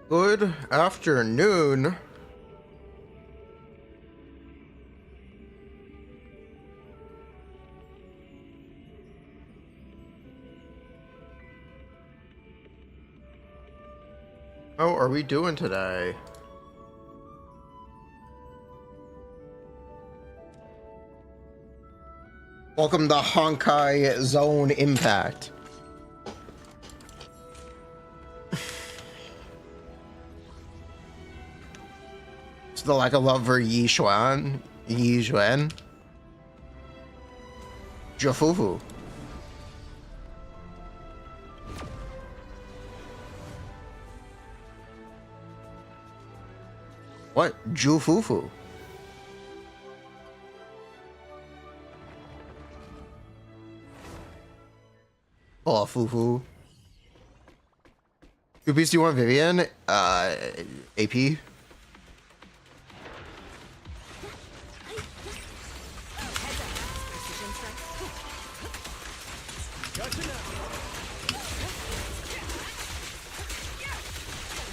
Good afternoon. How are we doing today? Welcome to Honkai Zone Impact. It's the lack of love for Yi Xuan. Jufufu. What? Jufufu? Oh, Fufu. Who piece do you want, Vivian? AP?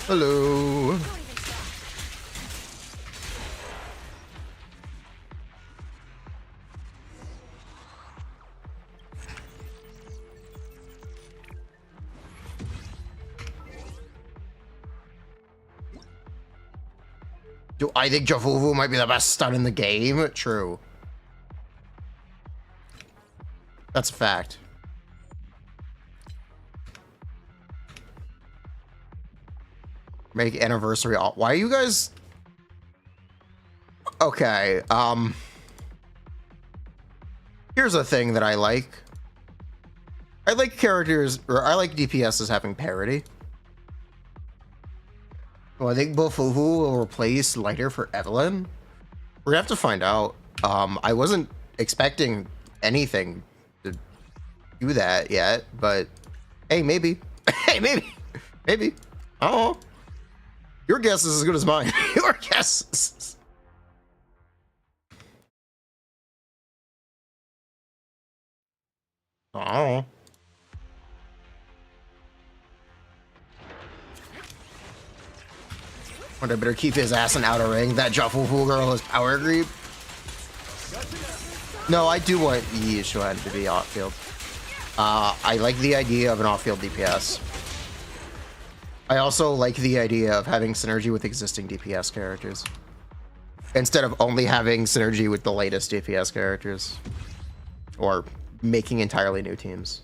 Hello. Do I think Jufufu might be the best stun in the game? True. That's a fact. Make anniversary. Why are you guys? Okay. Here's a thing that I like. I like characters, or I like DPSs having parity. Well, I think Jufufu will replace Lighter for Evelyn. We're gonna have to find out. I wasn't expecting anything to do that yet, but hey, maybe. Hey, maybe. Maybe. I don't know. Your guess is as good as mine. Your guess. I don't know. Wonder better keep his ass in outer ring. That Jufufu girl is power creep. No, I do want Yi Xuan to be off-field. I like the idea of an off-field DPS. I also like the idea of having synergy with existing DPS characters, instead of only having synergy with the latest DPS characters, or making entirely new teams.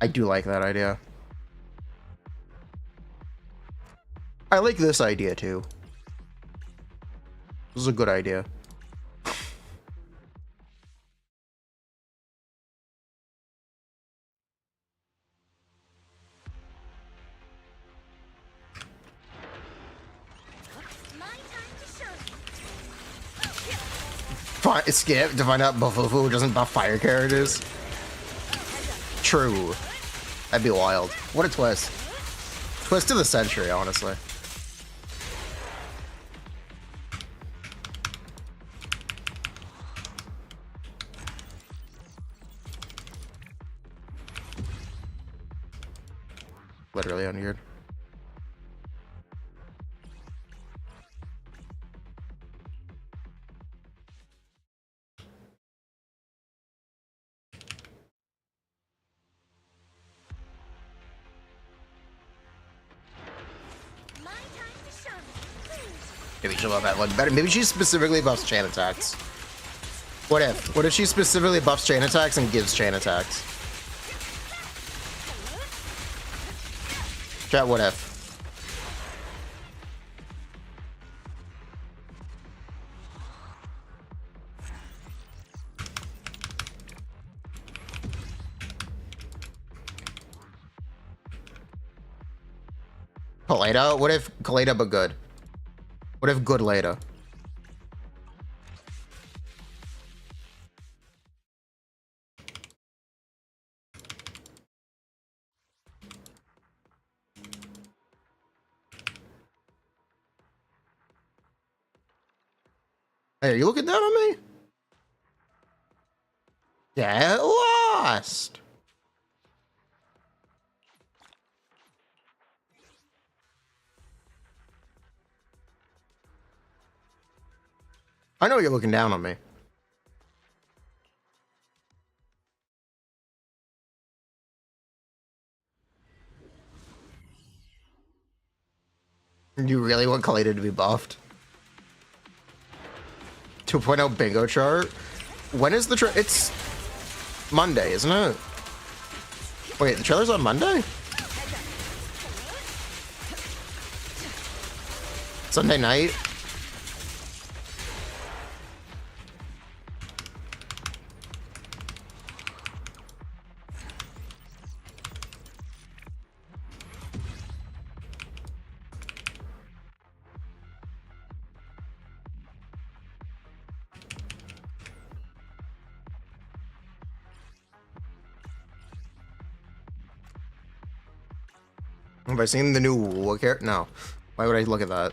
I do like that idea. I like this idea too. This is a good idea. Skip to find out Jufufu doesn't buff fire characters. True. That'd be wild. What a twist. Twist of the century, honestly. Literally unweird. Maybe she'll love Evelyn better. Maybe she specifically buffs chain attacks. What if? What if she specifically buffs chain attacks and gives chain attacks? Chat, what if? Kaleda? What if Kaleda but good? What if good Leda? Hey, are you looking down on me? Get lost! I know you're looking down on me. You really want Kaleda to be buffed? 2.0 bingo chart? When is the it's Monday, isn't it? Wait, the trailer's on Monday? Sunday night? Have I seen the new look here? No. Why would I look at that?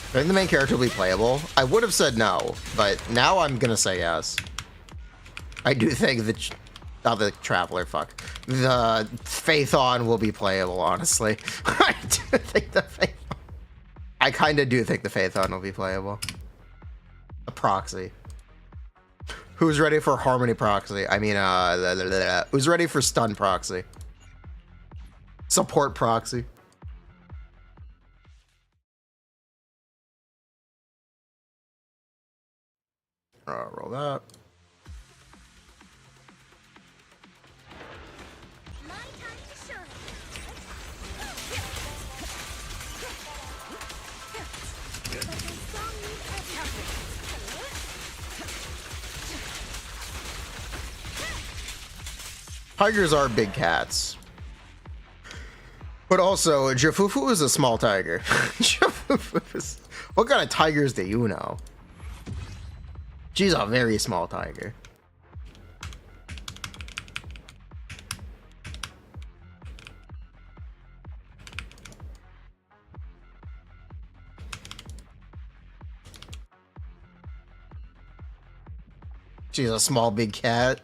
I think the main character will be playable. I would have said no, but now I'm gonna say yes. I do think that the Traveler, fuck. The Phaethon will be playable, honestly. I do think the Phaethon. I kinda do think the Phaethon will be playable. A proxy. Who's ready for Harmony proxy? I mean, who's ready for Stun proxy? Support proxy. Roll that. Tigers are big cats. But also, Jufufu is a small tiger. Jufufu is... What kind of tigers do you know? She's a very small tiger. She's a small big cat.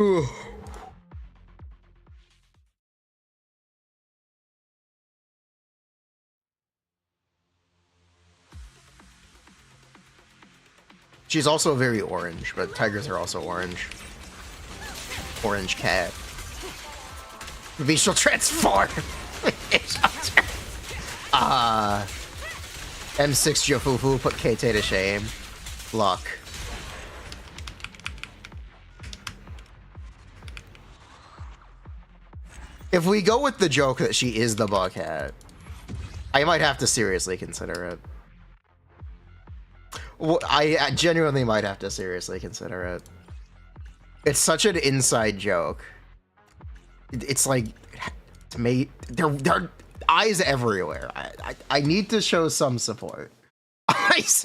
Ooh. She's also very orange, but tigers are also orange. Orange cat. Maybe she'll transform. M6 Jufufu put KT to shame. Luck. If we go with the joke that she is the Buckhead, I might have to seriously consider it. Well, I genuinely might have to seriously consider it. It's such an inside joke. It's like, to me, there are eyes everywhere. I need to show some support. Eyes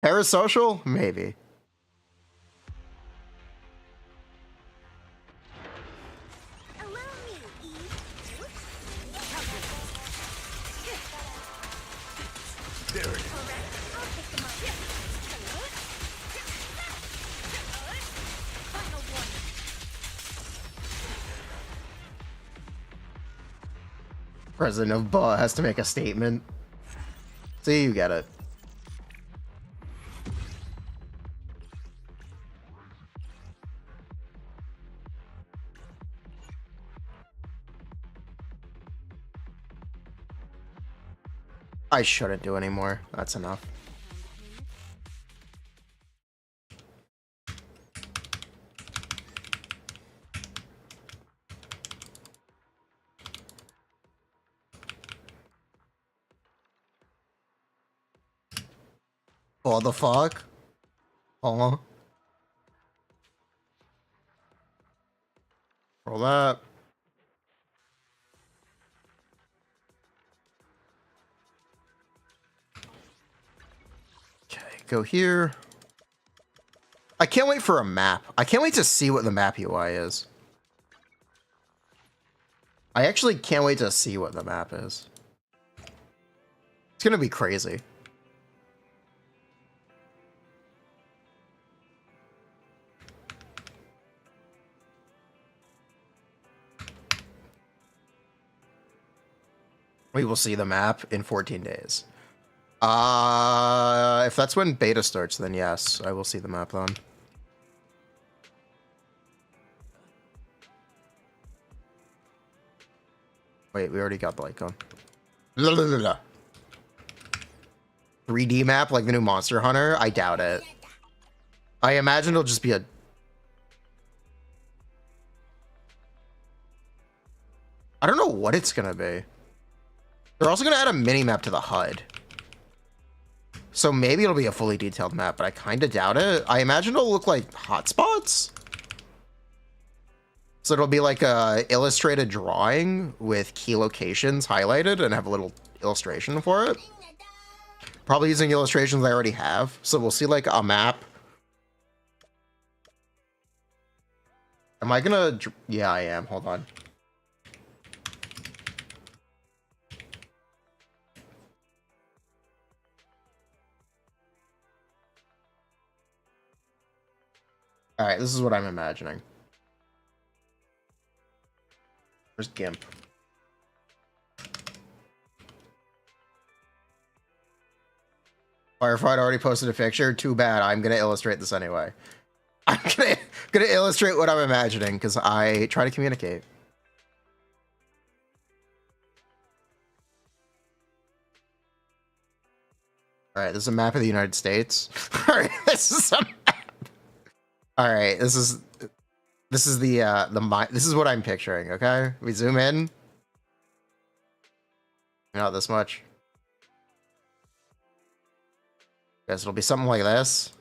Parasocial? Maybe. President of Ba has to make a statement. See, you get it. I shouldn't do anymore. That's enough. What the fuck? Oh. Roll that. Okay, go here. I can't wait for a map. I can't wait to see what the map UI is. I actually can't wait to see what the map is. It's gonna be crazy. We will see the map in 14 days. If that's when beta starts, then yes, I will see the map then. Wait, we already got the icon. 3D map like the new Monster Hunter? I doubt it. I imagine it'll just be a... I don't know what it's gonna be. They're also gonna add a mini-map to the HUD. So maybe it'll be a fully detailed map, but I kind of doubt it. I imagine it'll look like hotspots. So it'll be like a illustrated drawing with key locations highlighted and have a little illustration for it. Probably using illustrations I already have. So we'll see like a map. Am I gonna... Yeah, I am. Hold on. All right, this is what I'm imagining. Where's GIMP? Firefight already posted a picture. Too bad. I'm gonna illustrate this anyway. I'm gonna illustrate what I'm imagining because I try to communicate. All right, this is a map of the United States. All right, this is a map. All right, this is this is what I'm picturing. Okay, we zoom in. Not this much. Guess it'll be something like this.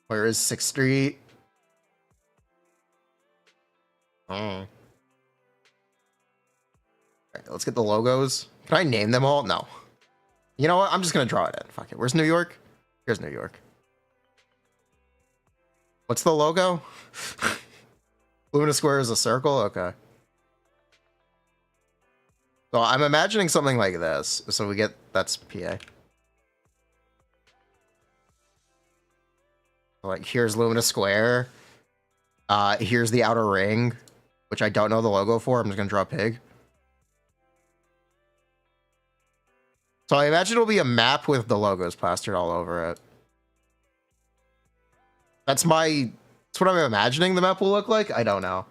Where is 6th Street? Oh. Alright, let's get the logos. Can I name them all? No. You know what? I'm just gonna draw it in. Fuck it. Where's New York? Here's New York. What's the logo? Luna Square is a circle? Okay. So I'm imagining something like this. So we get... That's PA. Like, here's Lumina Square. Here's the outer ring, which I don't know the logo for. I'm just gonna draw a pig. So I imagine it'll be a map with the logos plastered all over it. That's what I'm imagining the map will look like. I don't know.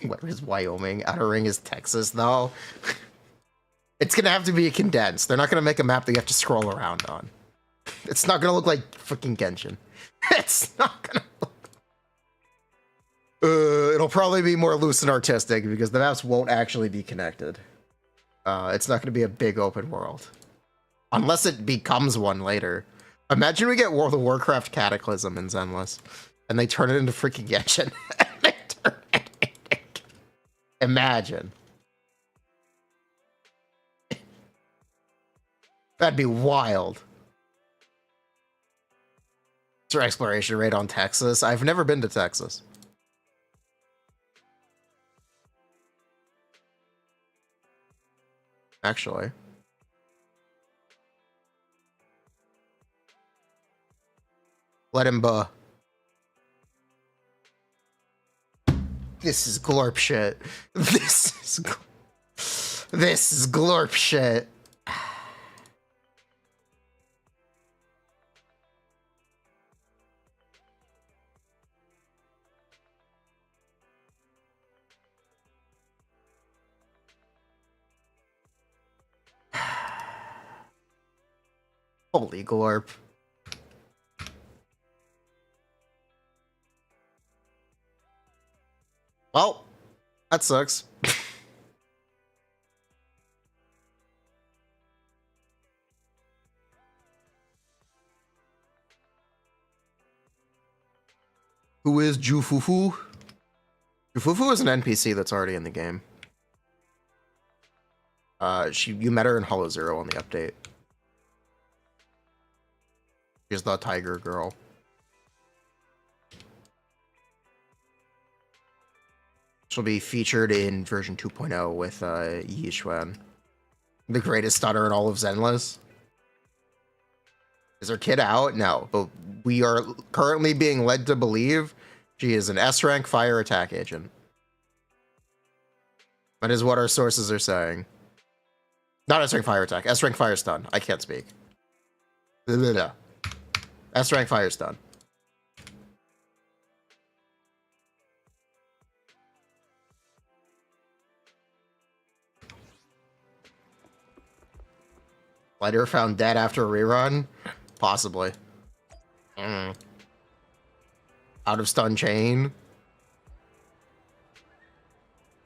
Where is Wyoming? Outer ring is Texas, though. It's gonna have to be a condensed. They're not gonna make a map that you have to scroll around on. It's not gonna look like freaking Genshin. It's not gonna look... it'll probably be more loose and artistic because the maps won't actually be connected. It's not gonna be a big open world. Unless it becomes one later. Imagine we get World of Warcraft Cataclysm in Zenless, and they turn it into freaking Genshin. Imagine. That'd be wild. What's your exploration rate on Texas? I've never been to Texas. Actually. Let him This is glorp shit. This is glorp shit. Holy glorp. Well, that sucks. Who is Jufufu? Jufufu is an NPC that's already in the game. You met her in Hollow Zero on the update. She's the tiger girl. She'll be featured in version 2.0 with Yixuan, the greatest stunner in all of Zenless. Is her kid out? No, but we are currently being led to believe she is an S-rank fire attack agent. That is what our sources are saying. Not S-rank fire attack, S-rank fire stun. I can't speak. S-rank fire stun. Lighter found dead after a rerun? Possibly. Out of stun chain?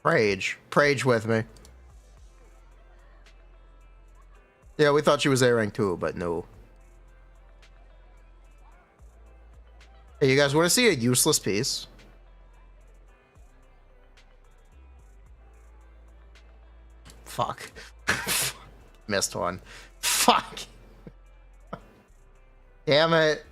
Prage. Prage with me. Yeah, we thought she was A rank too, but no. Hey, you guys want to see a useless piece? Fuck. Missed one. Fuck. Damn it.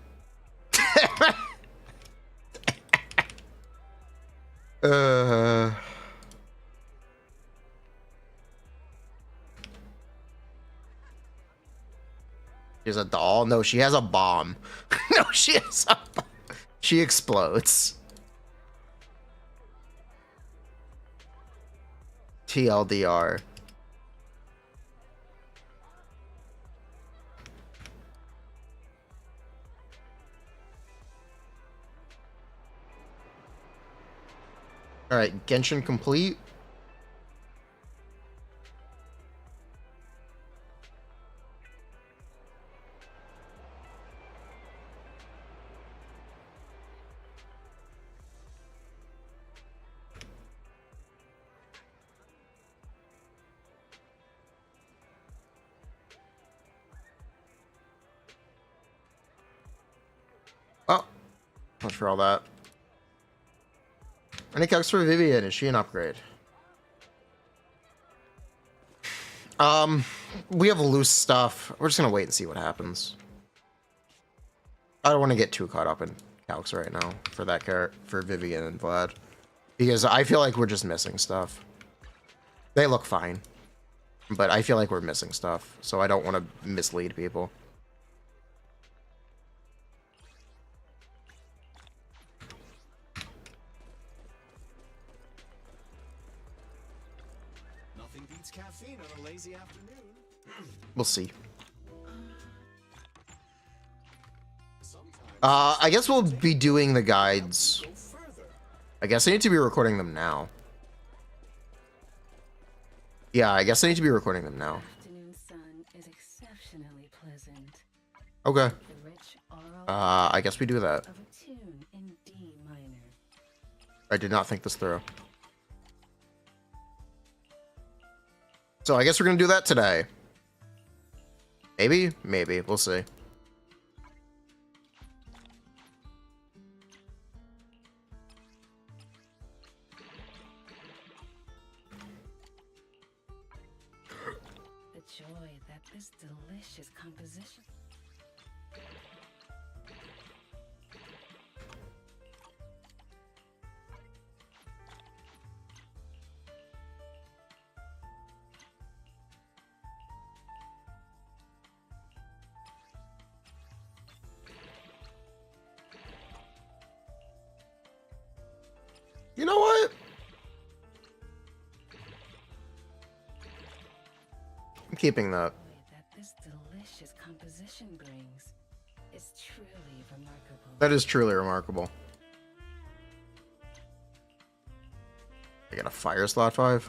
She's a doll? No, she has a bomb. No, she has a bomb. She explodes. TLDR. All right, Genshin complete. Oh, much for all that. Any calcs for Vivian? Is she an upgrade? We have loose stuff. We're just gonna wait and see what happens. I don't want to get too caught up in calcs right now for that character, for Vivian and Vlad, because I feel like we're just missing stuff. They look fine, but I feel like we're missing stuff, so I don't want to mislead people. Caffeine on a lazy afternoon. We'll see. I guess we'll be doing the guides. I guess I need to be recording them now. Yeah, I guess I need to be recording them now. Afternoon sun is exceptionally pleasant. Okay. The rich aural I guess we do that. of a tune in D minor. I did not think this through. So I guess we're gonna do that today. Maybe? Maybe. We'll see. The joy that this delicious composition. You know what? I'm keeping that. That this delicious composition brings is truly remarkable. That is truly remarkable. I got a fire slot 5.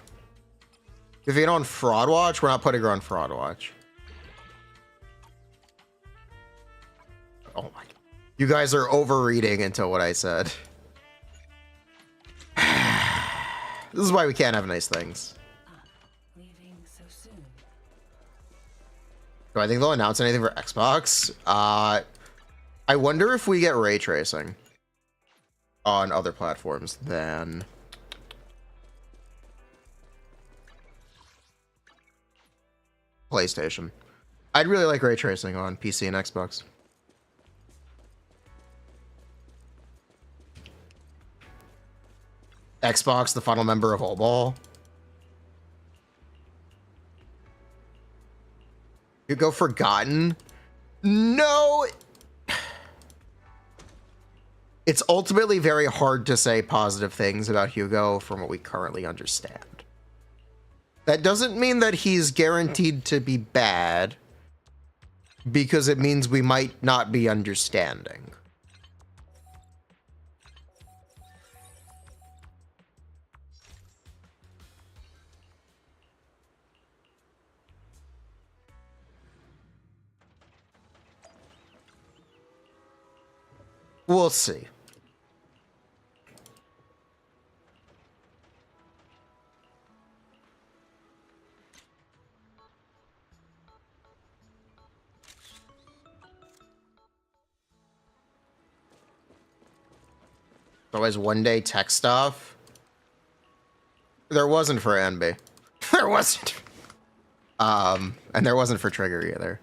If you get on Fraud Watch, we're not putting her on Fraud Watch. Oh my god. You guys are overreading into what I said. This is why we can't have nice things. Leaving so soon. Do I think they'll announce anything for Xbox? I wonder if we get ray tracing on other platforms than PlayStation. I'd really like ray tracing on PC and Xbox. Xbox, the final member of Obol. You go Forgotten? No! It's ultimately very hard to say positive things about Hugo from what we currently understand. That doesn't mean that he's guaranteed to be bad, because it means we might not be understanding. We'll see. Always one day tech stuff. There wasn't for NB. There wasn't. And there wasn't for Trigger either.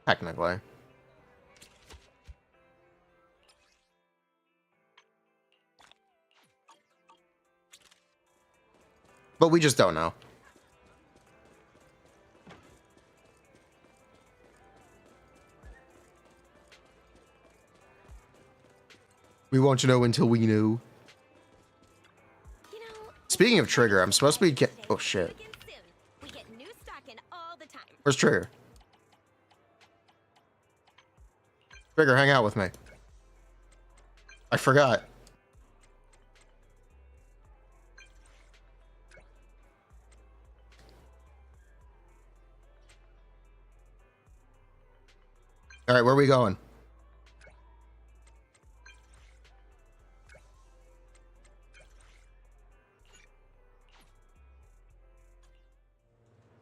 Technically. But we just don't know. We want to know until we know. Speaking of Trigger, I'm supposed to be oh shit. Where's Trigger? Trigger, hang out with me. I forgot. All right, where are we going?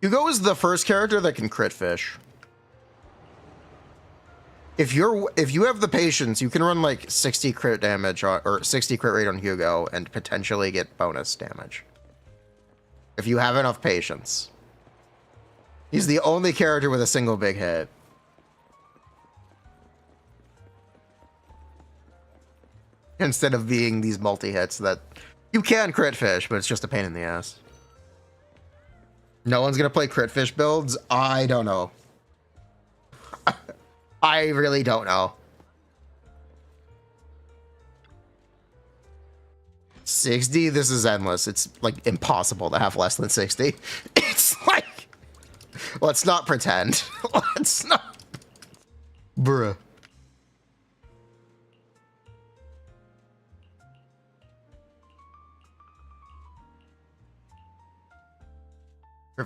Hugo is the first character that can crit fish. If you have the patience, you can run like 60 crit damage or 60 crit rate on Hugo and potentially get bonus damage. If you have enough patience. He's the only character with a single big hit. Instead of being these multi-hits that you can crit fish, but it's just a pain in the ass. No one's gonna play crit fish builds? I don't know. I really don't know. 60? This is endless. It's like impossible to have less than 60. It's like, let's not pretend. Let's not. Bruh.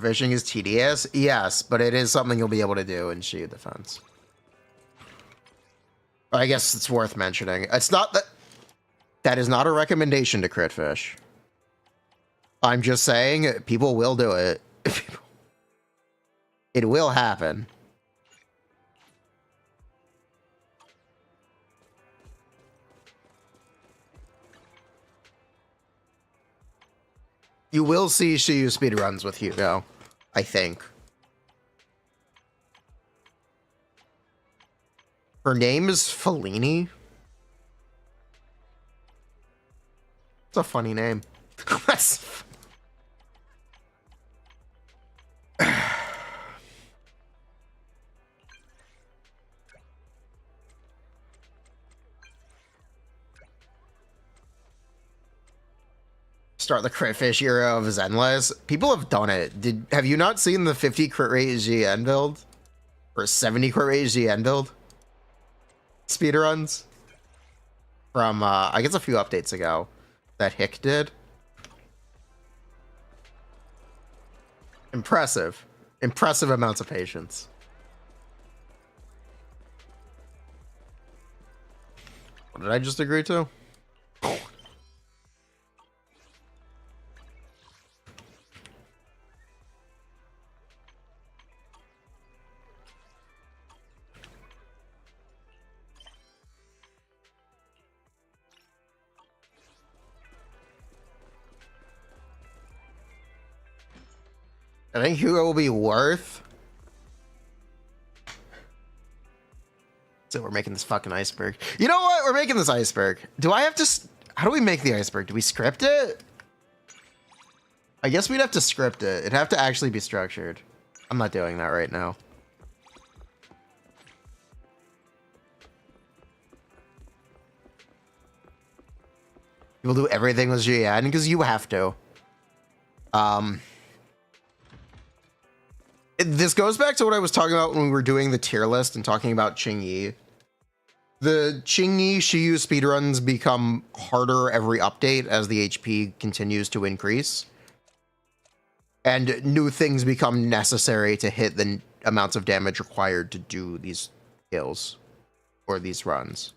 Fishing is tedious? Yes, but it is something you'll be able to do in Shiyu Defense. I guess it's worth mentioning. It's not that... That is not a recommendation to crit fish. I'm just saying people will do it. It will happen. You will see Shiyu speedruns with Hugo, I think. Her name is Fellini. It's a funny name. That's... Start the crit fish era of Zenless. People have done it. Have you not seen the 50 crit rate GN build? Or 70 crit rate GN build? Speedruns? From, I guess a few updates ago that Hick did. Impressive. Impressive amounts of patience. What did I just agree to? I think Hugo will be worth. So we're making this fucking iceberg. You know what? We're making this iceberg. Do I have to... How do we make the iceberg? Do we script it? I guess we'd have to script it. It'd have to actually be structured. I'm not doing that right now. You'll do everything with GN because you have to. This goes back to what I was talking about when we were doing the tier list and talking about Qingyi. The Qingyi Shiyu speedruns become harder every update as the HP continues to increase. And new things become necessary to hit the amounts of damage required to do these kills or these runs.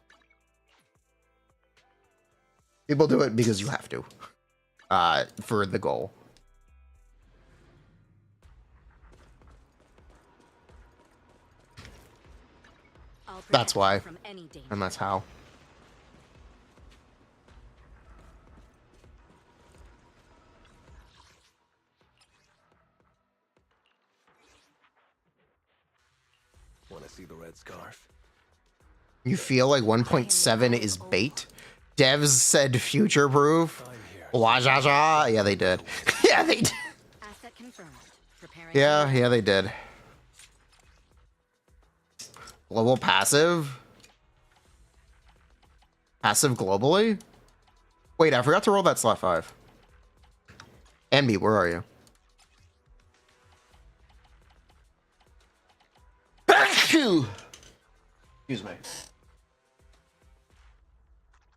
People do it because you have to, for the goal. That's why, and that's how. Want to see the red scarf? You feel like 1.7 is bait? Devs said future proof. Wajaja. Yeah, they did. Yeah, they did. Yeah, they did. Global passive? Passive globally? Wait, I forgot to roll that slot 5. Enby, where are you? Excuse me.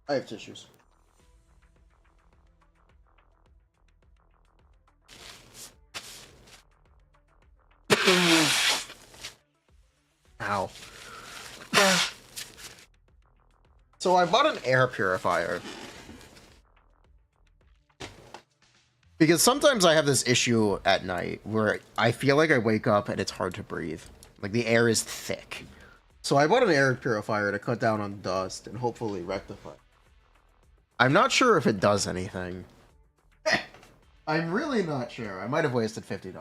I have tissues. Ow. So I bought an air purifier. Because sometimes I have this issue at night where I feel like I wake up and it's hard to breathe. Like the air is thick. So I bought an air purifier to cut down on dust and hopefully rectify. I'm not sure if it does anything. I'm really not sure. I might have wasted $50.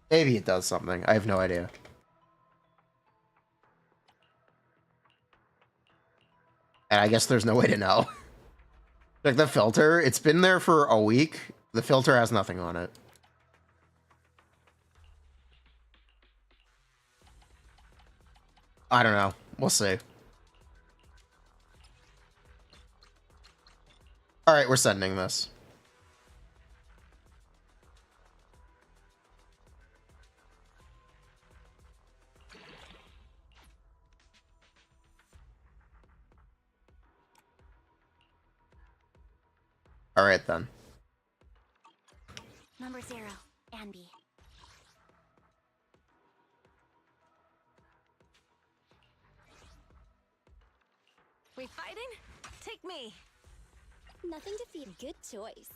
Maybe it does something. I have no idea. And I guess there's no way to know. Like the filter, it's been there for a week. The filter has nothing on it. I don't know. We'll see. All right, we're sending this. All right, then. Number 0, Anby. We fighting? Take me. Nothing to feed. Good choice.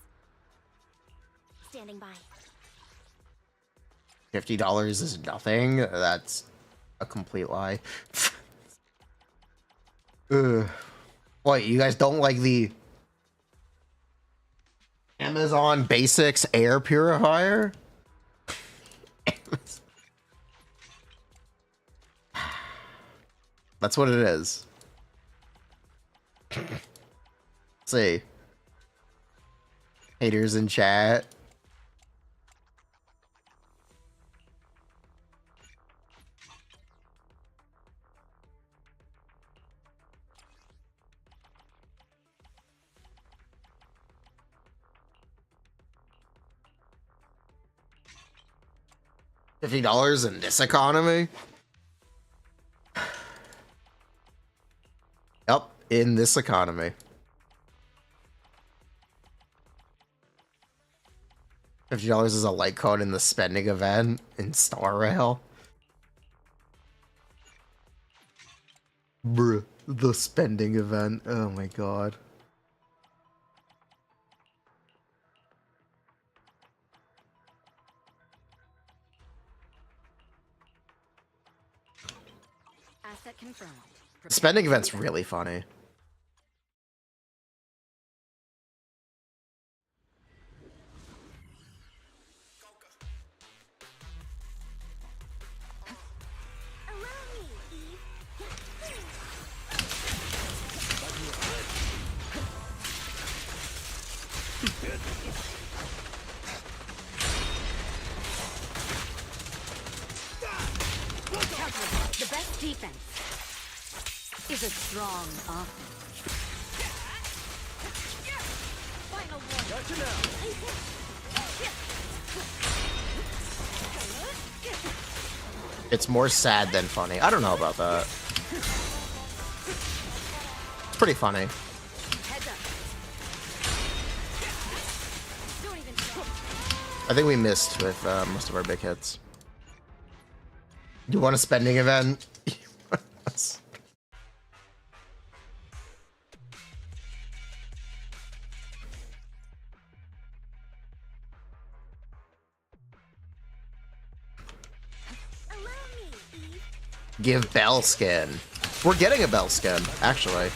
Standing by. $50 is nothing. That's a complete lie. Ugh. What, you guys don't like the Amazon Basics air purifier? That's what it is. Let's see. Haters in chat. $50 in this economy? Yep, in this economy. $50 is a light code in the spending event in Star Rail. Bruh, the spending event. Oh my god. Asset confirmed. Spending event's really funny. The best defense is a strong offense. Final one. Gotcha now. It's more sad than funny. I don't know about that. It's pretty funny. Heads up. Don't even try. I think we missed with most of our big hits. You want a spending event? Give Bell skin. We're getting a Bell skin, actually.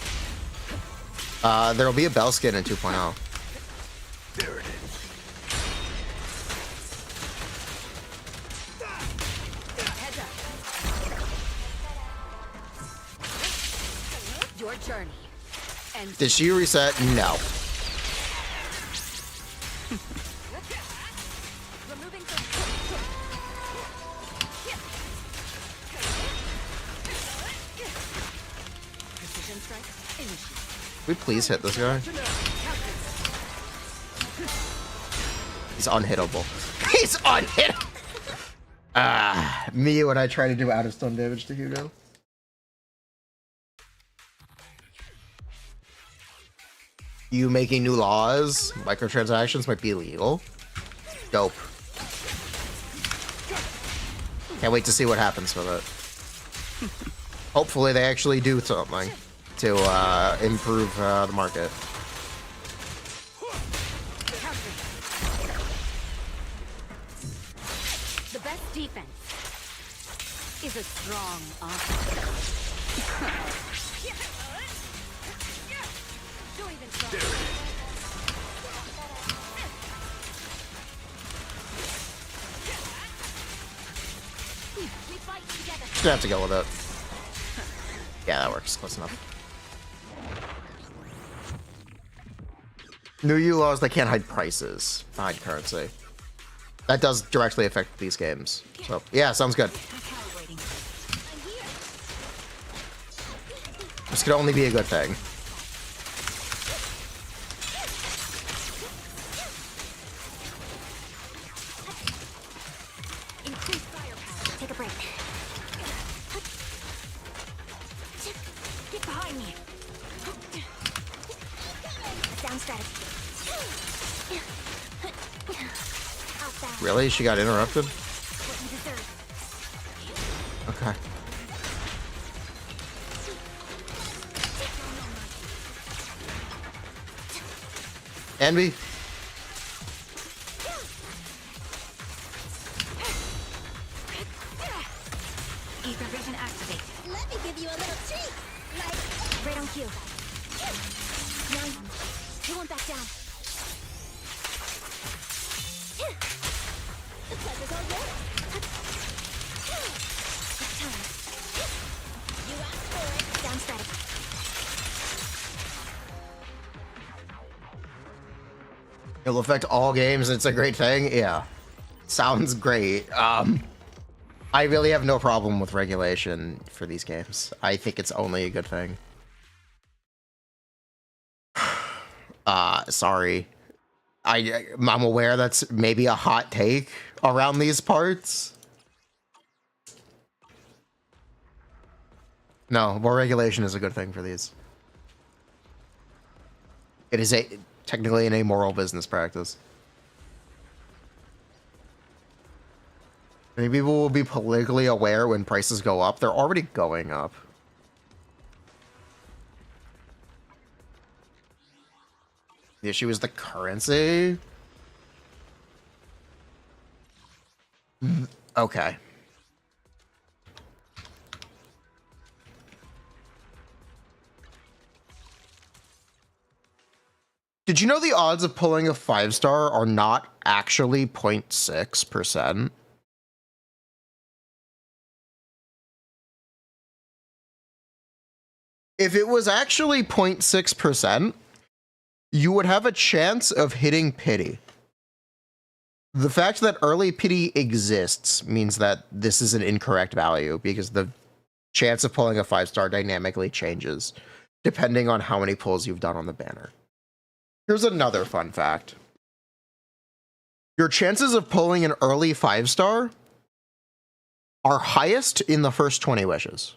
There'll be a Bell skin in 2.0. There it is. Heads up. Your journey. And Did she reset? No. removing precision strike. Initiate. Can we please hit this guy? He's unhittable. He's unhittable! Me when I try to do out of stun damage to Hugo. You making new laws? Microtransactions might be illegal. Dope. Can't wait to see what happens with it. Hopefully they actually do something to improve the market. The best defense is a strong offense. Don't even try. We fight together. Just gonna have to go with it. Yeah, that works. Close enough. New EU laws that can't hide prices behind currency. That does directly affect these games. So, yeah, sounds good. This could only be a good thing. Increase firepower. Take a break. Get behind me. Down strategy. Out there. Really? She got interrupted? What you deserve. Okay. Envy? Ether vision activate. Let me give you a little treat. Like, right on cue. Now, he won't back down. The pleasure's all yours. It's time. You asked for it. Down strategy. It'll affect all games. It's a great thing. Yeah. Sounds great. I really have no problem with regulation for these games. I think it's only a good thing. Sorry. I'm aware that's maybe a hot take around these parts. No, more regulation is a good thing for these. It is technically an amoral business practice. Maybe people will be politically aware when prices go up. They're already going up. The issue is the currency. Okay. Did you know the odds of pulling a 5-star are not actually 0.6%? If it was actually 0.6%, you would have a chance of hitting pity. The fact that early pity exists means that this is an incorrect value because the chance of pulling a 5-star dynamically changes depending on how many pulls you've done on the banner. Here's another fun fact. Your chances of pulling an early 5-star are highest in the first 20 wishes.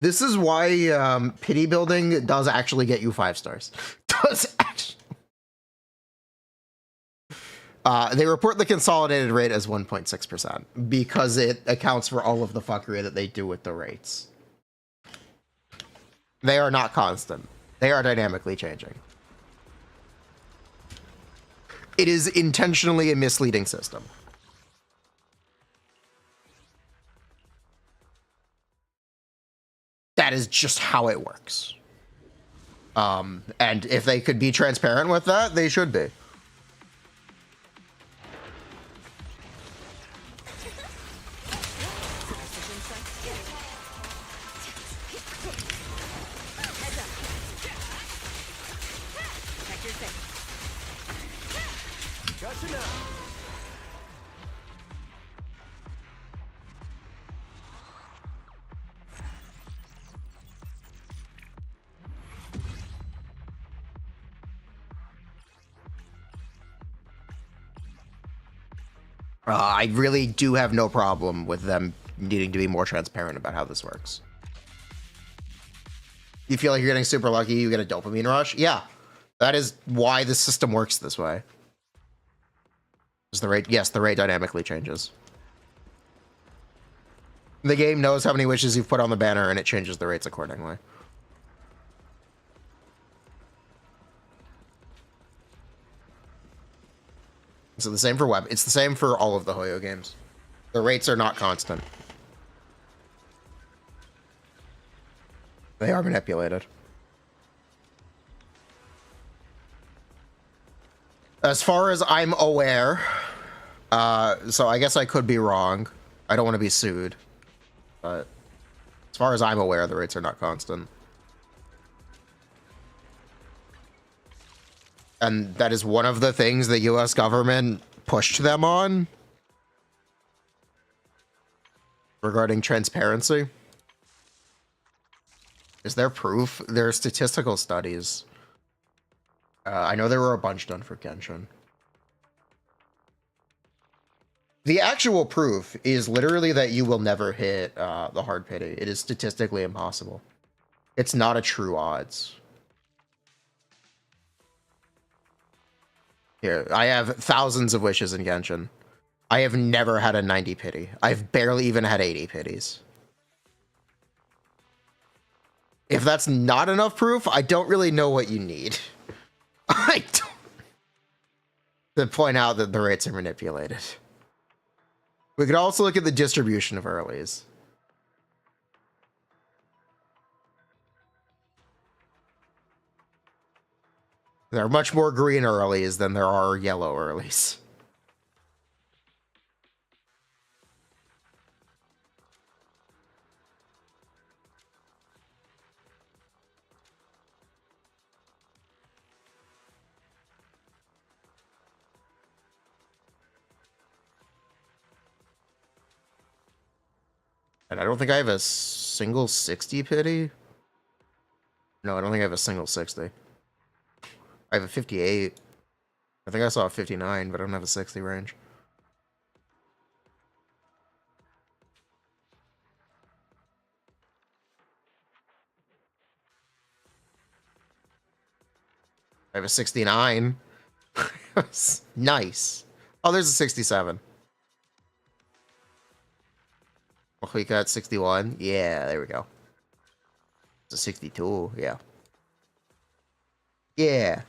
This is why pity building does actually get you 5 stars. Does actually. They report the consolidated rate as 1.6% because it accounts for all of the fuckery that they do with the rates. They are not constant. They are dynamically changing. It is intentionally a misleading system. That is just how it works. And if they could be transparent with that, they should be. Gotcha now. I really do have no problem with them needing to be more transparent about how this works. You feel like you're getting super lucky, you get a dopamine rush? Yeah, that is why the system works this way. Is the rate? Yes, the rate dynamically changes. The game knows how many wishes you've put on the banner and it changes the rates accordingly. So the same for web. It's the same for all of the Hoyo games. The rates are not constant. They are manipulated. As far as I'm aware, so I guess I could be wrong. I don't want to be sued. But as far as I'm aware, the rates are not constant. And that is one of the things the US government pushed them on regarding transparency. Is there proof? There are statistical studies. I know there were a bunch done for Genshin. The actual proof is literally that you will never hit the hard pity. It is statistically impossible. It's not a true odds. Here, I have thousands of wishes in Genshin. I have never had a 90 pity. I've barely even had 80 pities. If that's not enough proof, I don't really know what you need. I don't... to point out that the rates are manipulated. We could also look at the distribution of earlies. There are much more green earlies than there are yellow earlies. And I don't think I have a single 60 pity. No, I don't think I have a single 60. I have a 58. I think I saw a 59, but I don't have a 60 range. I have a 69. Nice. Oh, there's a 67. We got 61. Yeah, there we go. It's a 62. Yeah. Yeah.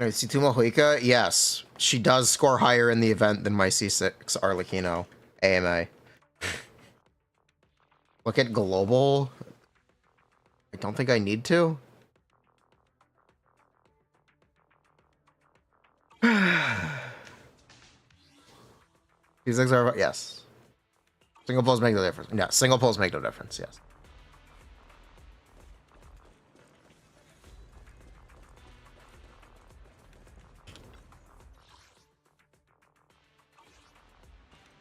Alright, Situma Huika, yes. She does score higher in the event than my C6 Arlecchino AMA. Look at global. I don't think I need to. C6 are, yes. Single pulls make no difference. Yeah, single pulls make no difference, yes.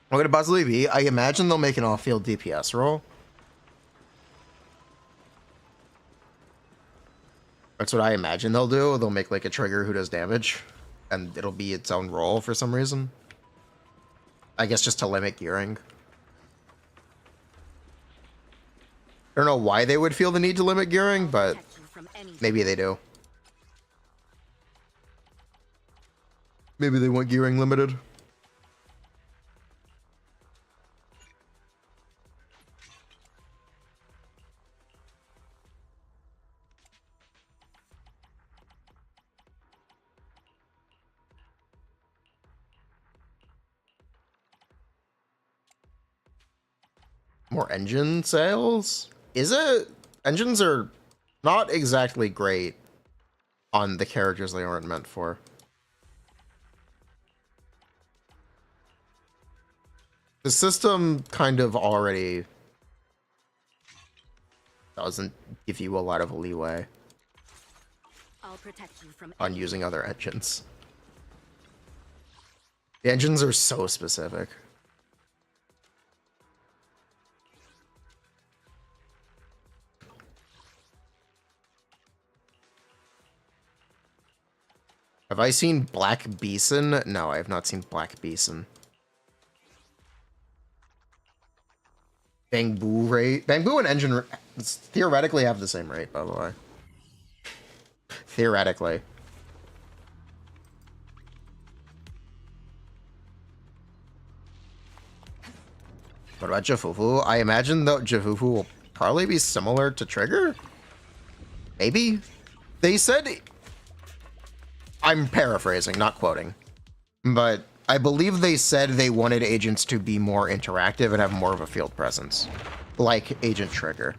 What could it possibly be? I imagine they'll make an off-field DPS roll. That's what I imagine they'll do. They'll make like a trigger who does damage, and it'll be its own roll for some reason. I guess just to limit gearing. I don't know why they would feel the need to limit gearing, but maybe they do. Maybe they want gearing limited. More engine sales? Is it? Engines are not exactly great on the characters they aren't meant for. The system kind of already doesn't give you a lot of leeway I'll protect you from on using other engines. The engines are so specific. Have I seen Black Beeson? No, I have not seen Black Beeson. Bangbu rate? Bangbu and engine theoretically have the same rate, by the way. Theoretically. What about Jufufu? I imagine though Jufufu will probably be similar to Trigger? Maybe? They said... I'm paraphrasing, not quoting. But I believe they said they wanted agents to be more interactive and have more of a field presence. Like Agent Trigger.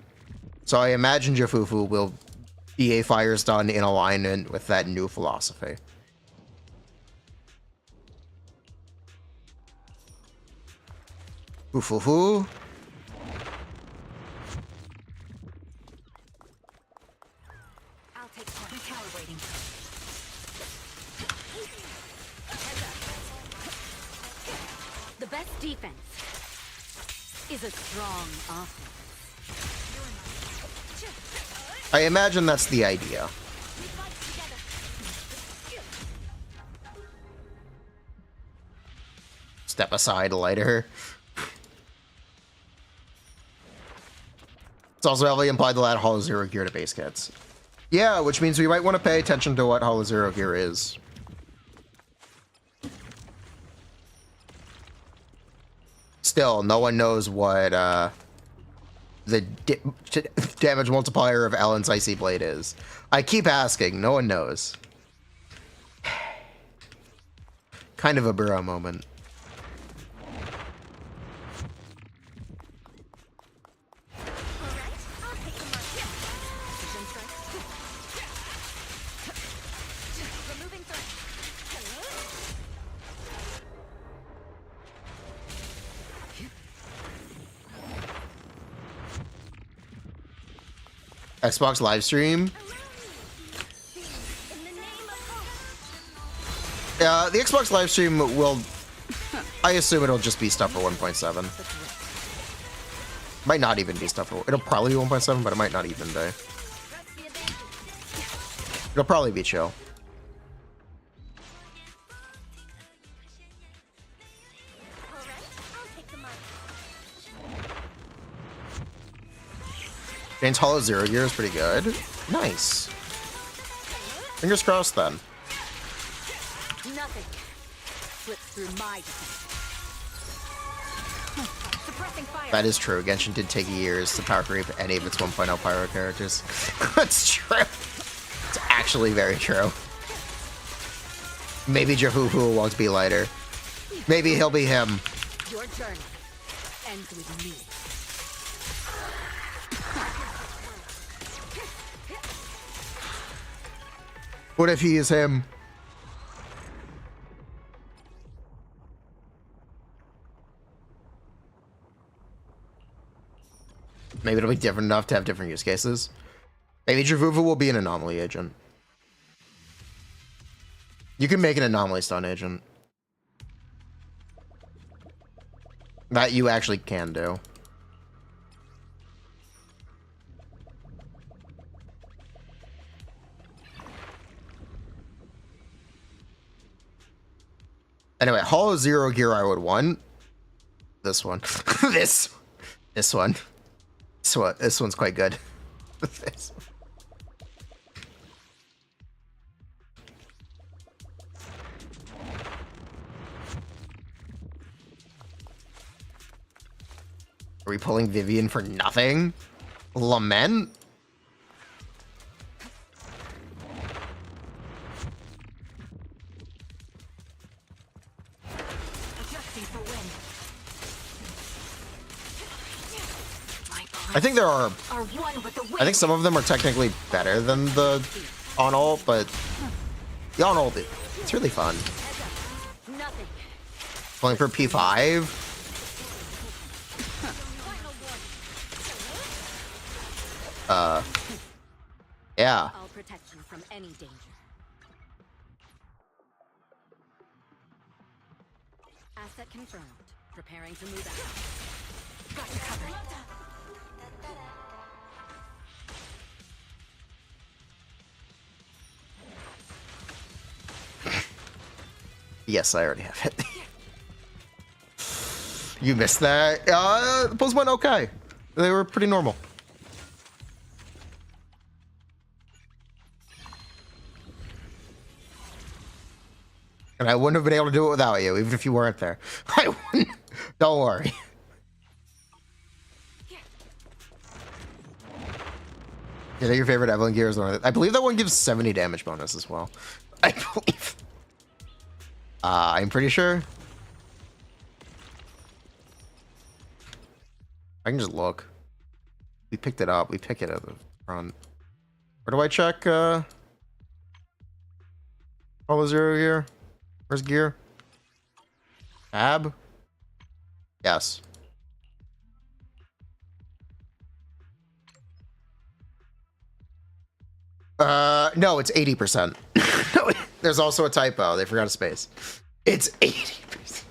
So I imagine Jufufu will be a fires done in alignment with that new philosophy. Jufufu. I'll take part in calibrating. The best defense is a strong offense. I imagine that's the idea. Step aside, lighter. It's also heavily implied to add Hollow Zero gear to base kits. Yeah, which means we might want to pay attention to what Hollow Zero gear is. Still, no one knows what the damage multiplier of Ellen's Icy Blade is. I keep asking, no one knows. Kind of a Burrow moment. Xbox live stream. The Xbox live stream will, I assume it'll just be stuff for 1.7. Might not even be stuff for, it'll probably be 1.7, but it might not even be. It'll probably be chill. Alright, I'll take the mark. Jane's Hollow Zero Gear is pretty good. Nice. Fingers crossed then. Nothing slips through my defense. Suppressing fire. That is true. Genshin did take years to power creep any of its 1.0 pyro characters. That's true. It's actually very true. Maybe Jufufu won't be lighter. Maybe he'll be him. Your journey ends with me. What if he is him? Maybe it'll be different enough to have different use cases. Maybe Jufufu will be an anomaly agent. You can make an anomaly stun agent. That you actually can do. Anyway, Hollow Zero Gear I would want. This one. this one. This one's quite good. This one. Are we pulling Vivian for nothing? Lament? Adjusting for wind. I think there are. Are one with the wind. I think some of them are technically better than the on ult, but the on ult, it's really fun. Nothing. Pulling for P5. Yeah. All protection from any danger. Asset confirmed. Preparing to move out. Got you covered. Yes, I already have it. You missed that. The pulls went okay. They were pretty normal. And I wouldn't have been able to do it without you, even if you weren't there. I wouldn't. Don't worry. I think your favorite Evelyn gear is the one. I believe that one gives 70 damage bonus as well. I believe. I'm pretty sure. I can just look. We picked it up. We pick it at the front. Where do I check? All zero gear. Where's gear? Tab? Yes. No, it's 80%. There's also a typo. They forgot a space. It's 80%.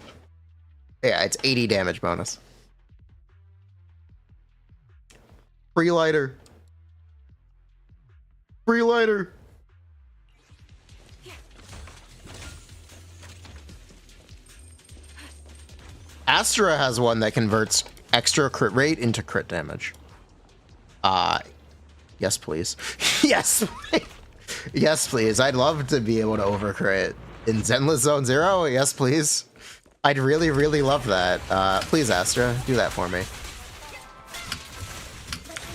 Yeah, it's 80 damage bonus. Free lighter. Free lighter. Astra has one that converts extra crit rate into crit damage. Yes, please. Yes. Yes, please. I'd love to be able to overcrit in Zenless Zone 0. Yes, please. I'd really, really love that. Please, Astra, do that for me.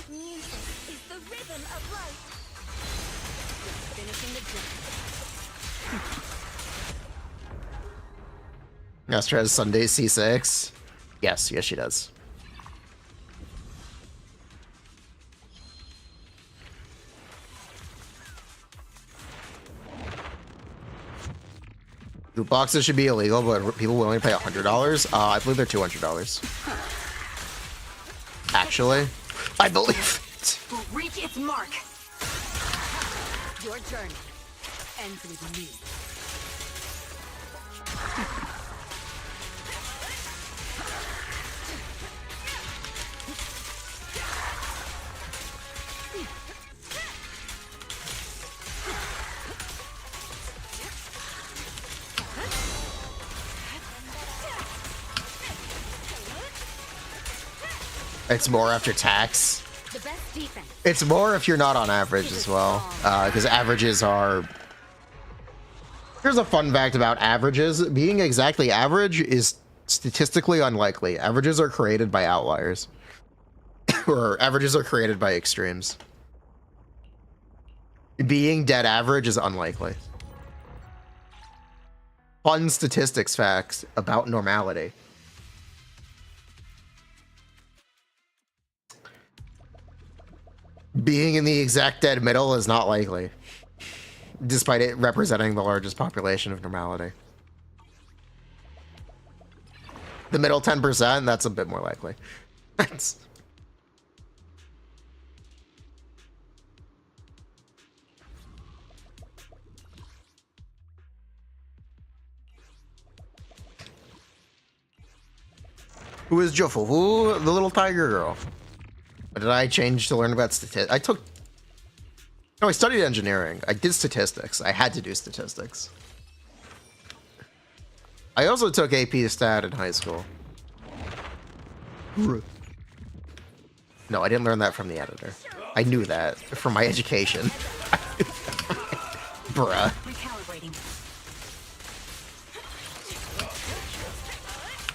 Music is the rhythm of life. Finishing the job. Astra has Sunday C6. Yes, yes, she does. Loot boxes should be illegal, but people willing to pay $100? I believe they're $200. Actually, I believe it. Will reach its mark. Your journey ends with me. It's more after tax. The best defense. It's more if you're not on average as well, because averages are... Here's a fun fact about averages. Being exactly average is statistically unlikely. Averages are created by outliers. Or averages are created by extremes. Being dead average is unlikely. Fun statistics facts about normality. Being in the exact dead middle is not likely, despite it representing the largest population of normality. The middle 10%, that's a bit more likely. Who is Jufu? The little tiger girl. What did I change to learn about statistics? I studied engineering. I did statistics. I had to do statistics. I also took AP Stat in high school. No, I didn't learn that from the editor. I knew that from my education. Bruh.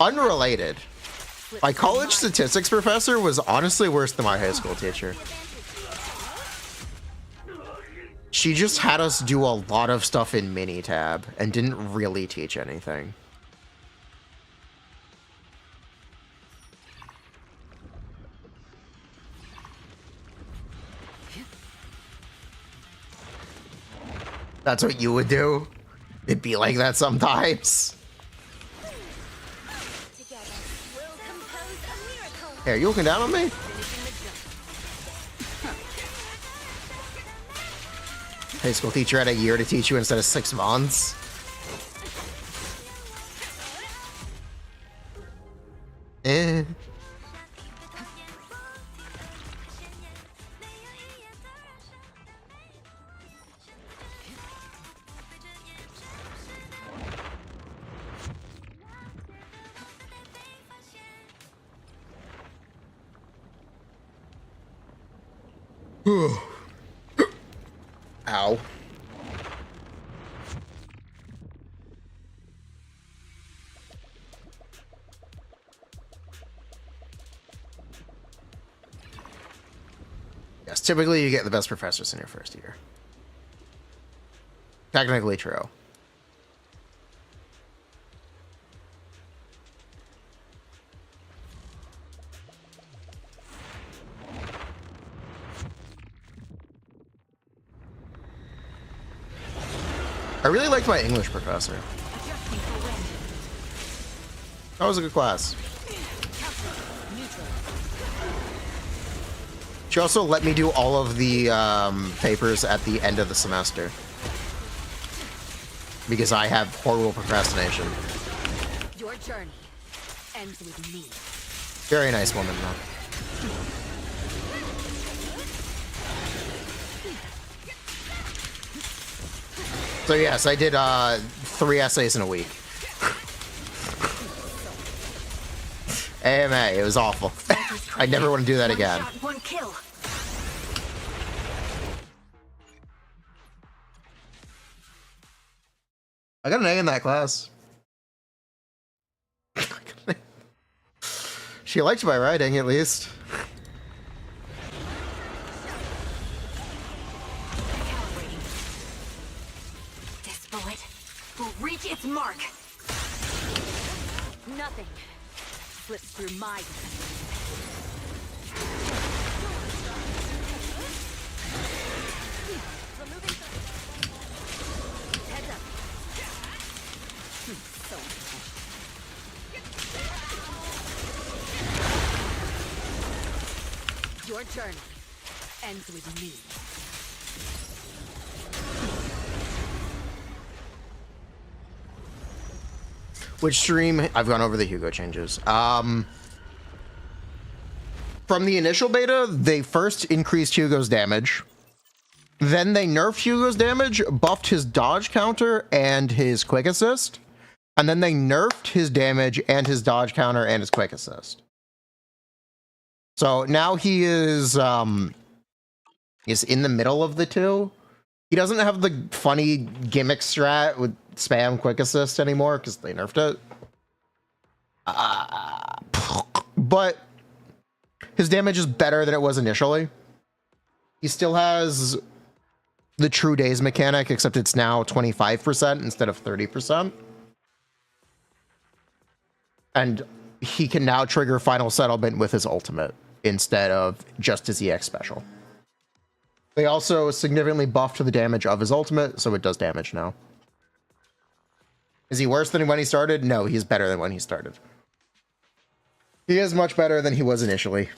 Unrelated. My college statistics professor was honestly worse than my high school teacher. She just had us do a lot of stuff in Minitab and didn't really teach anything. That's what you would do? It'd be like that sometimes. Hey, are you looking down on me? High school teacher had a year to teach you instead of 6 months. Eh. Ow. Yes, typically you get the best professors in your first year. Technically true. I really liked my English professor. That was a good class. She also let me do all of the papers at the end of the semester. Because I have horrible procrastination. Your journey ends with me. Very nice woman, though. So yes, I did 3 essays in a week. AMA, it was awful. I never want to do that again. One kill. I got an A in that class. She liked my writing, at least. Reach its mark. Nothing slips through my defense. Heads up. So your journey ends with me. Which stream? I've gone over the Hugo changes. From the initial beta, they first increased Hugo's damage. Then they nerfed Hugo's damage, buffed his dodge counter and his quick assist. And then they nerfed his damage and his dodge counter and his quick assist. So now he is in the middle of the two. He doesn't have the funny gimmick strat with spam quick assist anymore because they nerfed it. But his damage is better than it was initially. He still has the True Days mechanic, except it's now 25% instead of 30%. And he can now trigger Final Settlement with his ultimate instead of just his EX special. They also significantly buffed the damage of his ultimate, so it does damage now. Is he worse than when he started? No, he's better than when he started. He is much better than he was initially.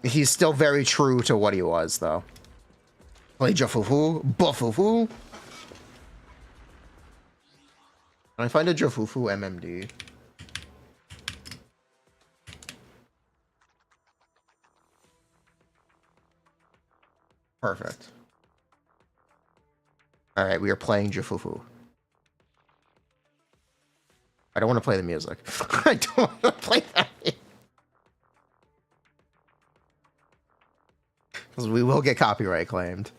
He's still very true to what he was, though. Play Jufufu. Bufufu. Can I find a Jufufu MMD? Perfect. All right, we are playing Jufufu. I don't want to play the music. I don't want to play that. Because we will get copyright claimed.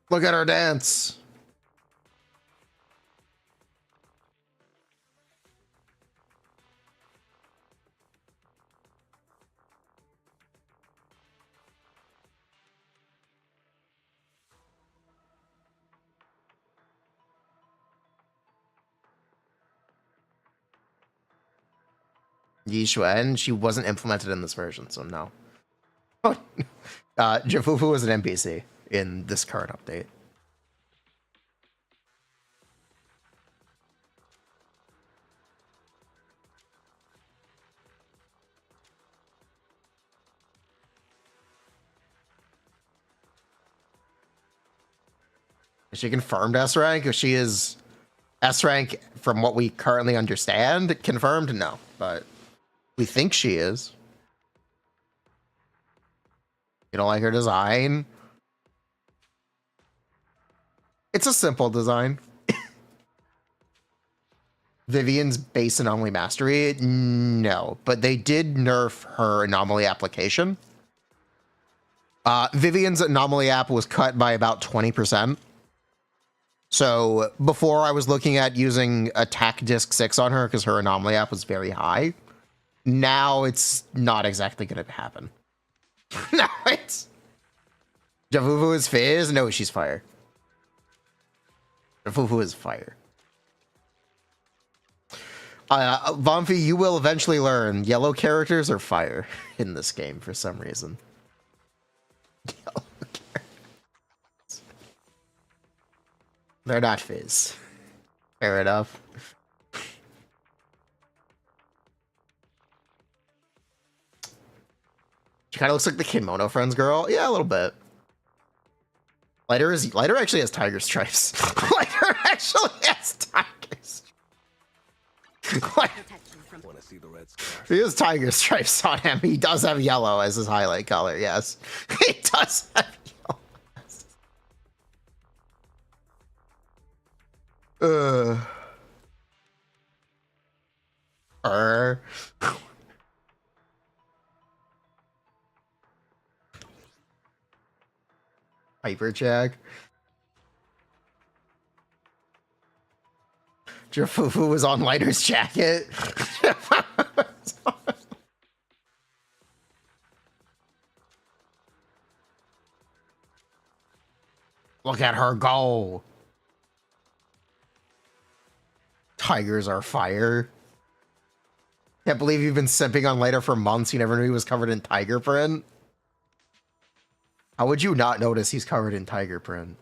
Look at her dance. Yishuan, she wasn't implemented in this version, so no. Jufufu was an NPC in this current update. Is she confirmed S rank? If she is S rank from what we currently understand, confirmed? No, but we think she is. You don't like her design? It's a simple design. Vivian's base anomaly mastery? No, but they did nerf her anomaly application. Vivian's anomaly app was cut by about 20%. So before I was looking at using attack disc 6 on her because her anomaly app was very high. Now it's not exactly going to happen. No, it's... Jufufu is fizz? No, she's fire. Jufufu is fire. Vamfi, you will eventually learn yellow characters are fire in this game for some reason. Yellow characters. They're not fizz. Fair enough. She kind of looks like the Kimono Friends girl. Yeah, a little bit. Lighter actually has tiger stripes. Lighter actually has tiger stripes. Want to see the red scar? He has tiger stripes on him. He does have yellow as his highlight color. Yes, he does have yellow. Hyperjack. Jufufu was on Lighter's jacket. Look at her go. Tigers are fire. Can't believe you've been simping on Lighter for months. You never knew he was covered in tiger print. How would you not notice he's covered in tiger print?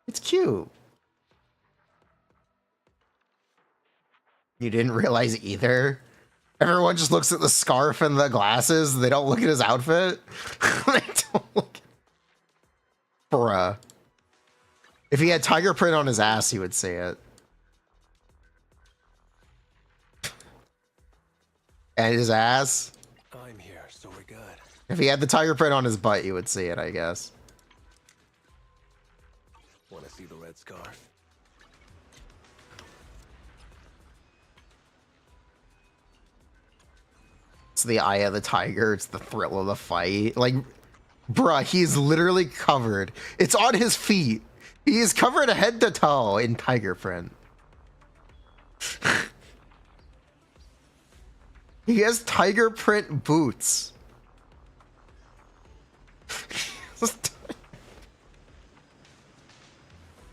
It's cute. You didn't realize either? Everyone just looks at the scarf and the glasses. They don't look at his outfit. They don't look at... Bruh. If he had tiger print on his ass, he would see it. And his ass. I'm here, so we're good. If he had the tiger print on his butt, you would see it, I guess. Want to see the red scarf? It's the eye of the tiger. It's the thrill of the fight. Like, bruh, he's literally covered. It's on his feet. He is covered head to toe in tiger print. He has tiger print boots.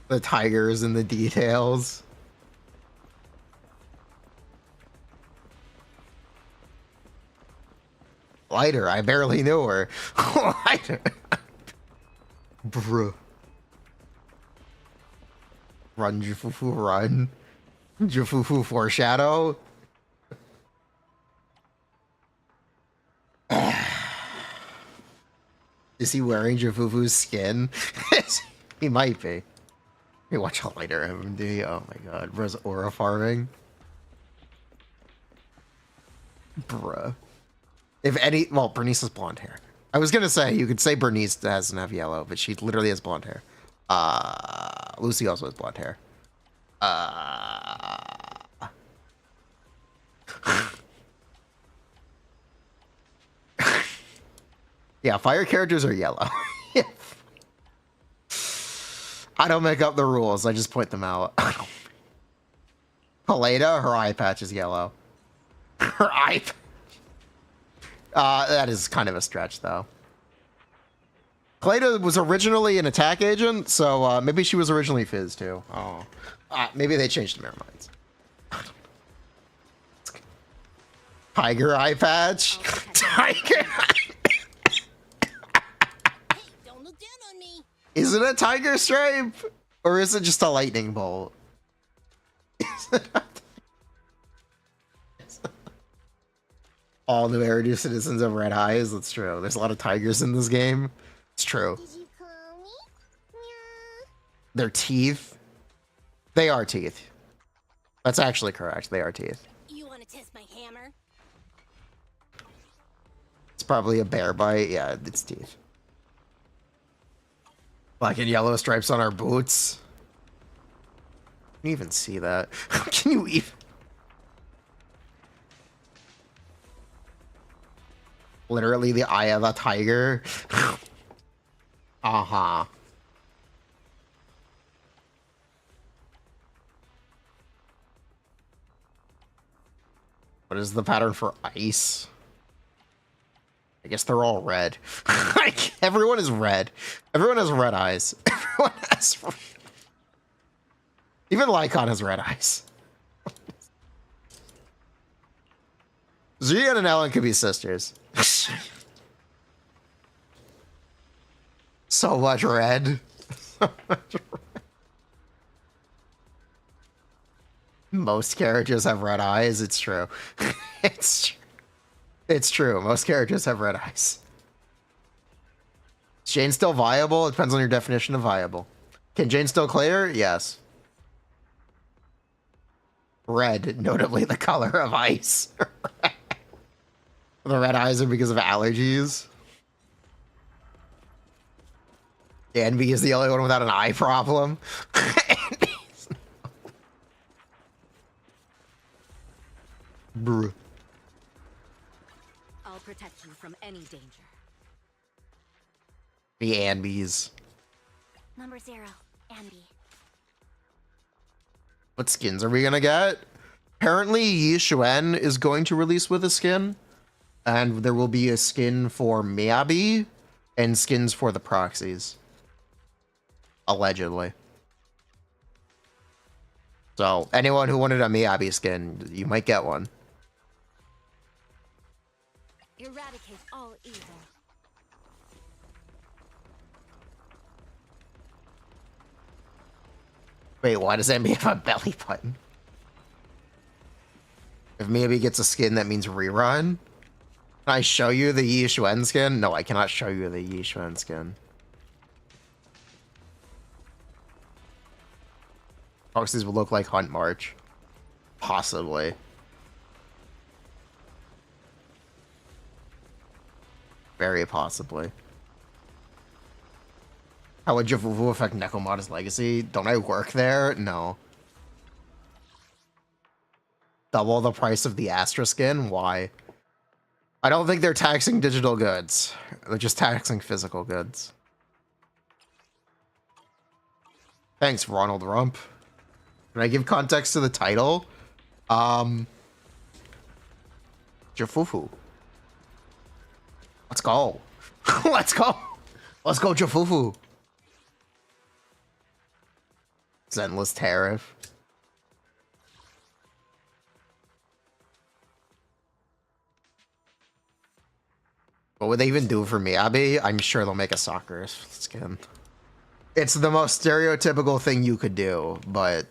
The tigers and the details. Lighter, I barely knew her. Lighter. Bruh. Run, Jufufu, run. Jufufu foreshadow. Is he wearing Jufufu's skin? He might be. Hey, watch how lighter MD. Oh my god. Bro's aura farming. Bruh. If any, well, Bernice has blonde hair. I was gonna say, you could say Bernice doesn't have yellow, but she literally has blonde hair. Lucy also has blonde hair. Yeah, fire characters are yellow. Yeah. I don't make up the rules, I just point them out. Helena, her eye patch is yellow. Her eye patch. That is kind of a stretch, though. Cleda was originally an attack agent, so maybe she was originally Fizz, too. Oh. Maybe they changed their minds. Tiger eye patch? Tiger Hey, don't look down on me. Is it a tiger stripe? Or is it just a lightning bolt? All new Eridu citizens have red eyes. That's true. There's a lot of tigers in this game. It's true. Did you call me? Meow. Their teeth. They are teeth. That's actually correct. They are teeth. You want to test my hammer? It's probably a bear bite. Yeah, it's teeth. Black and yellow stripes on our boots. Can you even see that? Can you even? Literally the eye of the tiger. Uh-huh. What is the pattern for ice? I guess they're all red. Like, everyone is red. Everyone has red eyes. Everyone has... Even Lycon has red eyes. Zia and Ellen could be sisters. So much red. So much red. Most characters have red eyes. It's true. It's true. It's true. Most characters have red eyes. Is Jane still viable? It depends on your definition of viable. Can Jane still clear? Yes. Red, notably the color of ice. The red eyes are because of allergies. Danby is the only one without an eye problem. Bruh. I'll protect you from any danger. The Anbies. Number 0, Ambi. What skins are we gonna get? Apparently Yi Xuan is going to release with a skin. And there will be a skin for Miyabi and skins for the proxies. Allegedly. So, anyone who wanted a Miyabi skin, you might get one. Eradicate all evil. Wait, why does Miyabi have a belly button? If Miyabi gets a skin, that means rerun? Can I show you the Yi Xuan skin? No, I cannot show you the Yi Xuan skin. Proxies will look like Hunt March. Possibly. Very possibly. How would Jufufu affect Nekomata's legacy? Don't I work there? No. Double the price of the Astra skin? Why? I don't think they're taxing digital goods. They're just taxing physical goods. Thanks, Ronald Rump. Can I give context to the title? Jufufu. Let's go. Let's go. Let's go, Jufufu. Zenless tariff. What would they even do for me, Abby? I'm sure they'll make a soccer skin. It's the most stereotypical thing you could do, but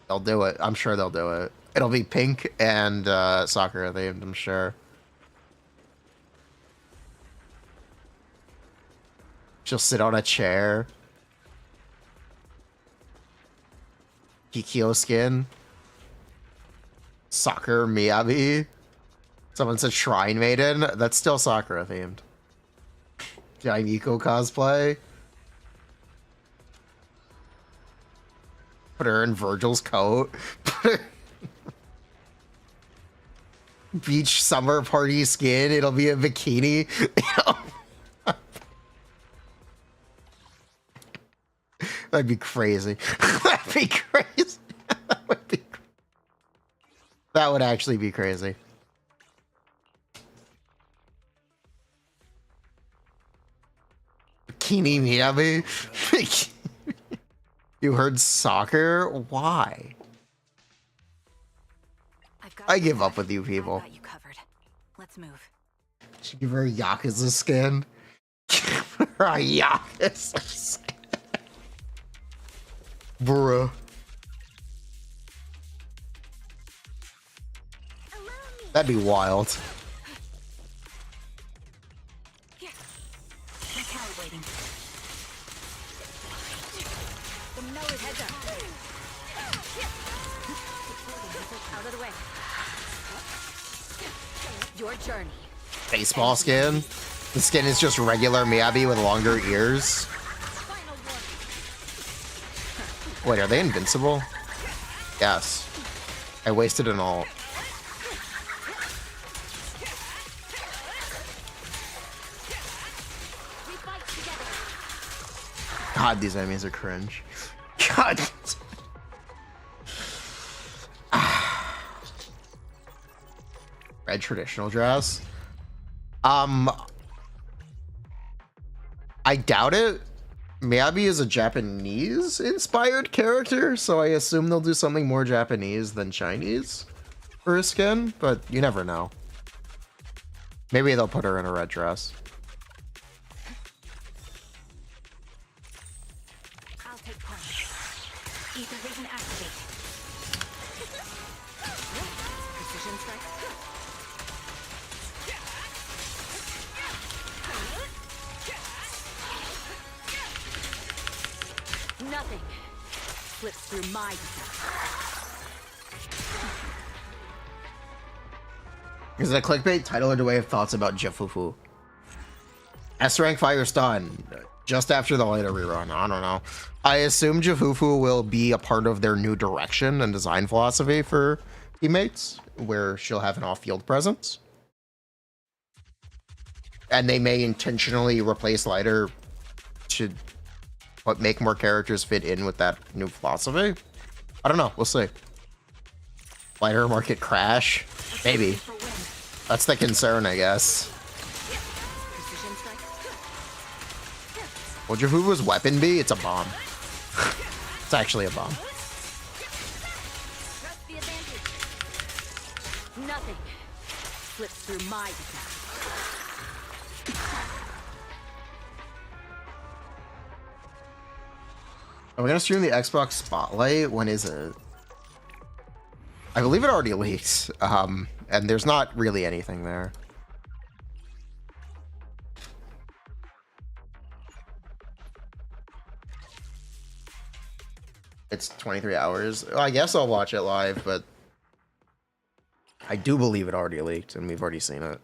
they'll do it. I'm sure they'll do it. It'll be pink and soccer themed, I'm sure. She'll sit on a chair. Kikyo skin. Soccer Miyabi. Someone said Shrine Maiden. That's still Sakura themed. Jaimiko cosplay. Put her in Virgil's coat. Beach summer party skin. It'll be a bikini. That'd be crazy. That'd be crazy. That would actually be crazy. Bikini Miyabi? You heard soccer? Why? I give up with you people. Got you covered. Let's move. Should give her a Yakuza skin. Give her a Yakuza skin. Bruh. That'd be wild. Recalibrating. The melon heads up. Out of the way. Your journey. Baseball skin. The skin is just regular Miyabi with longer ears. Wait, are they invincible? Yes. I wasted an ult. God, these enemies are cringe. God. Red traditional dress. I doubt it. Miyabi is a Japanese-inspired character, so I assume they'll do something more Japanese than Chinese for his skin, but you never know. Maybe they'll put her in a red dress. I'll take part. Ether vision activate. Precision strike. Nothing slips through my defense. Is it a clickbait title or do I have thoughts about Jufufu? S-rank fire stun. Just after the later rerun. I don't know. I assume Jufufu will be a part of their new direction and design philosophy for teammates, where she'll have an off-field presence. And they may intentionally replace Lighter to make more characters fit in with that new philosophy. I don't know. We'll see. Lighter market crash? Maybe. That's the concern, I guess. What Jufufu's weapon be? It's a bomb. It's actually a bomb. Nothing slips through my defense. Are we gonna stream the Xbox Spotlight? When is it? I believe it already leaked. And there's not really anything there. It's 23 hours. Well, I guess I'll watch it live, but I do believe it already leaked and we've already seen it.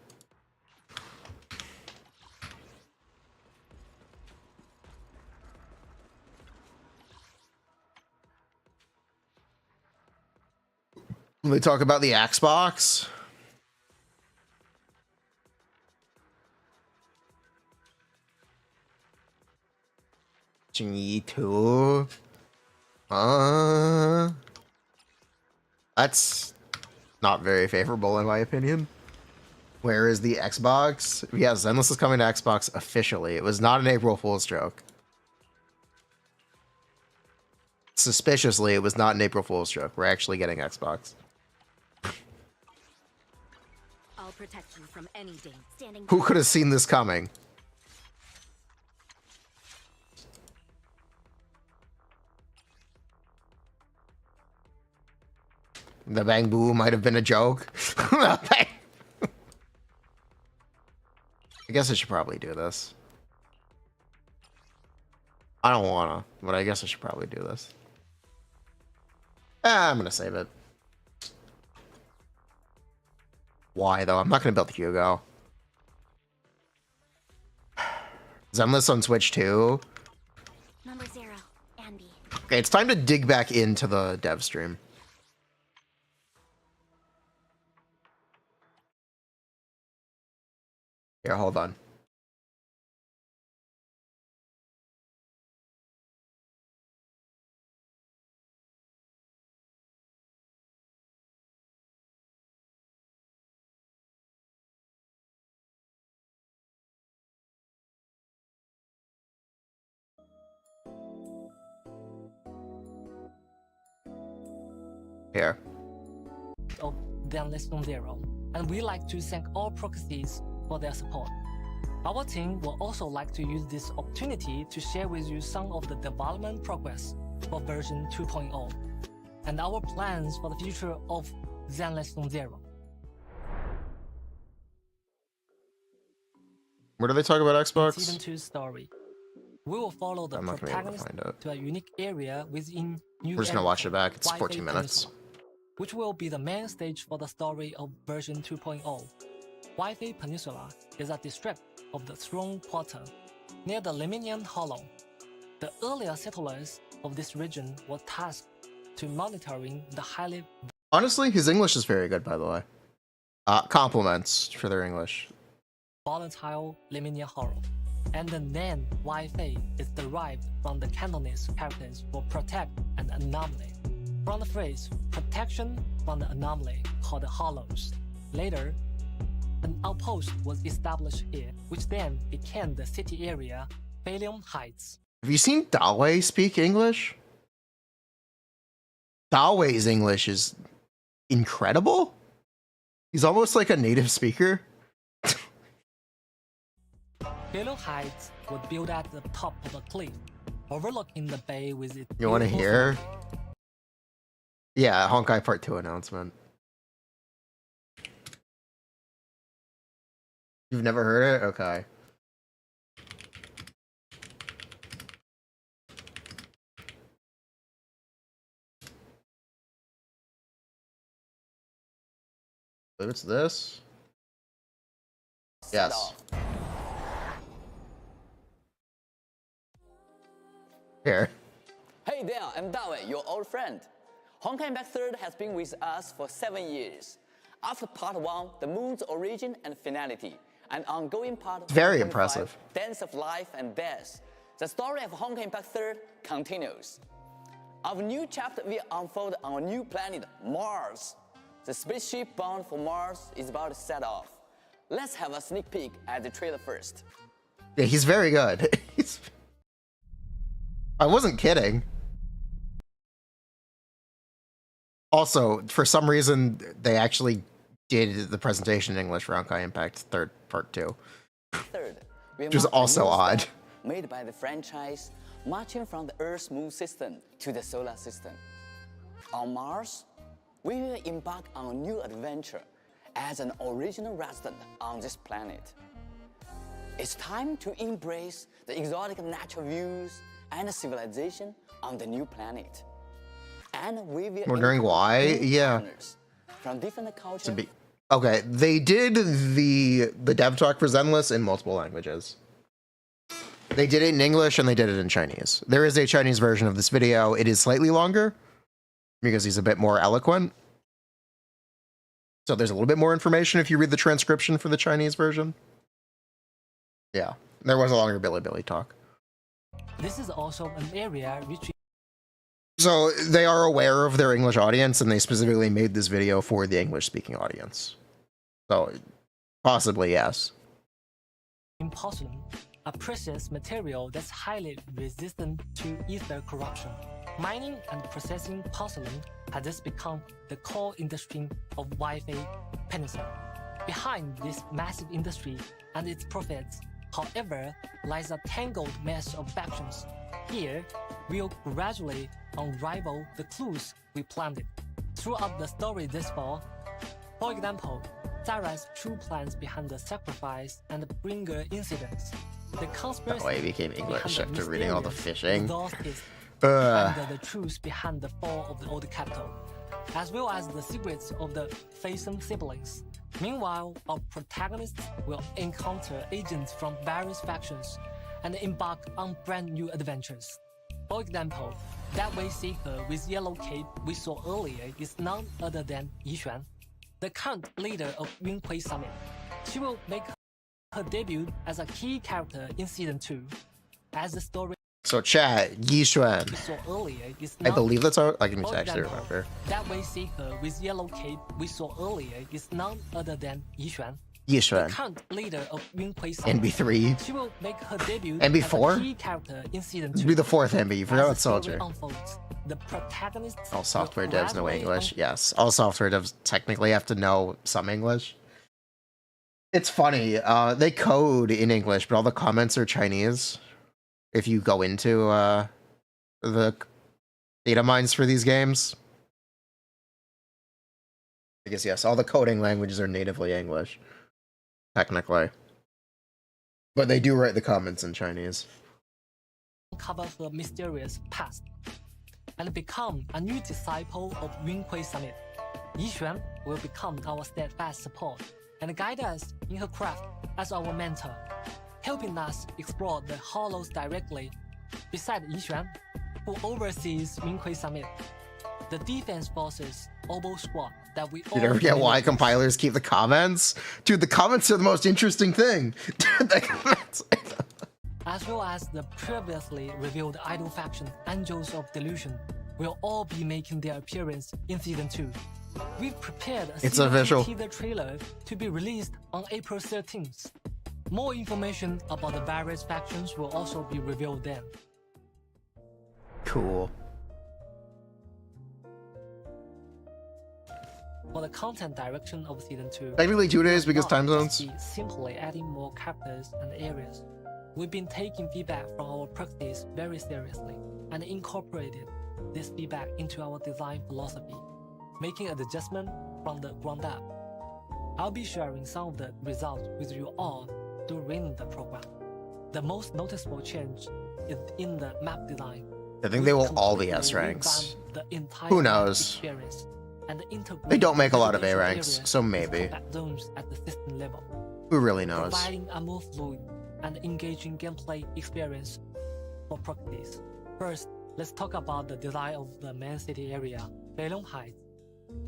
When they talk about the Xbox. G2. That's not very favorable in my opinion. Where is the Xbox? Yeah, Zenless is coming to Xbox officially. It was not an April Fool's joke. Suspiciously, it was not an April Fool's joke. We're actually getting Xbox. I'll protect you from any danger. Standing Who could have seen this coming? The Bang Boo might have been a joke. I guess I should probably do this. I don't wanna, but I guess I should probably do this. I'm gonna save it. Why though? I'm not gonna build Hugo. Zenless on Switch too. number 0, Andy. Okay, it's time to dig back into the dev stream. Here, hold on. Here. Of Zenless on Zero, and we like to thank all proxies for their support. Our team would also like to use this opportunity to share with you some of the development progress for version 2.0 and our plans for the future of Zenless on Zero. Where do they talk about Xbox? Season 2 story. We will follow the I'm not gonna be able to protagonist find it. to a unique area within New We're just gonna watch it back. It's Wi-Fi 14 minutes. Peninsula, which will be the main stage for the story of version 2.0. Wi-Fi Peninsula is a district of the Throne Quarter, near the Lemnian Hollow. The earlier settlers of this region were tasked to monitoring the highly Honestly, his English is very good, by the way. Compliments for their English. volatile Lemnian Hollow, and the name Wi-Fi is derived from the Cantonese characters for protect and anomaly, from the phrase protection from the anomaly called the Hollows. Later, an outpost was established here, which then became the city area Phalium Heights. Have you seen Dawei speak English? Dawei's English is incredible. He's almost like a native speaker. Phalium Heights was built at the top of a cliff, overlooking the bay with its You want to beautiful hear? scenery. Yeah, Honkai Part 2 announcement. You've never heard it? Okay. I believe it's this. Yes. Here. Hey there, I'm Dawei, your old friend. Honkai Impact 3rd has been with us for 7 years. After part 1, the moon's origin and finality, and ongoing part Very 1.5, impressive. Dance of Life and Death, the story of Honkai Impact 3rd continues. Our new chapter will unfold on a new planet, Mars. The spaceship bound for Mars is about to set off. Let's have a sneak peek at the trailer first. Yeah, he's very good. I wasn't kidding. Also, for some reason, they actually did the presentation in English for Honkai Impact 3rd Part 2. Third, we Which is mark a also new odd. step made by the franchise, marching from the Earth's moon system to the solar system. On Mars, we will embark on a new adventure as an original resident on this planet. It's time to embrace the exotic natural views and civilization on the new planet. And we will Wondering why? encounter new Yeah. partners from different cultures. To be okay, they did the dev talk for Zenless in multiple languages. They did it in English and they did it in Chinese. There is a Chinese version of this video. It is slightly longer because he's a bit more eloquent. So there's a little bit more information if you read the transcription for the Chinese version. Yeah, there was a longer Billy talk. This is also an area which So they are aware of their English audience, and they specifically made this video for the English-speaking audience. So possibly, yes. in porcelain, a precious material that's highly resistant to ether corruption. Mining and processing porcelain has thus become the core industry of Wi-Fi Peninsula. Behind this massive industry and its profits, however, lies a tangled mess of factions. Here, we'll gradually unravel the clues we planted throughout the story this far. For example, Sarah's true plans behind the sacrifice and the bringer incidents. The conspiracy That way I became English behind the after reading all the mysterious fishing. Northeast, Ugh. and the truth behind the fall of the old capital, as well as the secrets of the Faison siblings. Meanwhile, our protagonists will encounter agents from various factions and embark on brand new adventures. For example, that way seeker with yellow cape we saw earlier is none other than Yixuan, the current leader of Yunhui Summit. She will make her debut as a key character in Season 2. As the story So chat, Yixuan. we saw earlier is I none believe that's how I can For actually example, remember. that way seeker with yellow cape we saw earlier is none other than Yixuan, the Yixuan. current leader of Yunhui Summit. NB3. She will make her debut NB4? as a key character in Season This 2. would be the fourth MB. You forgot As about the story Soldier. unfolds, the protagonists All software will devs know gradually English. Yes, all software devs technically have to know some English. It's funny. They code in English, but all the comments are Chinese. If you go into the data mines for these games, I guess yes, all the coding languages are natively English, technically. But they do write the comments in Chinese. uncover her mysterious past and become a new disciple of Yunhui Summit. Yixuan will become our steadfast support and guide us in her craft as our mentor, helping us explore the hollows directly. Beside Yixuan, who oversees Yunhui Summit, the defense forces Obo Squad that we Did you ever get why compilers keep the comments? Dude, the comments are the most interesting thing. Dude, the comments. as well as the previously revealed idol faction Angels of Delusion, will all be making their appearance in Season 2. We've prepared a It's Season 2 official. teaser trailer to be released on April 13th. More information about the various factions will also be revealed then. Cool. For the content direction of Season 2, Technically 2 days because not time just zones. be simply adding more characters and areas. We've been taking feedback from our practice very seriously and incorporated this feedback into our design philosophy, making an adjustment from the ground up. I'll be sharing some of the results with you all during the program. The most noticeable change is in the map design. I think they will all be S ranks. The entire Who map knows? experience and They don't make a lot of A residential ranks, areas so with maybe. combat zones at the system level, Who really knows? providing a more fluid and engaging gameplay experience for practice. First, let's talk about the design of the main city area, Beilong Heights.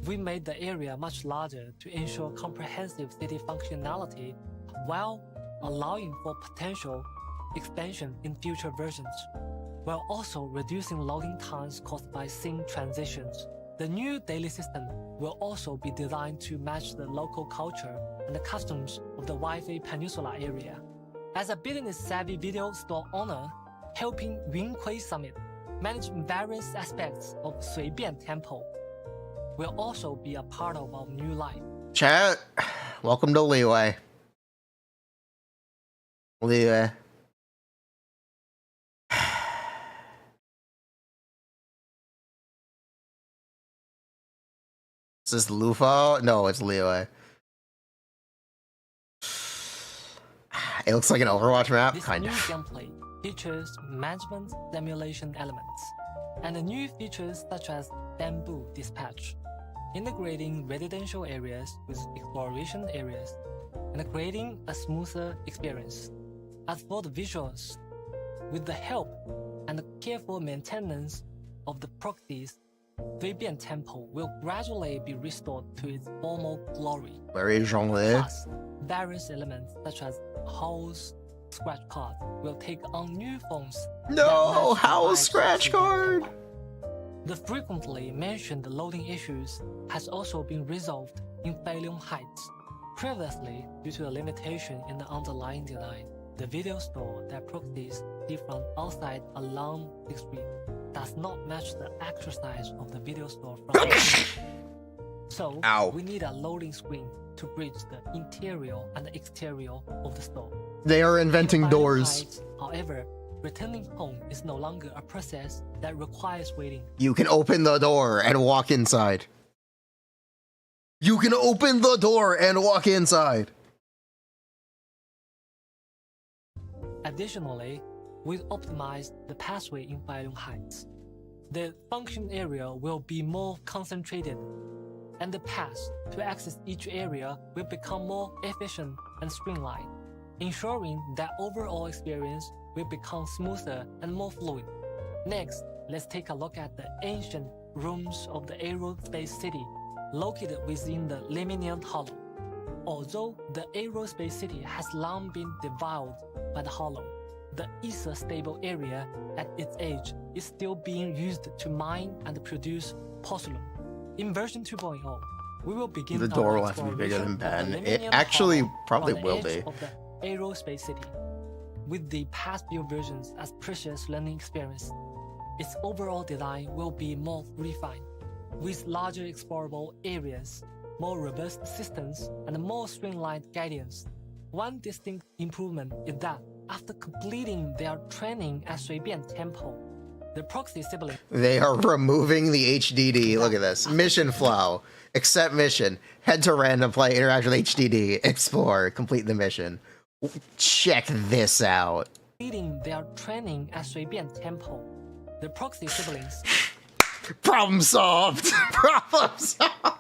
We made the area much larger to ensure comprehensive city functionality while allowing for potential expansion in future versions, while also reducing loading times caused by scene transitions. The new daily system will also be designed to match the local culture and the customs of the Wi-Fi Peninsula area. As a business-savvy video store owner, helping Yunhui Summit manage various aspects of Suibian Temple will also be a part of our new life. Chat, welcome to Leeway. Leeway. Is this Lufo? No, it's Leeway. It looks like an Overwatch map, This kind new of. gameplay features management simulation elements, and the new features such as Bamboo Dispatch, integrating residential areas with exploration areas, and creating a smoother experience. As for the visuals, with the help and careful maintenance of the proxies, Fabian Temple will gradually be restored to its former glory. Very Zhongli. Plus, various elements such as Howl's scratch card will take on new forms. No, Howl's scratch card. The frequently mentioned loading issues has also been resolved in Failure Heights. Previously, due to a limitation in the underlying design, the video store that proxies see from outside along the street does not match the actual size of the video store from So, Ow. we need a loading screen to bridge the interior and the exterior of the store. They are inventing In doors. Heights, however, returning home is no longer a process that requires waiting. You can open the door and walk inside. You can open the door and walk inside. Additionally, we've optimized the pathway in Failure Heights. The function area will be more concentrated, and the path to access each area will become more efficient and streamlined, ensuring that overall experience will become smoother and more fluid. Next, let's take a look at the ancient ruins of the Aerospace City, located within the Lemnian Hollow. Although the Aerospace City has long been devoured by the Hollow, the ether stable area at its edge is still being used to mine and produce porcelain. In version 2.0, we will begin The door our will have to be bigger than exploration Ben. of the It Lemnian actually Hollow probably on the will edge be. of the Aerospace City. With the past few versions as precious learning experience, its overall design will be more refined, with larger explorable areas, more robust systems, and more streamlined guidance. One distinct improvement is that after completing their training at Suibian Temple, the proxy sibling They are removing the HDD. Look at this. Mission flow. Accept mission. Head to random play. Interact with HDD. Explore. Complete the mission. Check this out. completing their training at Suibian Temple, the proxy siblings Problem solved. Problem solved.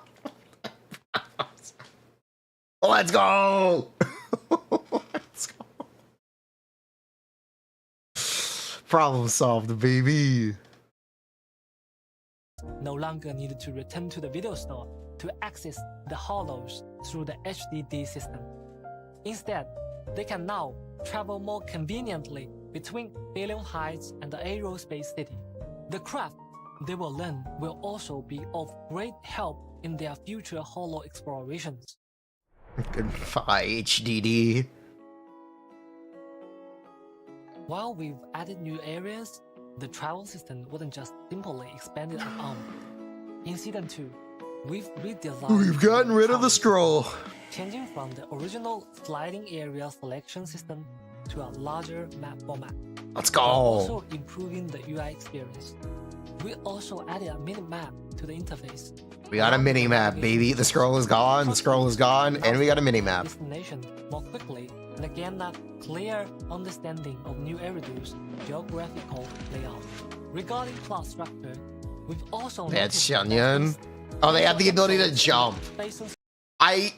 Let's go. Let's go. Problem solved, baby. no longer needed to return to the video store to access the hollows through the HDD system. Instead, they can now travel more conveniently between Failure Heights and the Aerospace City. The craft they will learn will also be of great help in their future hollow explorations. Goodbye, HDD. While we've added new areas, the travel system wasn't just simply expanded on. In Season 2, we've redesigned We've gotten rid of the scroll. changing from the original sliding area selection system to a larger map format. Let's While go. also improving the UI experience. We also added a mini-map to the interface. We got a mini map, baby. The scroll is gone. The scroll is gone, and we got a mini map. Destination more quickly and gain a clear understanding of new Eridu's geographical layout. Regarding plot structure, we've also They had noticed that Xianyan. Oh, they had the ability to jump. Basins I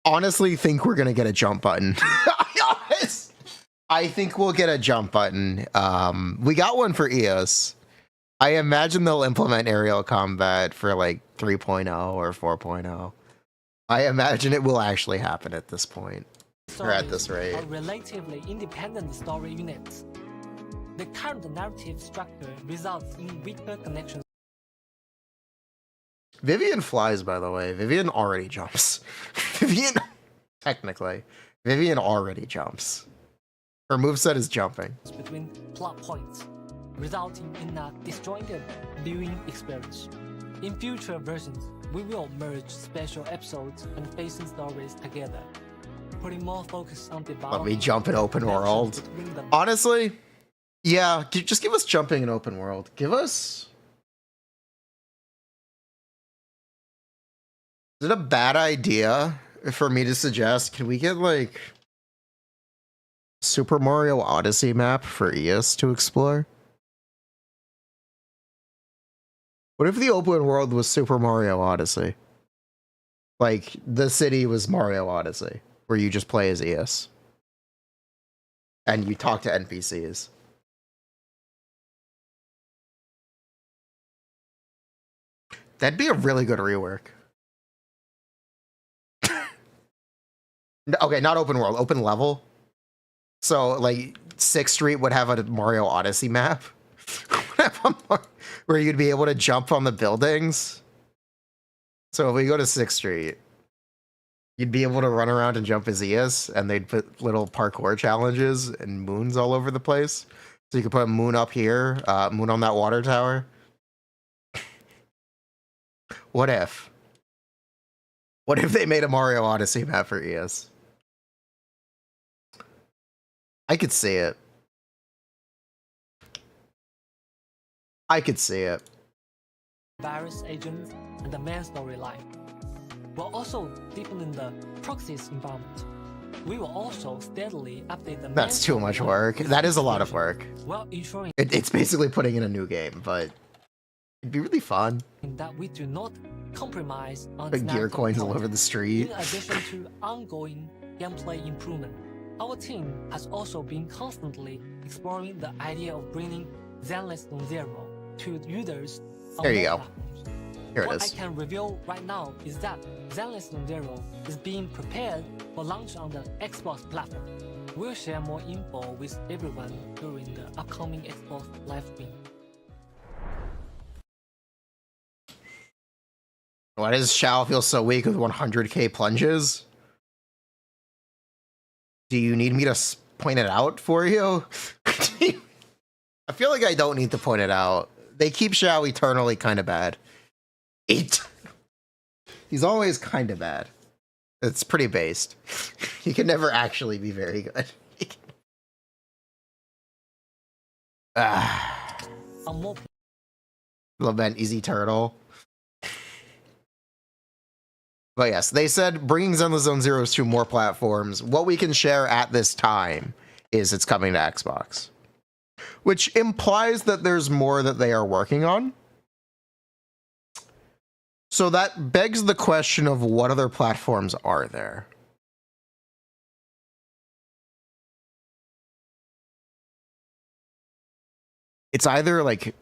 honestly think we're gonna get a jump button. I think we'll get a jump button. We got one for EOS. I imagine they'll implement aerial combat for like 3.0 or 4.0. I imagine it will actually happen at this point. Or at this rate. are relatively independent story units. The current narrative structure results in weaker connections. Vivian flies, by the way. Vivian already jumps. Vivian, technically, Vivian already jumps. Her moveset is jumping. Between plot points, resulting in a disjointed viewing experience. In future versions, we will merge special episodes and facing stories together, putting more focus on Let developing me jump in open connections world. between them. Honestly, yeah, just give us jumping in open world. Give us... Is it a bad idea for me to suggest, can we get like Super Mario Odyssey map for EOS to explore? What if the open world was Super Mario Odyssey? Like, the city was Mario Odyssey, where you just play as EOS. And you talk to NPCs. That'd be a really good rework. Okay, not open world, open level. So, like, 6th Street would have a Mario Odyssey map. Where you'd be able to jump on the buildings. So if we go to 6th Street, you'd be able to run around and jump as Eus, and they'd put little parkour challenges and moons all over the place. So you could put a moon up here, moon on that water tower. What if? What if they made a Mario Odyssey map for Eus? I could see it. I could see it. Virus agents and the main storyline. We're also deepening the proxies environment. We will also steadily update the. That's too much work. That is a lot of work. While ensuring It's basically putting in a new game, but it'd be really fun. that we do not compromise on Big gear coins all over the street. In addition to ongoing gameplay improvement, our team has also been constantly exploring the idea of bringing Zenless Zero to users on There you more go. platforms. Here it What is. I can reveal right now is that Zenless Zero is being prepared for launch on the Xbox platform. We'll share more info with everyone during the upcoming Xbox live stream. Why does Shao feel so weak with 100k plunges? Do you need me to point it out for you? I feel like I don't need to point it out. They keep Shao eternally kind of bad. He's always kind of bad. It's pretty based. He can never actually be very good. On more Lament Easy Turtle. But yes, they said bringing Zenless Zone Zeros to more platforms. What we can share at this time is it's coming to Xbox. Which implies that there's more that they are working on. So that begs the question of what other platforms are there? It's either like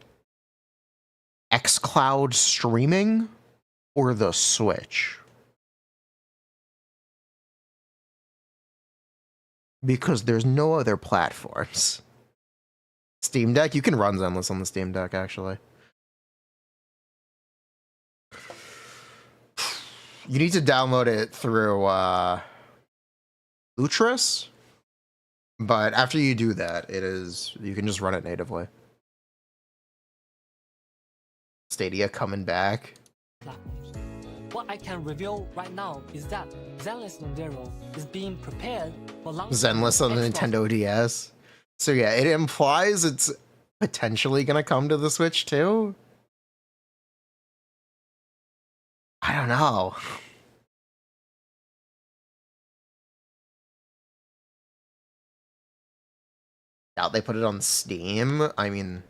xCloud streaming or the Switch. Because there's no other platforms. Steam Deck, you can run Zenless on the Steam Deck, actually. You need to download it through Lutris, but after you do that, you can just run it natively. Stadia coming back. platforms. What I can reveal right now is that Zenless Zero is being prepared for launch. Zenless on the Xbox. Nintendo DS. So yeah, it implies it's potentially gonna come to the Switch too. I don't know. Doubt they put it on Steam. I mean,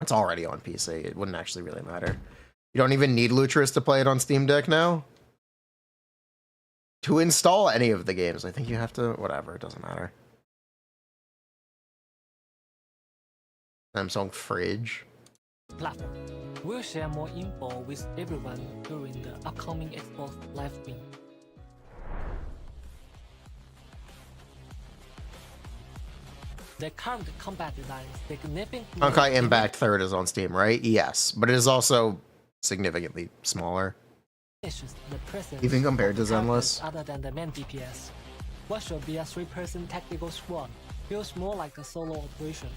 it's already on PC. It wouldn't actually really matter. You don't even need Lutris to play it on Steam Deck now. To install any of the games, I think you have to, whatever, it doesn't matter. Samsung Fridge. Platform. We'll share more info with everyone during the upcoming Xbox live stream. The current combat design significantly. Honkai Impact 3rd is on Steam, right? Yes, but it is also significantly smaller. diminishes the presence Even compared to of characters Zenless. other than the main DPS. What should be a 3-person tactical squad feels more like a solo operation.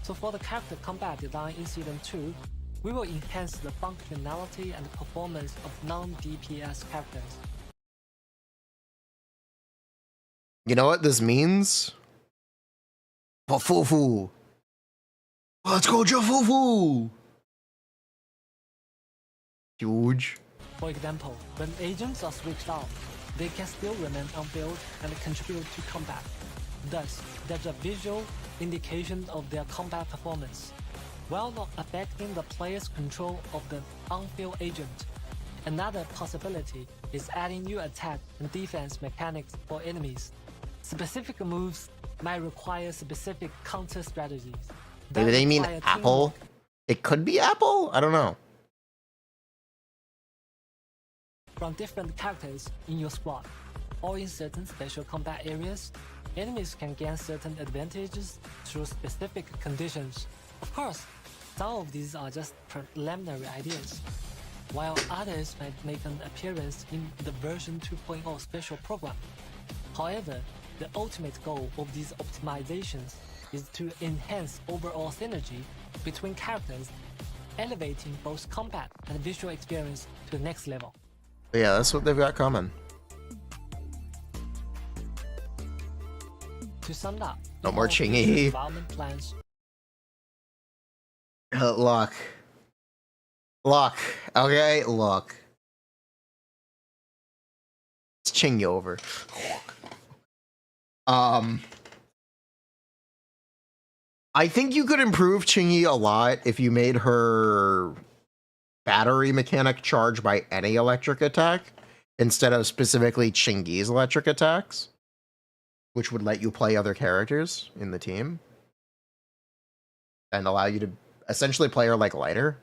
So for the character combat design in Season 2, we will enhance the functionality and performance of non-DPS characters. You know what this means? Jufufu. Let's go, Jufufu! Huge. For example, when agents are switched out, they can still remain on field and contribute to combat. Thus, there's a visual indication of their combat performance, while not affecting the player's control of the on-field agent. Another possibility is adding new attack and defense mechanics for enemies. Specific moves might require specific counter strategies. that Maybe they mean require Apple? teamwork. It could be Apple? I don't know. from different characters in your squad, or in certain special combat areas, enemies can gain certain advantages through specific conditions. Of course, some of these are just preliminary ideas, while others might make an appearance in the version 2.0 special program. However, the ultimate goal of these optimizations is to enhance overall synergy between characters, elevating both combat and visual experience to the next level. Yeah, that's what they've got coming. To sum up, No in more our future Chingy. development plans, Look. Look. Okay, look. It's Chingy over. I think you could improve Chingy a lot if you made her battery mechanic charge by any electric attack instead of specifically Chingy's electric attacks, which would let you play other characters in the team and allow you to essentially play her like lighter.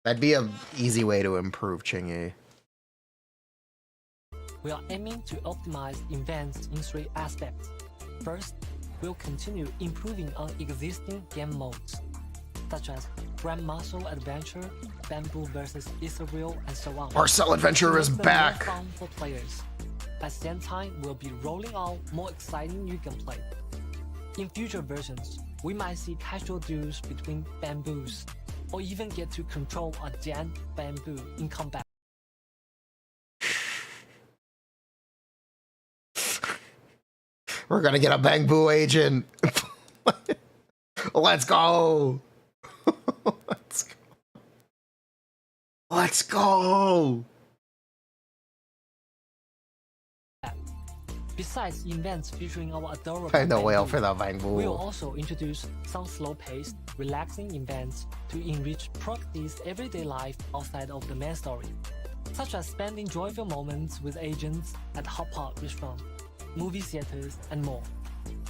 That'd be an easy way to improve Chingy. we are aiming to optimize events in 3 aspects. First, we'll continue improving on existing game modes, such as Grand Muscle Adventure, Bamboo vs. Ethereal, and so on. Marcel Adventure To is make them back! more fun for players. At the same time, we'll be rolling out more exciting new gameplay. In future versions, we might see casual duels between bamboos, or even get to control a giant bamboo in combat. We're gonna get a bamboo agent! Let's go! Let's go! Let's go! Besides events featuring our adorable Kinda wail bamboo, for the we'll bamboo. also introduce some slow-paced, relaxing events to enrich Proxy's everyday life outside of the main story, such as spending joyful moments with agents at hot pot restaurants, movie theaters, and more.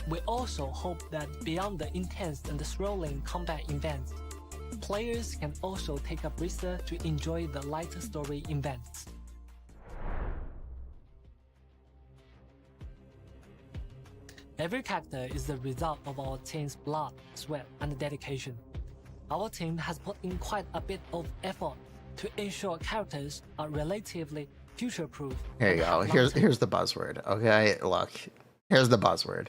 We also hope that beyond the intense and thrilling combat events, players can also take a breather to enjoy the lighter story events. Every character is the result of our team's blood, sweat, and dedication. Our team has put in quite a bit of effort to ensure characters are relatively future-proof. Here you go. Here's the buzzword. Okay, look. Here's the buzzword.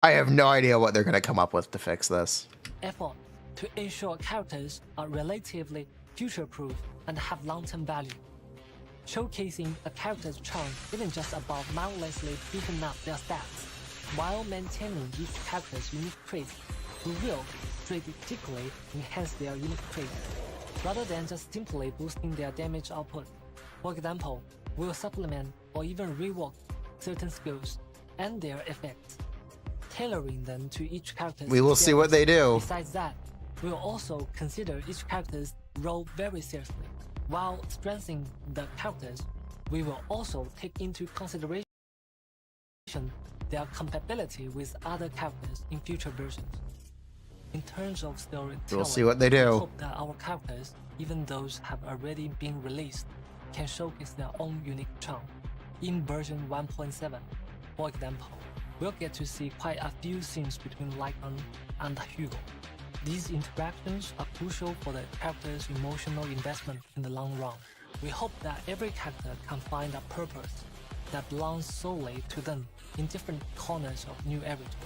I have no idea what they're gonna come up with to fix this. Effort to ensure characters are relatively future-proof and have long-term value. Showcasing a character's charm isn't just about mindlessly beefing up their stats, while maintaining each character's unique traits. We will strategically enhance their unique traits, rather than just simply boosting their damage output. For example, we'll supplement or even rework certain skills and their effects, tailoring them to each character's We will see what they do. Besides that, we'll also consider each character's role very seriously. While strengthening the characters, we will also take into consideration their compatibility with other characters in future versions. In terms of storytelling, We'll see what they we do. hope that our characters, even those have already been released, can showcase their own unique charm. In version 1.7, for example, we'll get to see quite a few scenes between Lycan and Hugo. These interactions are crucial for the character's emotional investment in the long run. We hope that every character can find a purpose that belongs solely to them in different corners of New Everton.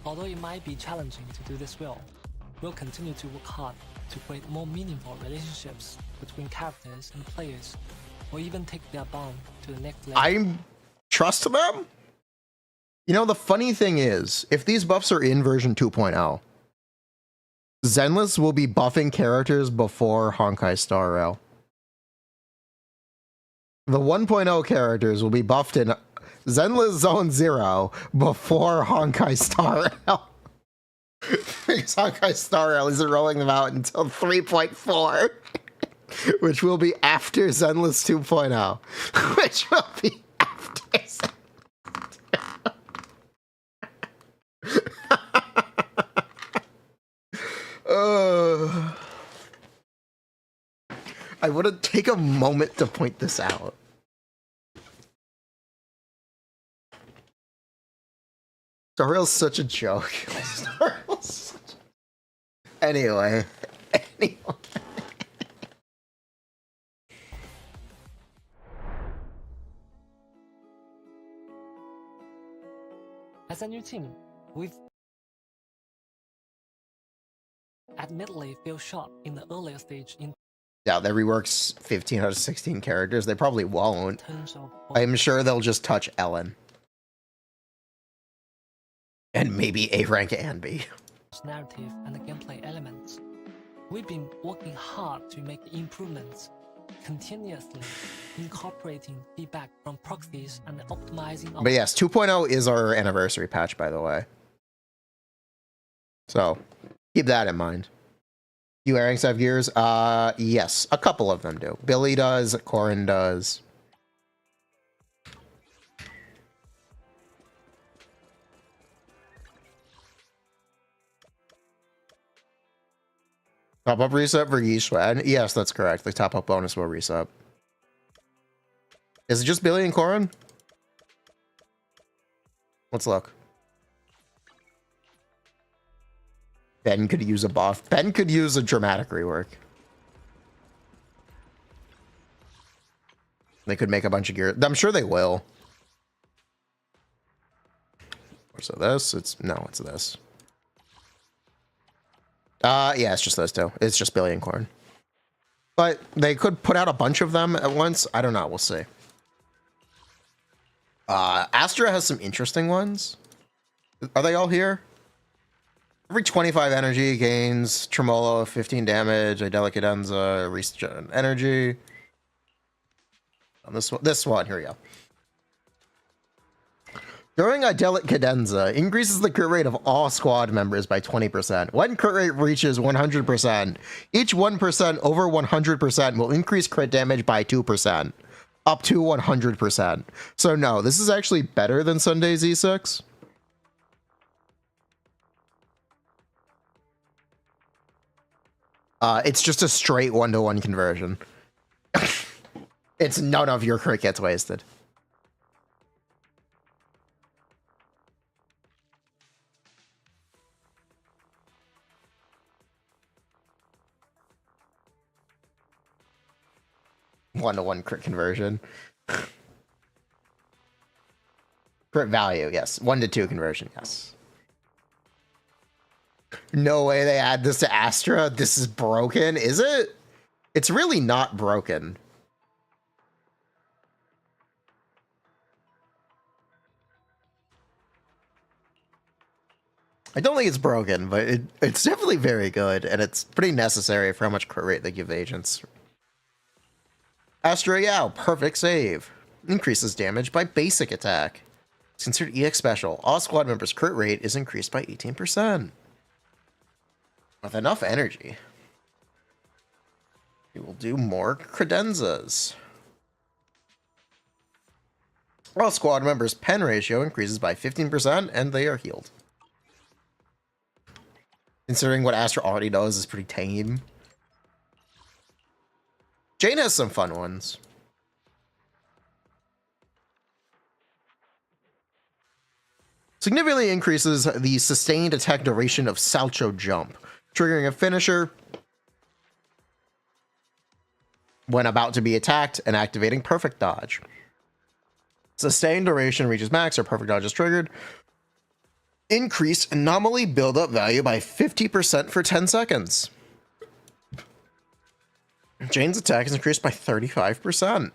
Although it might be challenging to do this well, we'll continue to work hard to create more meaningful relationships between characters and players, or even take their bond to the next level. I trust them? You know, the funny thing is, if these buffs are in version 2.0, Zenless will be buffing characters before Honkai Star Rail. The 1.0 characters will be buffed in Zenless Zone 0 before Honkai Star Rail. Because Honkai Star Rail isn't rolling them out until 3.4, which will be after Zenless 2.0, which will be after Zenless. I want to take a moment to point this out. Starreal's such a joke. Starreal's such a... Anyway. As a new team, we've admittedly fell short in the earlier stage in Yeah, they reworks 15 out of 16 characters. They probably won't. terms of I'm sure they'll just touch Ellen. And maybe A rank and B. narrative and the gameplay elements. We've been working hard to make improvements, continuously incorporating feedback from proxies and optimizing our But yes, 2.0 is our anniversary patch, by the way. So, keep that in mind. You A ranks have gears? Yes, a couple of them do. Billy does, Corin does. Top up reset for Yishwan? Yes, that's correct. The top up bonus will reset. Is it just Billy and Corin? Let's look. Ben could use a buff. Ben could use a dramatic rework. They could make a bunch of gear. I'm sure they will. So this, it's this. Yeah, it's just those two. It's just Billy and Corn. But they could put out a bunch of them at once. I don't know. We'll see. Astra has some interesting ones. Are they all here? Every 25 energy gains Tremolo 15 damage, Idelic Cadenza, regen energy. On this one, here we go. During Idelic Cadenza, increases the crit rate of all squad members by 20%. When crit rate reaches 100%, each 1% over 100% will increase crit damage by 2%, up to 100%. So no, this is actually better than Sunday Z6. It's just a straight 1-to-1 conversion. It's none of your crit gets wasted. One-to-one crit conversion. Crit value, yes. 1-to-2 conversion, yes. No way they add this to Astra. This is broken, is it? It's really not broken. I don't think it's broken, but it's definitely very good, and it's pretty necessary for how much crit rate they give agents. Astra Yao, perfect save. Increases damage by basic attack. It's considered EX special. All squad members' crit rate is increased by 18%. With enough energy, we will do more credenzas. All squad members' pen ratio increases by 15%, and they are healed. Considering what Astra already does is pretty tame. Jane has some fun ones. Significantly increases the sustained attack duration of Salcho Jump, triggering a finisher when about to be attacked and activating Perfect Dodge. Sustained duration reaches max or Perfect Dodge is triggered. Increased anomaly build-up value by 50% for 10 seconds. Jane's attack is increased by 35%.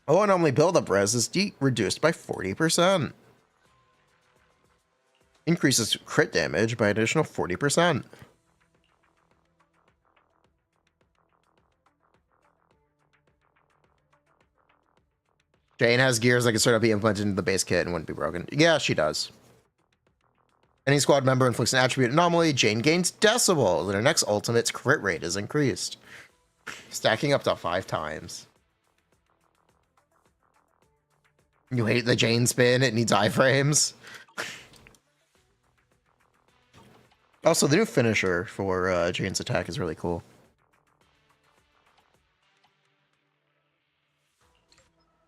Oh, anomaly build-up res is reduced by 40%. Increases crit damage by additional 40%. Jane has gears that can sort of be implemented into the base kit and wouldn't be broken. Yeah, she does. Any squad member inflicts an attribute anomaly, Jane gains decibels, and her next ultimate's crit rate is increased. Stacking up to 5 times. You hate the Jane spin, it needs iframes. Also, the new finisher for Jane's attack is really cool.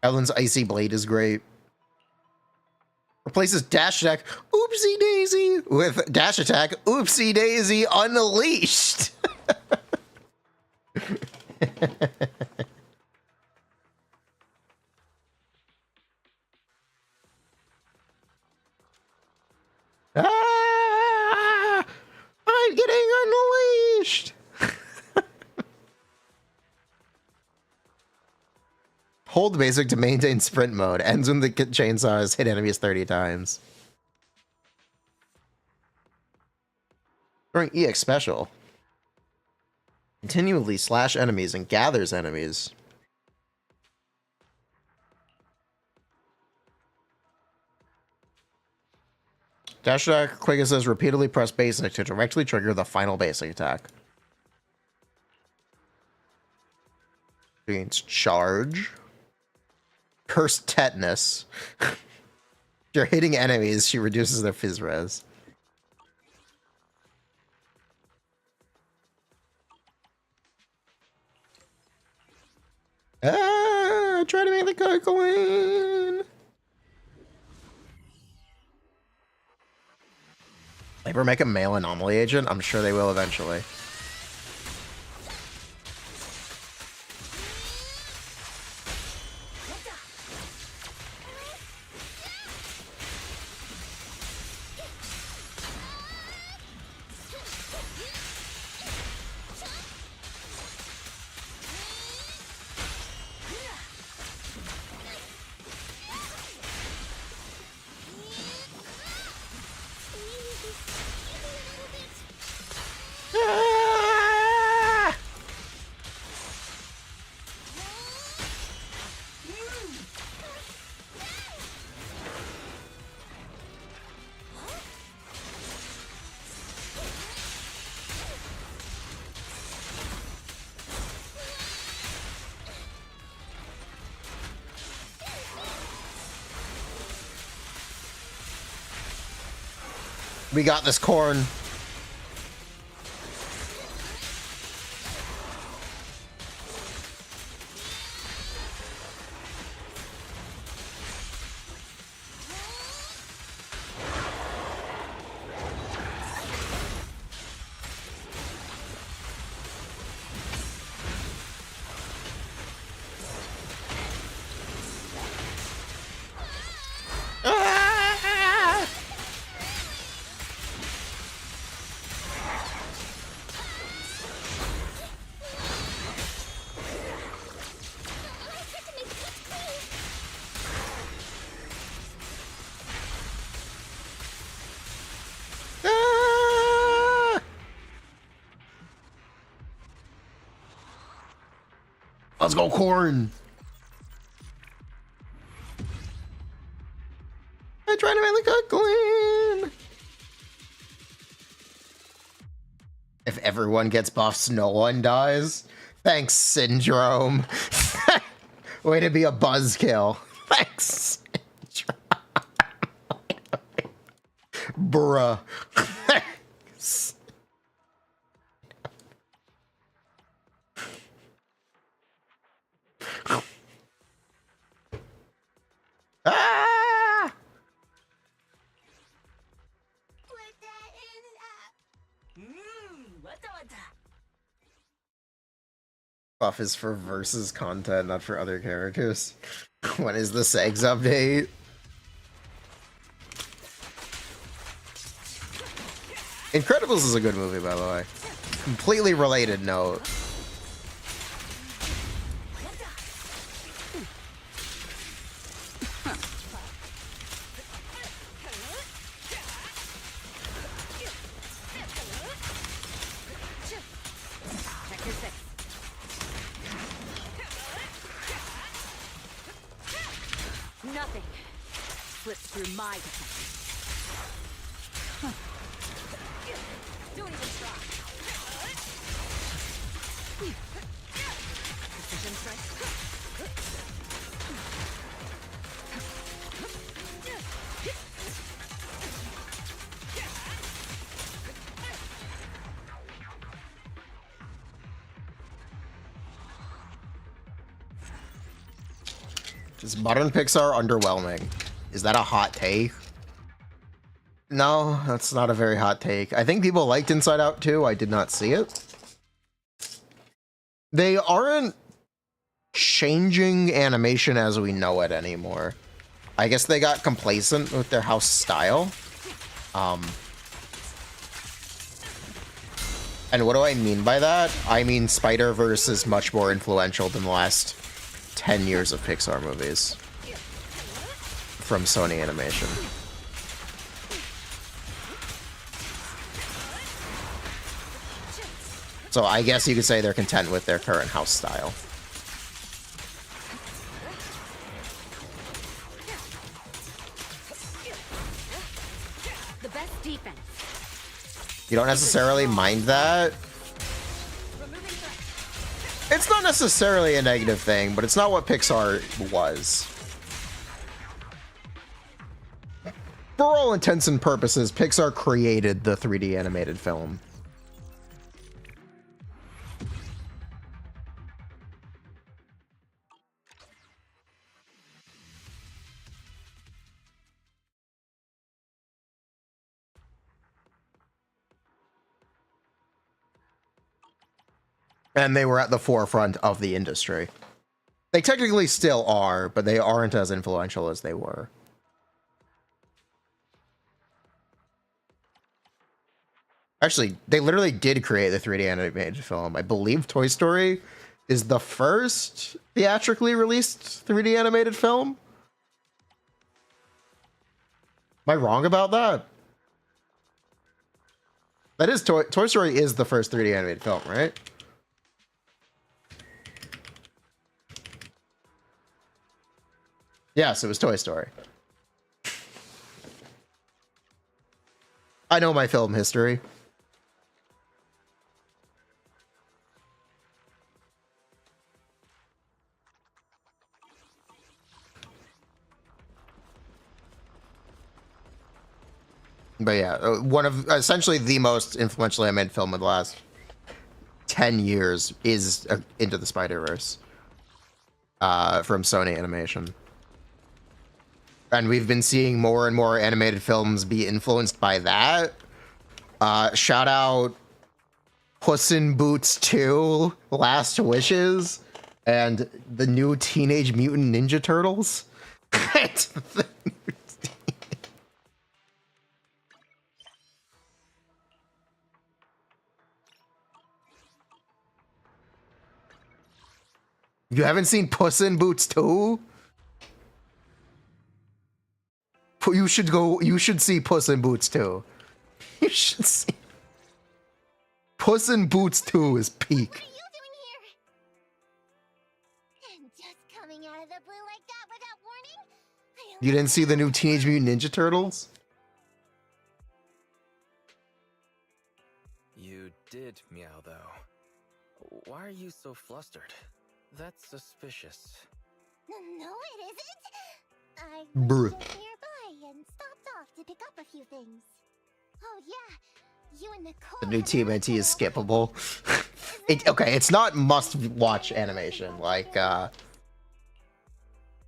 Evelyn's Icy Blade is great. Replaces dash attack, oopsie daisy, with dash attack, oopsie daisy unleashed. Ah, I'm getting unleashed. Hold basic to maintain sprint mode. Ends when the chainsaws hit enemies 30 times. During EX special. Continually slash enemies and gathers enemies. Dash attack, quick assist, repeatedly press basic to directly trigger the final basic attack. Gains charge. Cursed tetanus. If you're hitting enemies, she reduces their phys res. Ah, try to make the card clean. Ever make a male anomaly agent? I'm sure they will eventually. We got this corn. Let's go, corn. I'm trying to make the cut clean. If everyone gets buffs, no one dies. Thanks, Syndrome. Way to be a buzzkill. Thanks, Syndrome. Bruh. Thanks. Ah! Buff is for versus content, not for other characters. When is the Segs update? Incredibles is a good movie, by the way. Completely related note. Nothing slips through my defense. Don't even try. Precision strike. Is modern Pixar underwhelming? Is that a hot take? No, that's not a very hot take. I think people liked Inside Out 2. I did not see it. They aren't changing animation as we know it anymore. I guess they got complacent with their house style. And what do I mean by that? I mean Spider-Verse is much more influential than the last 10 years of Pixar movies from Sony Animation. So I guess you could say they're content with their current house style. The best defense. You don't necessarily mind that. It's not necessarily a negative thing, but it's not what Pixar was. For all intents and purposes, Pixar created the 3D animated film. And they were at the forefront of the industry. They technically still are, but they aren't as influential as they were. Actually, they literally did create the 3D animated film. I believe Toy Story is the first theatrically released 3D animated film. Am I wrong about that? That is Toy Story is the first 3D animated film, right? Yes, it was Toy Story. I know my film history. But yeah, one of essentially the most influential animated film of the last 10 years is Into the Spider-Verse from Sony Animation. And we've been seeing more and more animated films be influenced by that. Shout out Puss in Boots 2, Last Wishes, and the new Teenage Mutant Ninja Turtles. You haven't seen Puss in Boots 2? You should see Puss in Boots 2. You should see. Puss in Boots 2 is peak. What are you doing here? And just coming out of the blue like that without warning? You didn't see the new Teenage Mutant Ninja Turtles? You did meow, though. Why are you so flustered? That's suspicious. No, it isn't. I Brr. was just nearby and stopped off to pick up a few things. Oh yeah, you and Nicole. The new TMNT is skippable. Okay, it's not must-watch animation. Like,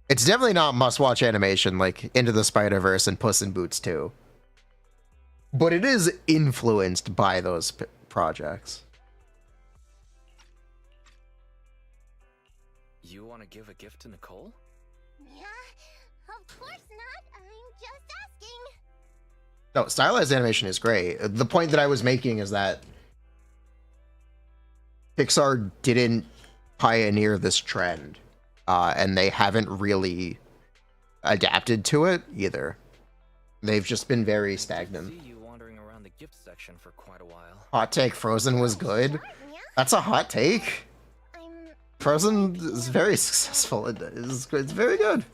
it's definitely not must-watch animation like Into the Spider-Verse and Puss in Boots 2. But it is influenced by those projects. You want to give a gift to Nicole? Yeah, of course not. I'm just asking. No, stylized animation is great. The point that I was making is that Pixar didn't pioneer this trend, and they haven't really adapted to it either. They've just been very stagnant. See you wandering around the gift section for quite a while. Hot take, Frozen was good. Yeah, That's a hot take. I'm. Frozen is very successful. It's very good.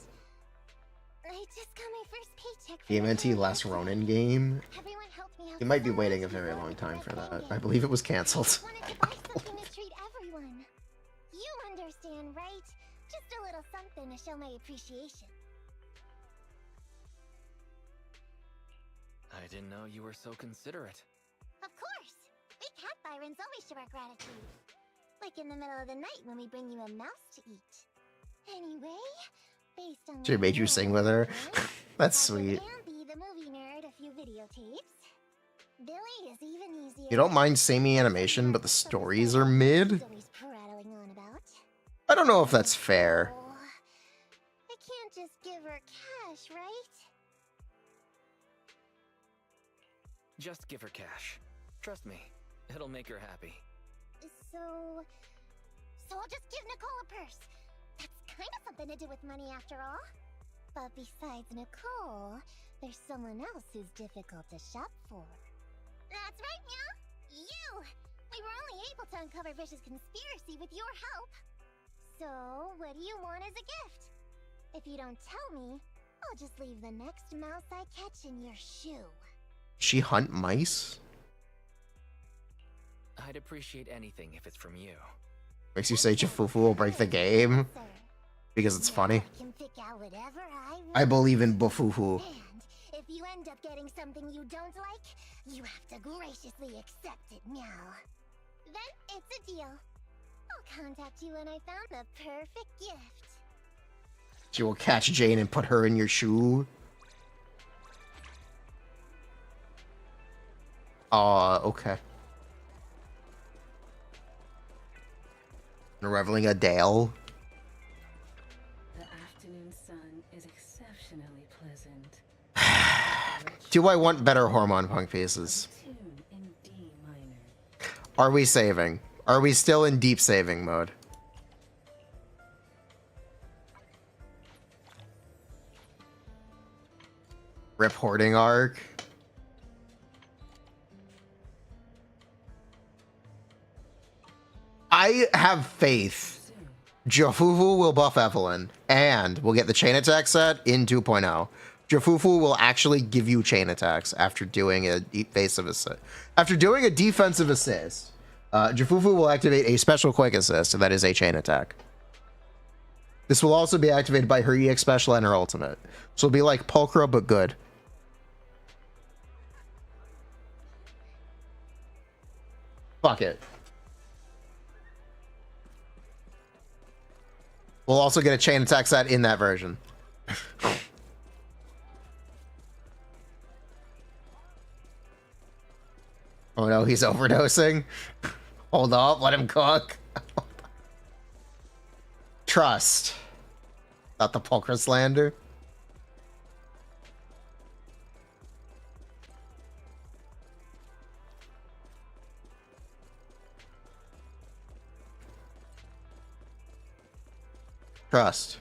I just got my first paycheck. for TMNT the Last holidays. Ronin game. Everyone helped me out You might be so waiting a much very for long the time for that. game. I believe it was canceled. I wanted to buy something to treat everyone. You understand, right? Just a little something to show my appreciation. I didn't know you were so considerate. Of course! We cat Byrons always show our gratitude. Like in the middle of the night when we bring you a mouse to eat. Anyway, Based on She what made I you know, sing with her. That's I can sweet. hand the movie nerd a few videotapes. Billy is even easier. You don't mind samey animation, but the stories are mid? He's always prattling on about. I don't know if that's fair. Oh, I can't just give her cash, right? Just give her cash. Trust me, it'll make her happy. So I'll just give Nicole a purse. That's kind of something to do with money after all. But besides Nicole, there's someone else who's difficult to shop for. That's right, Meow. You! We were only able to uncover Vish's conspiracy with your help. So, what do you want as a gift? If you don't tell me, I'll just leave the next mouse I catch in your shoe. She hunt mice? I'd appreciate anything if it's from you. Makes you say Jufufu will break the game? Sir. Because it's funny. I can pick out whatever I I want. believe in Bufufu. And if you end up getting something you don't like, you have to graciously accept it, Meow. Then it's a deal. I'll contact you when I found the perfect gift. She will catch Jane and put her in your shoe. Okay. Reveling a Dale. The afternoon sun is exceptionally pleasant. Do I want better hormone punk pieces? Tune in D minor. Are we saving? Are we still in deep saving mode? Rip hoarding arc. I have faith. Jufufu will buff Evelyn, and we'll get the chain attack set in 2.0. Jufufu will actually give you chain attacks after doing a defensive assist. After doing a defensive assist, Jufufu will activate a special quick assist, and that is a chain attack. This will also be activated by her EX special and her ultimate. So it'll be like Pulchra, but good. Fuck it. We'll also get a chain attack set in that version. Oh no, he's overdosing. Hold up, let him cook. Trust. Not the Pulchra slander. Trust.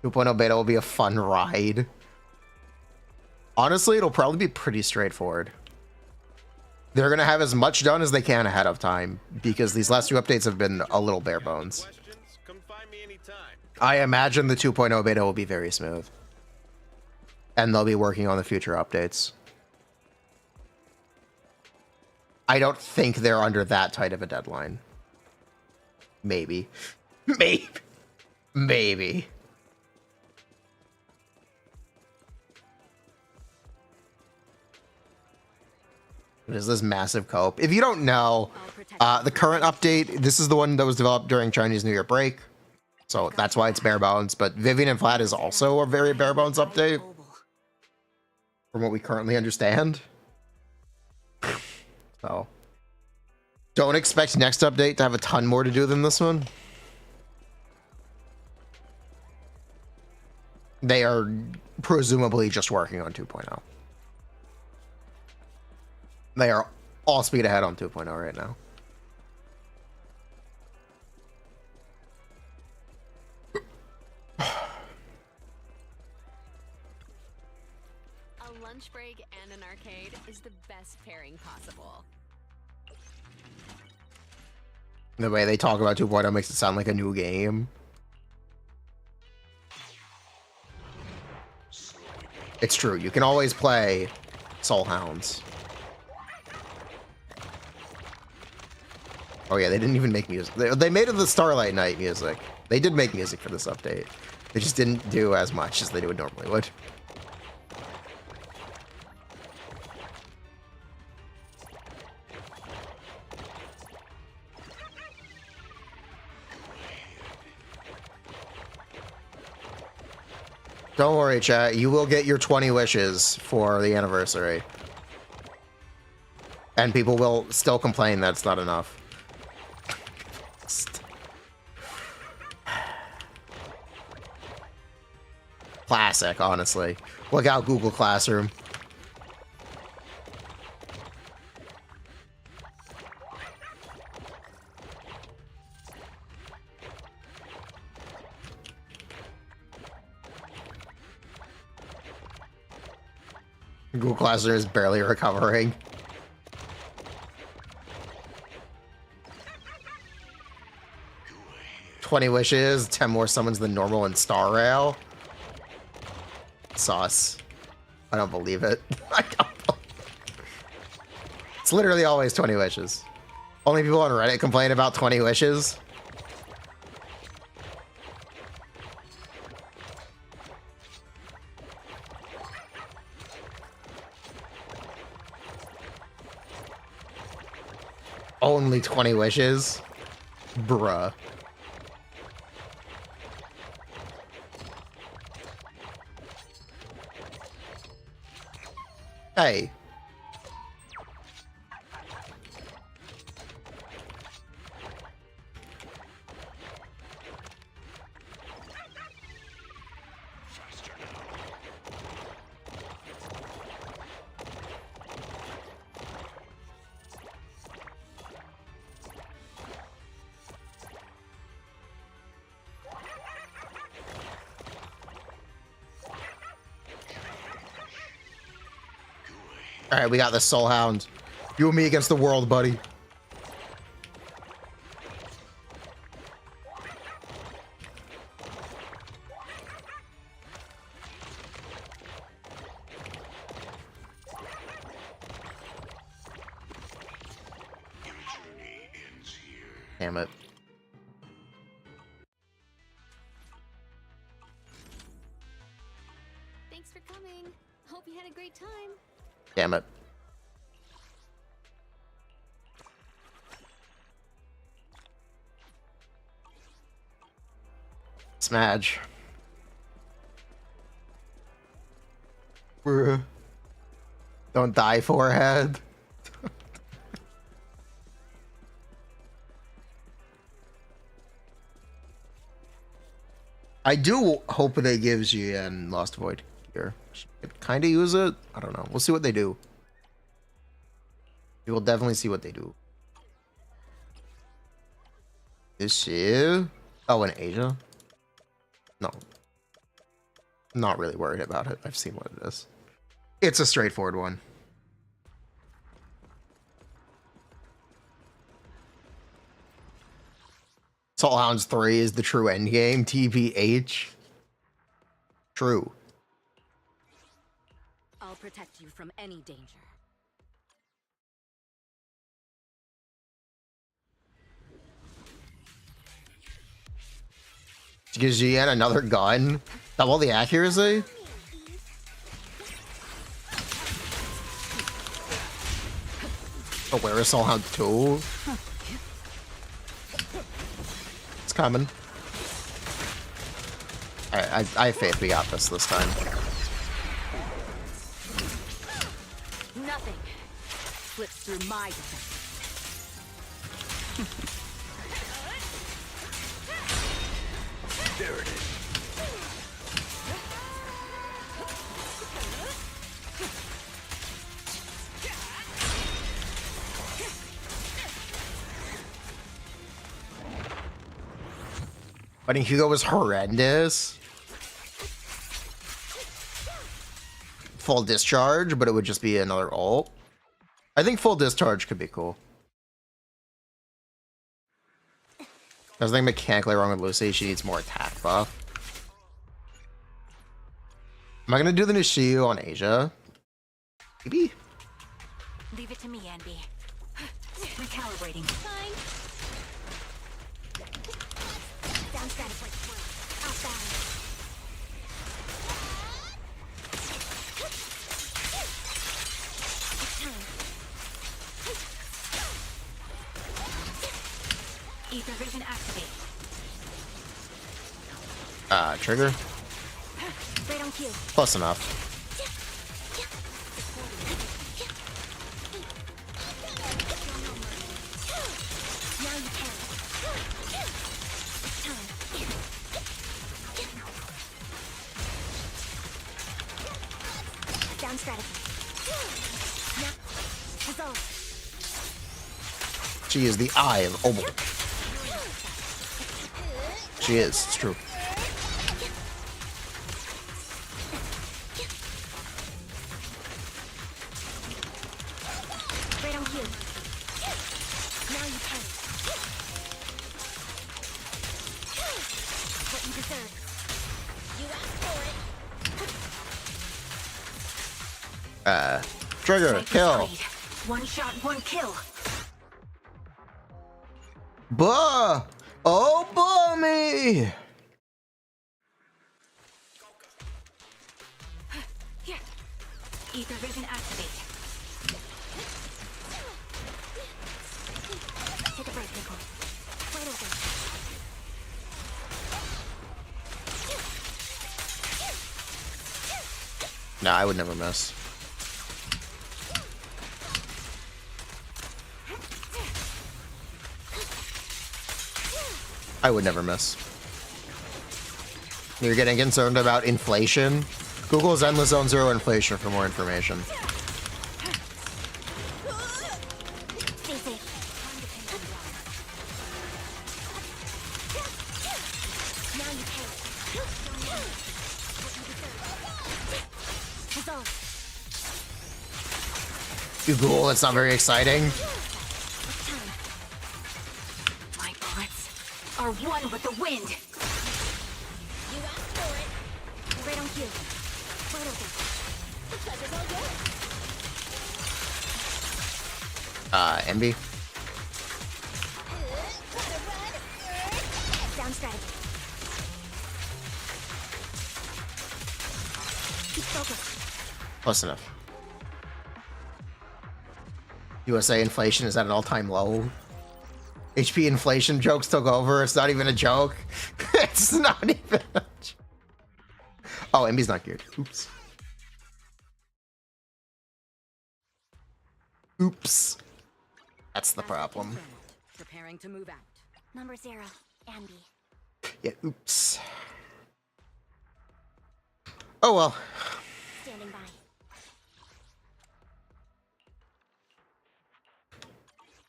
2.0 beta will be a fun ride. Honestly, it'll probably be pretty straightforward. They're going to have as much done as they can ahead of time, because these last two updates have been a little bare bones. Come find me anytime. I imagine the 2.0 beta will be very smooth. And they'll be working on the future updates. I don't think they're under that tight of a deadline. Maybe. Maybe. What is this massive cope? If you don't know, the current update, this is the one that was developed during Chinese New Year break. So that's why it's bare bones. But Vivian and Flat is also a very bare bones update. From what we currently understand. So don't expect next update to have a ton more to do than this one. They are presumably just working on 2.0. They are all speed ahead on 2.0 right now. A lunch break and an arcade is the best pairing possible. The way they talk about 2.0 makes it sound like a new game. It's true. You can always play Soul Hounds. Oh yeah, they didn't even make music. They made it the Starlight Night music. They did make music for this update. They just didn't do as much as they would normally would. Don't worry, chat. You will get your 20 wishes for the anniversary. And people will still complain that's not enough. Classic, honestly. Look out, Google Classroom. Google Classroom is barely recovering. "20 wishes, 10 more summons than normal in Star Rail." Sauce. I don't believe it. I don't believe it. It's literally always 20 wishes. Only people on Reddit complain about 20 wishes. Only 20 wishes? Bruh. Hey. All right, we got the Soul Hound. You and me against the world, buddy. Damn it. Thanks for coming. Hope you had a great time. Damn it. Smash. Bruh. Don't die, forehead. I do hope they gives you an Lost Void here. Kind of use it. I don't know. We'll see what they do. We will definitely see what they do. Is Shiyu? Oh, in Asia? No. Not really worried about it. I've seen what it is. It's a straightforward one. Soul Hounds 3 is the true endgame. TBH. True. I'll protect you from any danger. Gives you yet another gun. Double the accuracy? Oh, where is Soul Hound 2? It's coming. Alright, I have faith we got this time. Nothing slips through my defense. There it is. Fighting Hugo was horrendous. Full discharge, but it would just be another ult. I think full discharge could be cool. There's nothing mechanically wrong with Lucy. She needs more attack buff. Am I gonna do the new Shiyu on Asia? Maybe. Leave it to me, Anby. Recalibrating. Fine. Down status like swirl. Outbound. Ether vision activate. Trigger. Right on you. Close enough. Now you can. It's time. Down strategy. Now, resolve. She is the eye of Obel. She is, it's true. Right on cue. Now you can. What you deserve. You asked for it. Trigger, kill. One shot, one kill. Buh! Oh, bummy! Here. Ether vision activate. Take a break, Nicole. Wait over. Nah, I would never miss. I would never miss. You're getting concerned about inflation? Google Zenless Zone Zero inflation for more information. Stay safe. Now you can. Resolve. Google, that's not very exciting. My bullets are one with the wind. You asked for it. Right on cue. Right over. The pleasure's all yours. Envy. Down strategy. Keep focused. Close enough. USA inflation is at an all-time low. HP inflation jokes took over. It's not even a joke. It's not even a joke. Oh, Envy's not geared. Oops. Oops. That's the problem. Preparing to move out. Number 0, Andy. Yeah, oops. Oh well. Standing by.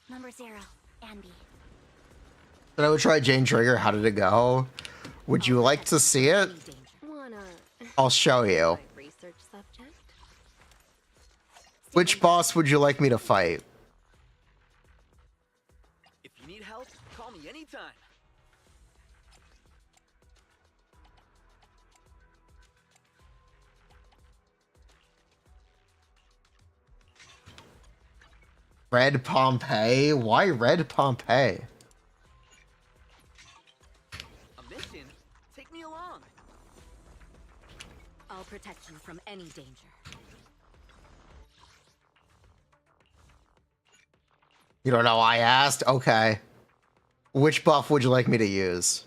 Number 0, Andy. Then I would try Jane Trigger. How did it go? Would you like to see it? I'll show you. Research subject. Which boss would you like me to fight? If you need help, call me anytime. Red Pompeii? Why Red Pompeii? A mission? Take me along. I'll protect you from any danger. You don't know I asked? Okay. Which buff would you like me to use?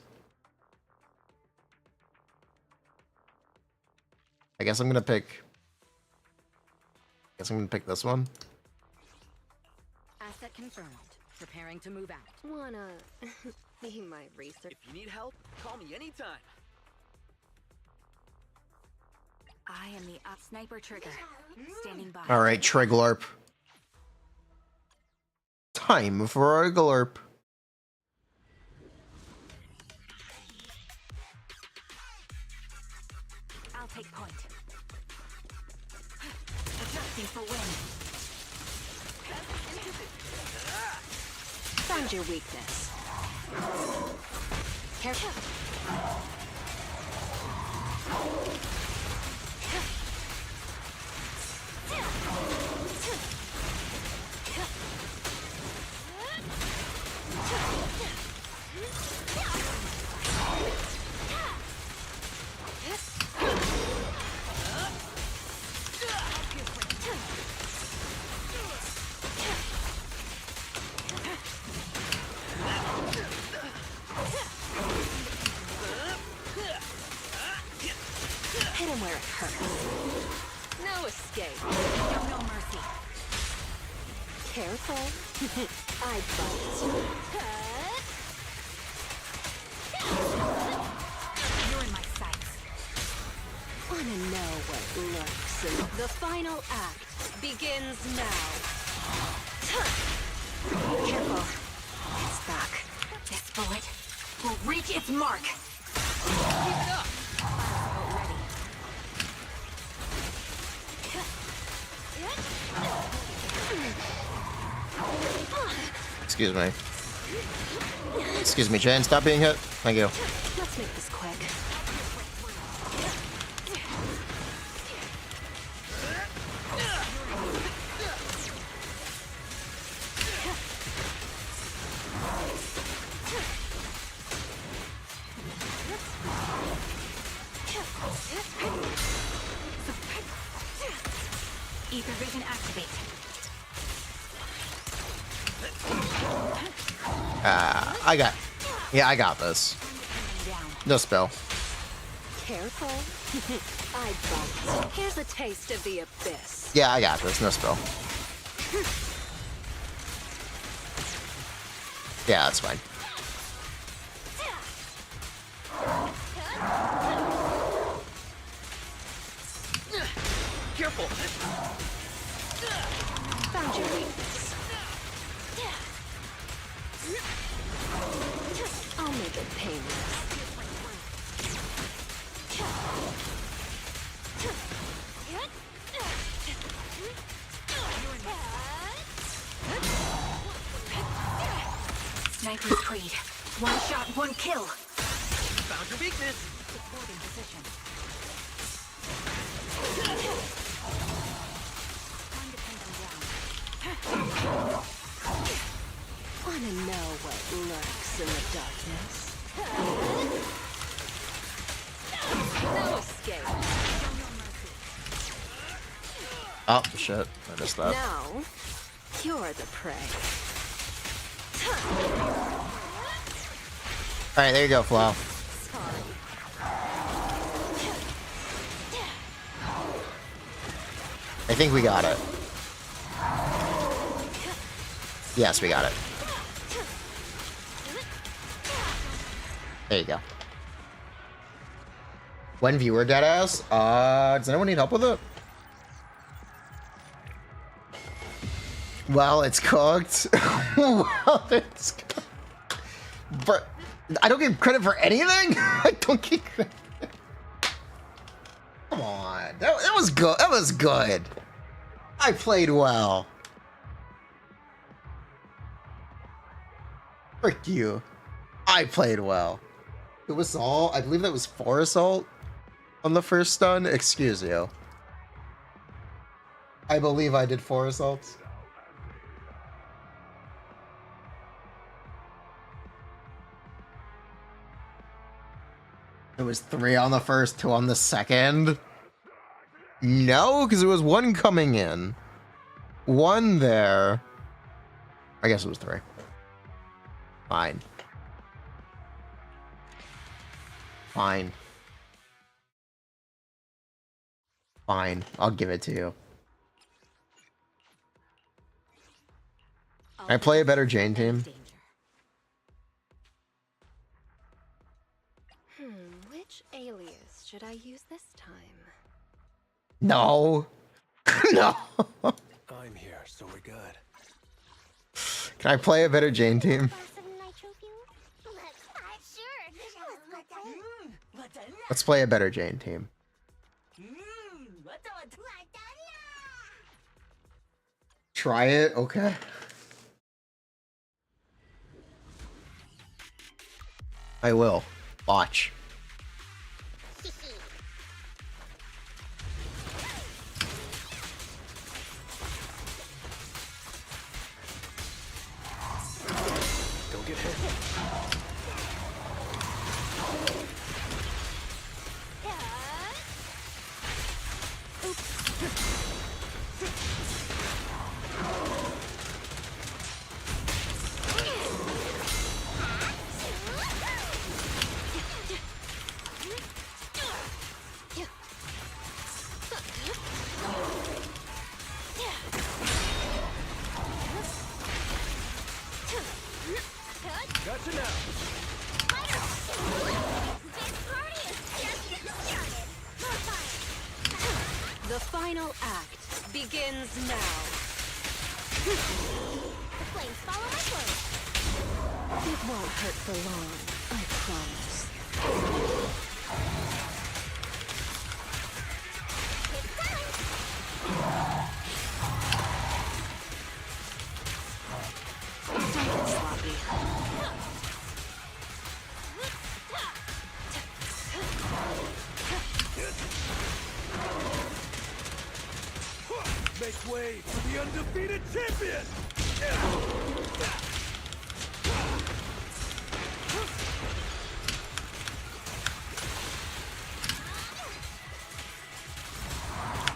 I guess I'm gonna pick this one. Asset confirmed. Preparing to move out. Wanna be my research? If you need help, call me anytime. I am the sniper trigger. Standing by. Alright, Triglorp. Time for a glorp. I'll take point. Adjusting for wind. Found your weakness. Careful. No escape. Show no mercy. Careful. I bite. You're in my sights. Wanna know what lurks in the final act begins now. Careful. It's back. This bullet will reach its mark. Keep it up. Ready. Excuse me. Excuse me, Jane. Stop being hit. Thank you. Let's make this quick. Ether vision activate. I got this. No spell. Careful. I bumped. Here's a taste of the abyss. Yeah, I got this. No spell. Yeah, that's fine. Careful! Found your weakness. I'll make it painless. Sniper's Creed. One shot, one kill. Found your weakness! Supporting position. Wanna know what lurks in the darkness? No escape. Oh, shit. I missed that. Now, you're the prey. Alright, there you go, Flo. I think we got it. Yes, we got it. There you go. When viewer deadass? Does anyone need help with it? Well, it's cooked. Well, it's cooked. But I don't get credit for anything? I don't get credit. Come on. That was good. That was good. I played well. Frick you. I played well. It was all, I believe that was 4 assault on the first stun. Excuse you. I believe I did 4 assaults. It was 3 on the first, 2 on the second. No, because it was 1 coming in. 1 there. I guess it was 3. Fine. Fine. Fine. I'll give it to you. Can I play a better Jane team? Which alias should I use this time? No. No. I'm here, so we're good. Can I play a better Jane team? Let's play a better Jane team. Try it? Okay. I will. Watch. Don't get hit. Gacha now. The final act begins now. The flames follow my clothes. It won't hurt for long, I promise. It's time. Don't get sloppy. Make way for the undefeated champion!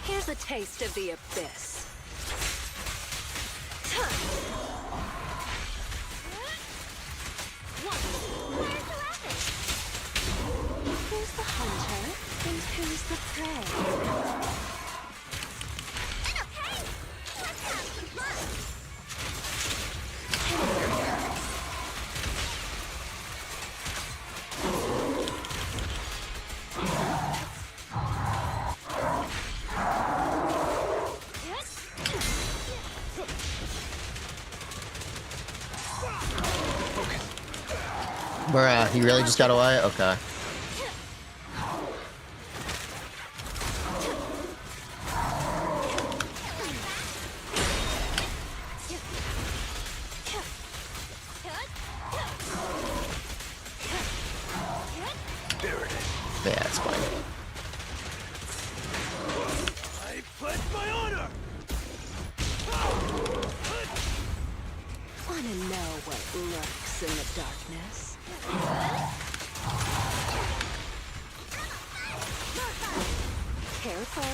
Here's a taste of the abyss. Who's the hunter and who's the prey? Bruh, he really just got away? Okay. Yeah, it's fine. I pledge my honor! Wanna know what lurks in the darkness? Careful.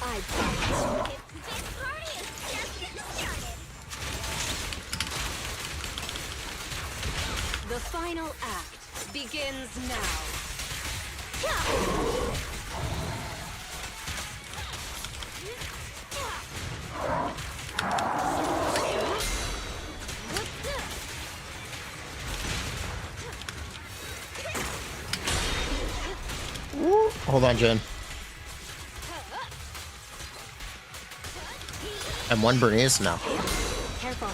I bite. This party is just getting started. The final act begins now. Hold on, Jen. M1 Bernice? No. Careful.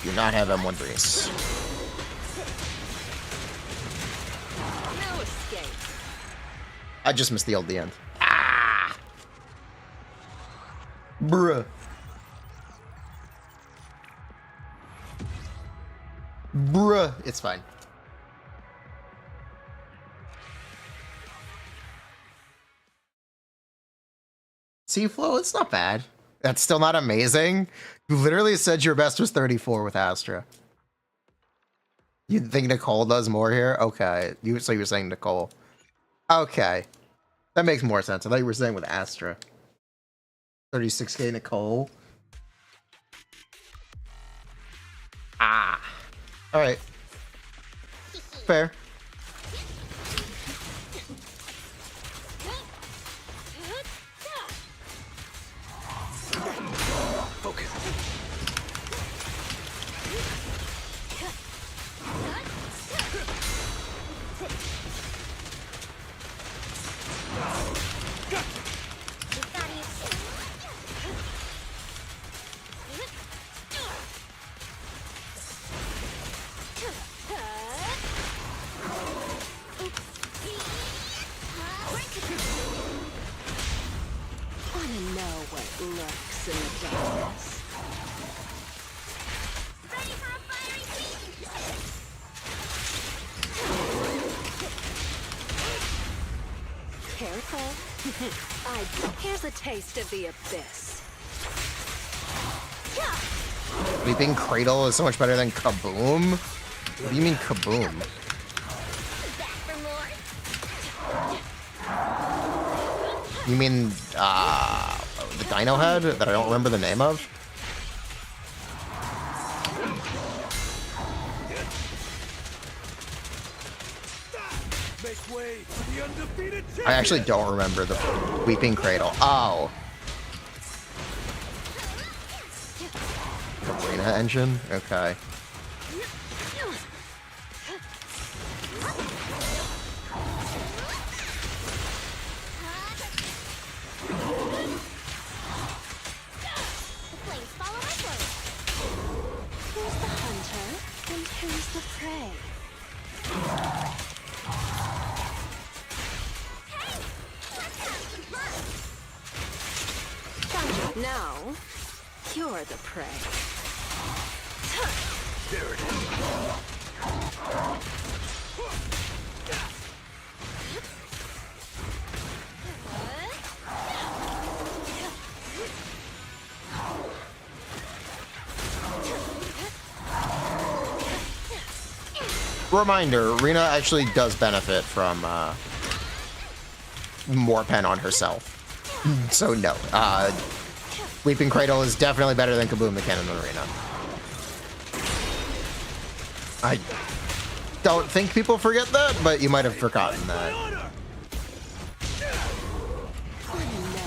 Do not have M1 Bernice. No escape. I just missed the old the end. Ah! Bruh. Bruh. It's fine. Seaflow, it's not bad. That's still not amazing. You literally said your best was 34 with Astra. You think Nicole does more here? Okay. So you were saying Nicole. Okay. That makes more sense. I thought you were saying with Astra. 36k Nicole. Ah. Alright. Fair. Focus. Wanna know what lurks in the darkness? Ready for a fiery feast! Careful. Here's a taste of the abyss. Weeping Cradle is so much better than Kaboom? What do you mean Kaboom? Back for more? You mean, the Dino Head that I don't remember the name of? Make way for the undefeated champion! I actually don't remember the Weeping Cradle. Oh. Furina engine? Okay. The flames follow upward. Who's the hunter and who's the prey? Now, you're the prey. There it is. Reminder, Rina actually does benefit from more pen on herself. So no, Leaping Cradle is definitely better than Kaboom the Cannon Arena. I don't think people forget that, but you might have forgotten that.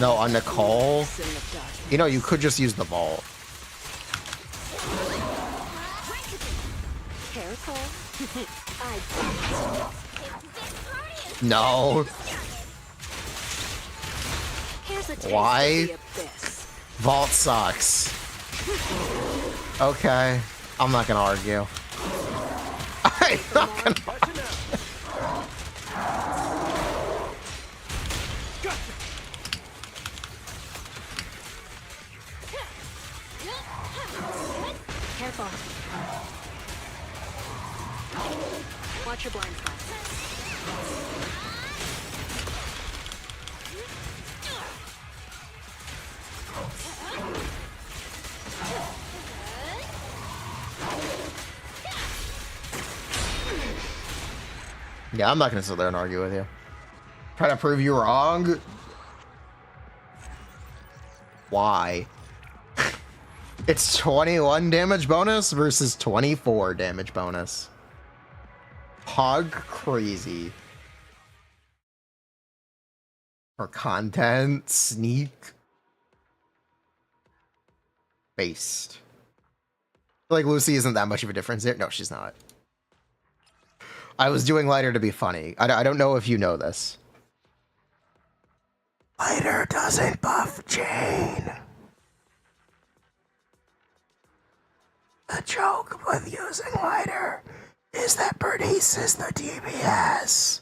No, on Nicole, you know, you could just use the vault. Careful. No. Here's a taste Why? of the abyss. Vault sucks. Okay, I'm not gonna argue. I'm not gonna. Careful. Watch your blind spot. Yeah, I'm not gonna sit there and argue with you. Try to prove you wrong? Why? It's 21 damage bonus versus 24 damage bonus. Hog crazy. For content, sneak. Based. Like Lucy isn't that much of a difference there. No, she's not. I was doing lighter to be funny. I don't know if you know this. Lighter doesn't buff Jane. The joke with using lighter is that Bernice is the DPS.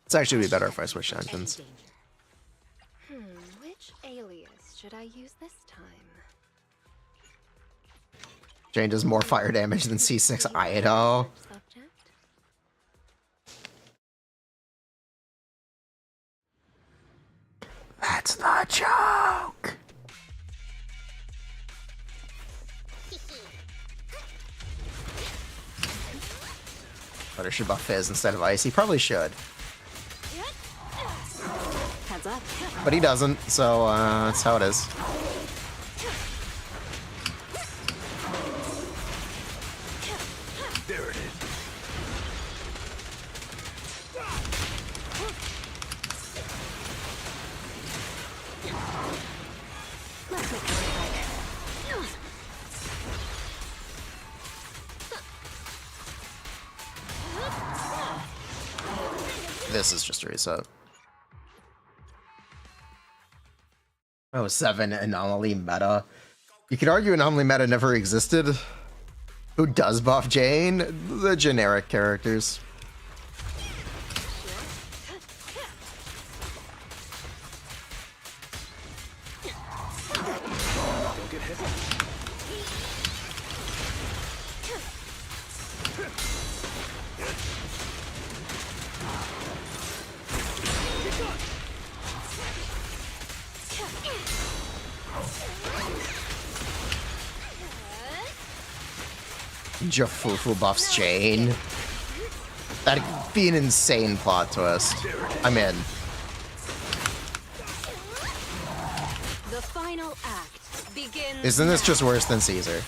It's actually be better if I switch engines. Which alias should I use this time? Jane does more fire damage than C6 Ido. Subject? That's the joke. Butter should buff Fizz instead of Ice. He probably should. Heads up. But he doesn't, so that's how it is. There it is. Let's make it right. This is just a reset. Oh, 7 anomaly meta. You could argue anomaly meta never existed. Who does buff Jane? The generic characters. Don't get hit. Jufufu buffs Jane. That'd be an insane plot twist. I'm in. The final act begins. Isn't this just worse than Caesar?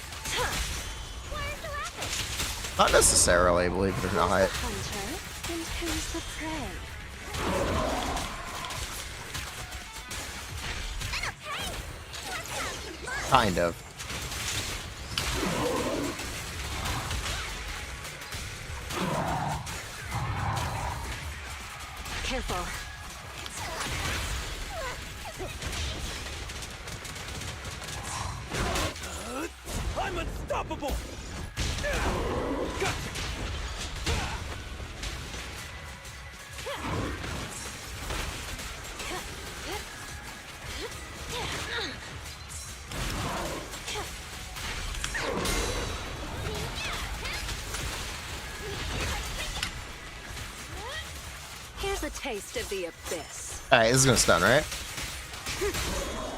Not necessarily, believe it or not. Hunter and who's the prey? Kind of. Careful. I'm unstoppable! Gotcha! Here's a taste of the abyss. Alright, this is gonna stun, right?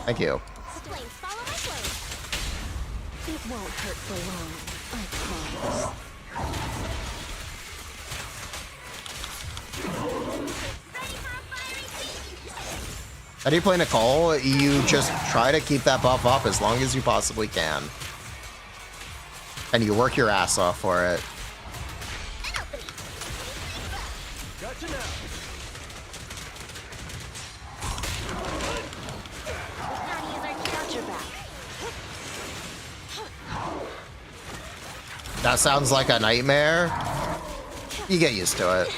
Thank you. Flames follow my flame. It won't hurt for long, I promise. How do you play Nicole? You just try to keep that buff up as long as you possibly can. And you work your ass off for it. Gotcha now! Got your back. That sounds like a nightmare. You get used to it.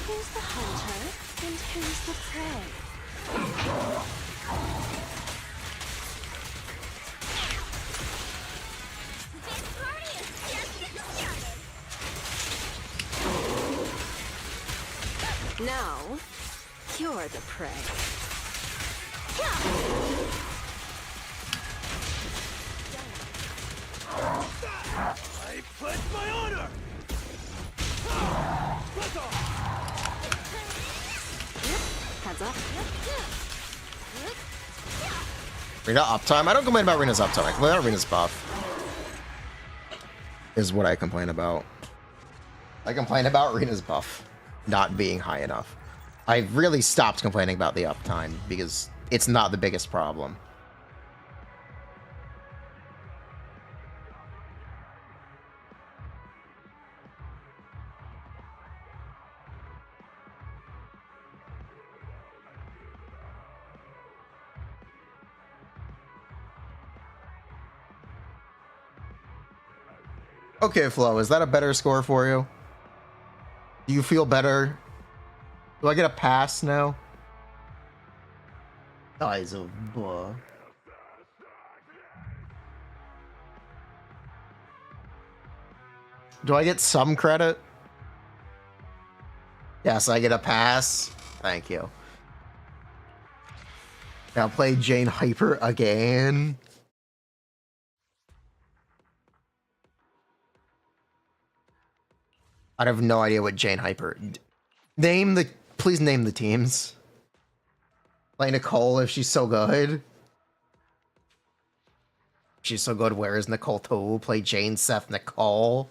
Who's the hunter and who's the prey? This party is just getting started. Now, you're the prey. I pledge my honor! Buzz off! Heads up. Rina uptime? I don't complain about Rina's uptime. I complain about Rina's buff. Is what I complain about. I complain about Rina's buff not being high enough. I've really stopped complaining about the uptime because it's not the biggest problem. Okay, Flo, is that a better score for you? Do you feel better? Do I get a pass now? Eyes of blah. Do I get some credit? Yes, I get a pass. Thank you. Now play Jane Hyper again. I have no idea what Jane Hyper. Please name the teams. Play Nicole if she's so good. If she's so good, where is Nicole too? Play Jane, Seth, Nicole.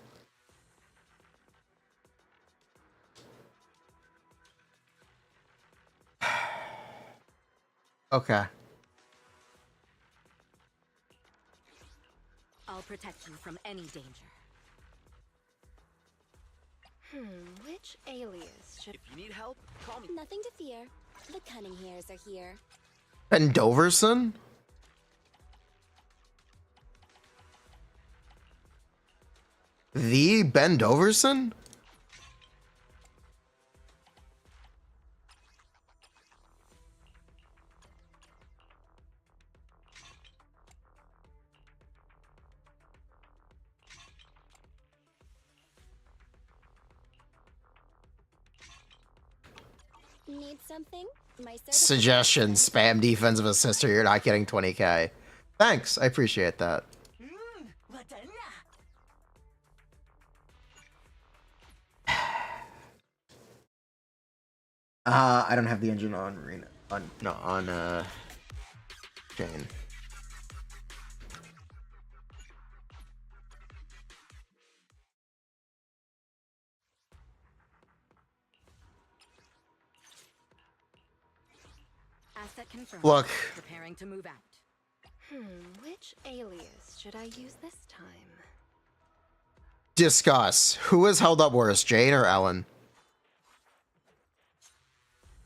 Okay. I'll protect you from any danger. Which alias should... If you need help, call me. Nothing to fear. The cunning hairs are here. Ben Doverson? The Ben Doverson? Need something? My Suggestion, spam defensive assist or you're not getting 20k. Thanks, I appreciate that. I don't have the engine on Rena. On Jane. Asset confirmed. Look. Preparing to move out. Which alias should I use this time? Discuss. Who has held up worse, Jane or Ellen?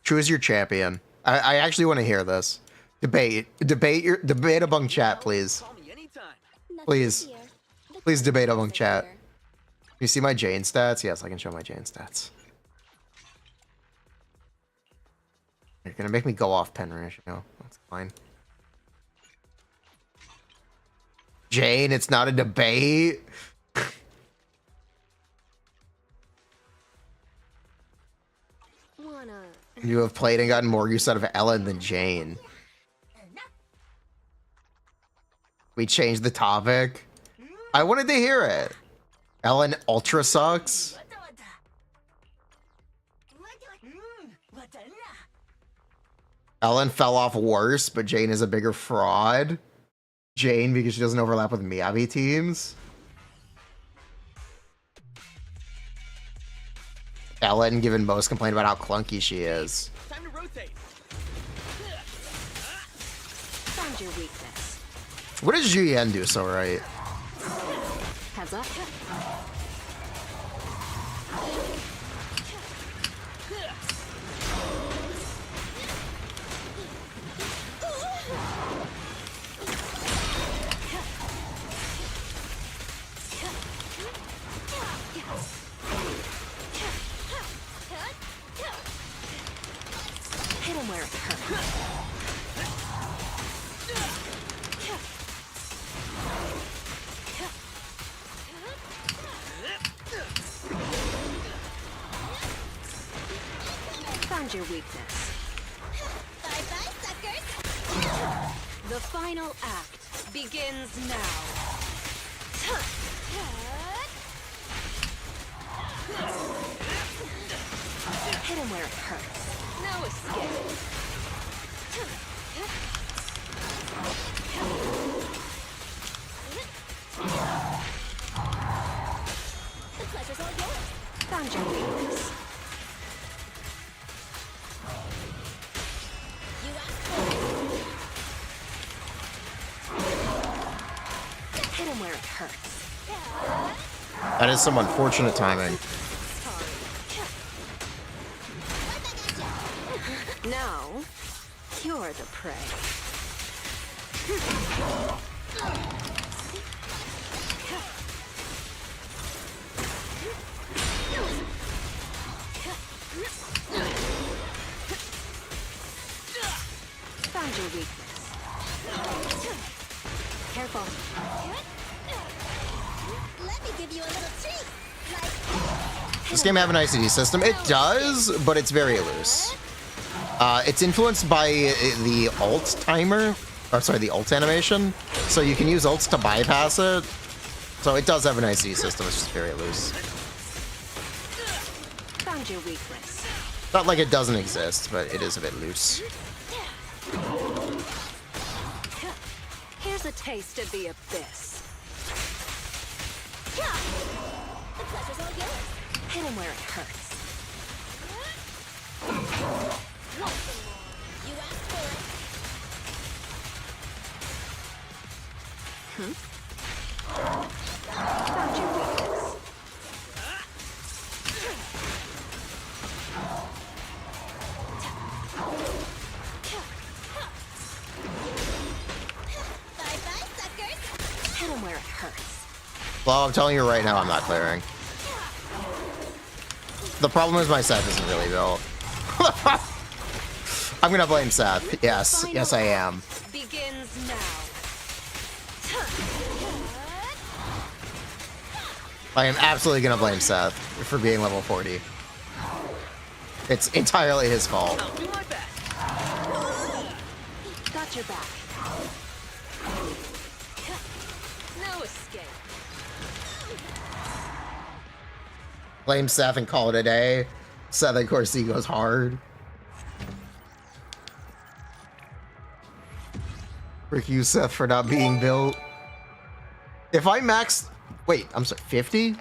Choose your champion. I actually want to hear this. Debate among chat, please. Call me anytime. Please. Please debate among chat. You see my Jane stats? Yes, I can show my Jane stats. You're gonna make me go off pen ratio. That's fine. Jane, it's not a debate. You have played and gotten more use out of Ellen than Jane. We changed the topic. I wanted to hear it. Ellen ultra sucks. Ellen fell off worse, but Jane is a bigger fraud. Jane because she doesn't overlap with Miyabi teams. Ellen, given most complain about how clunky she is. Time to rotate. Found your weakness. What does Juyen do so right? Heads up. Hit him where it hurts. Found your weakness. Bye-bye, suckers! The final act begins now. Hit him where it hurts. No escape. The pleasure's all yours. Found your weakness. You asked for it. Hit him where it hurts. That is some unfortunate timing. Now, you're the prey. Found your weakness. Careful. Let me give you a little treat. Like, This game have an ICD system? It does, but it's very loose. It's influenced by the ult timer, or sorry, the ult animation. So you can use ults to bypass it. So it does have an ICD system, it's just very loose. Found your weakness. Not like it doesn't exist, but it is a bit loose. Here's a taste of the abyss. the pleasure's all yours. Hit him where it hurts. You asked for it. Found your weakness. Bye-bye, suckers. Hit him where it hurts. Well, I'm telling you right now, I'm not clearing. The problem is my Seth isn't really built. I'm gonna blame Seth. Yes, yes I am. Begins now. I am absolutely gonna blame Seth for being level 40. It's entirely his fault. I'll do my best. Got your back. No escape. Blame Seth and call it a day. Seth, of course, he goes hard. Frick you, Seth, for not being built. If I maxed... Wait, I'm sorry, 50?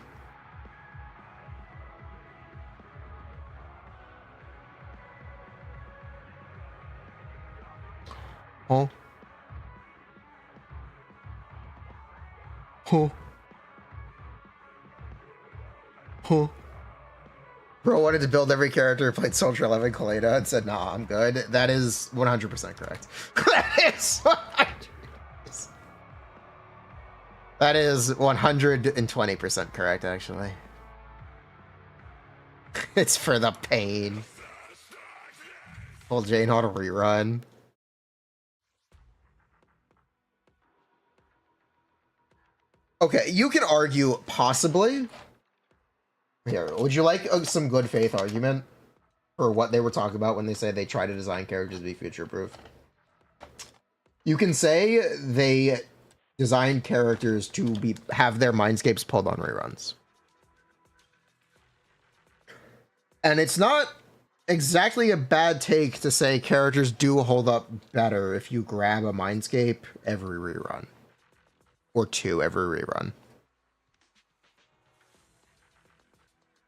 Huh? Huh? Huh? Bro wanted to build every character, played Soldier 11 Kaleda, and said, nah, I'm good. That is 100% correct. That is 120% correct, actually. It's for the pain. Full Jane auto rerun. Okay, you can argue possibly. Here, would you like some good faith argument for what they were talking about when they say they try to design characters to be future-proof? You can say they designed characters to have their mindscapes pulled on reruns. And it's not exactly a bad take to say characters do hold up better if you grab a mindscape every rerun. Or 2 every rerun.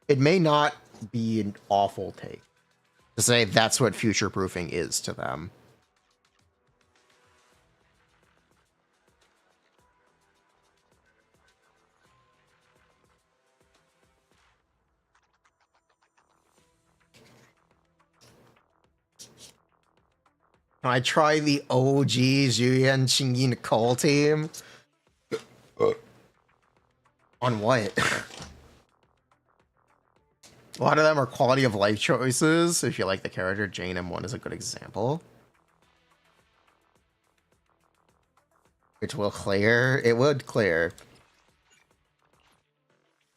It may not be an awful take to say that's what future-proofing is to them. I try the OG Julian Qingyi Nicole team. On what? A lot of them are quality of life choices. If you like the character, Jane M1 is a good example. Which will clear. It would clear.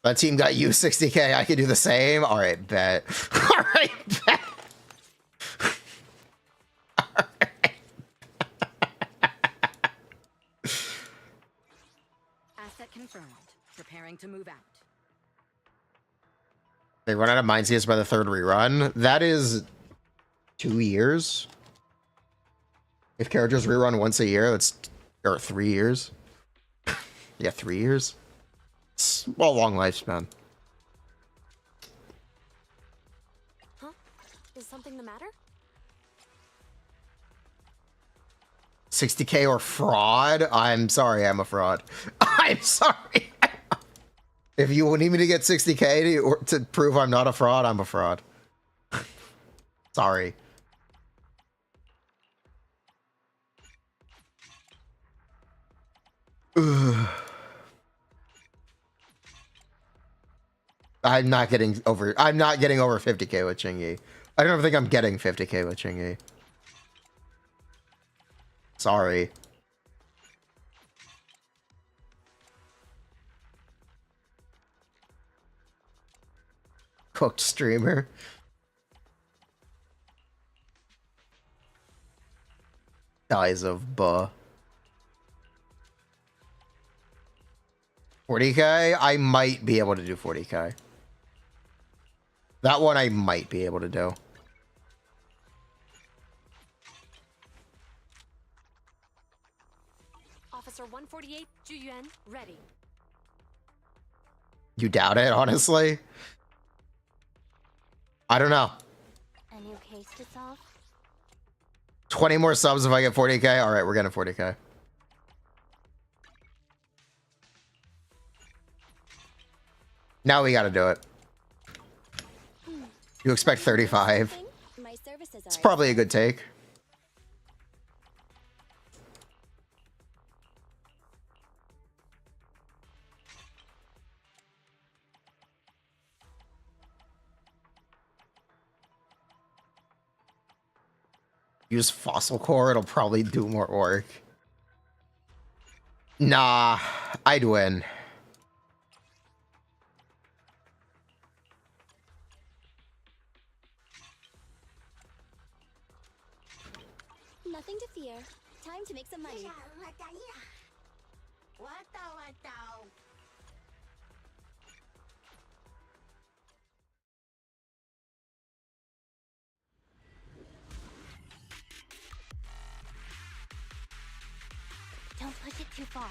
That team got you 60k. I could do the same. All right, bet. All right, bet. Asset confirmed. Preparing to move out. They run out of mindscapes by the 3rd rerun. That is 2 years. If characters rerun once a year, that's... Or 3 years. Yeah, 3 years. It's a long lifespan. Huh? Is something the matter? 60k or fraud? I'm sorry, I'm a fraud. I'm sorry. If you need me to get 60k to prove I'm not a fraud, I'm a fraud. Sorry. Ugh. I'm not getting over 50k with Chingy. I don't think I'm getting 50k with Chingy. Sorry. Cooked streamer. Dies of buh. 40k? I might be able to do 40k. That one I might be able to do. Officer 148, Juyuan, ready. You doubt it, honestly? I don't know. A new case to solve? 20 more subs if I get 40k? Alright, we're getting 40k. Now we gotta do it. You expect 35. It's probably a good take. Use fossil core, it'll probably do more work. Nah, I'd win. Nothing to fear. Time to make some money. Don't push it too far.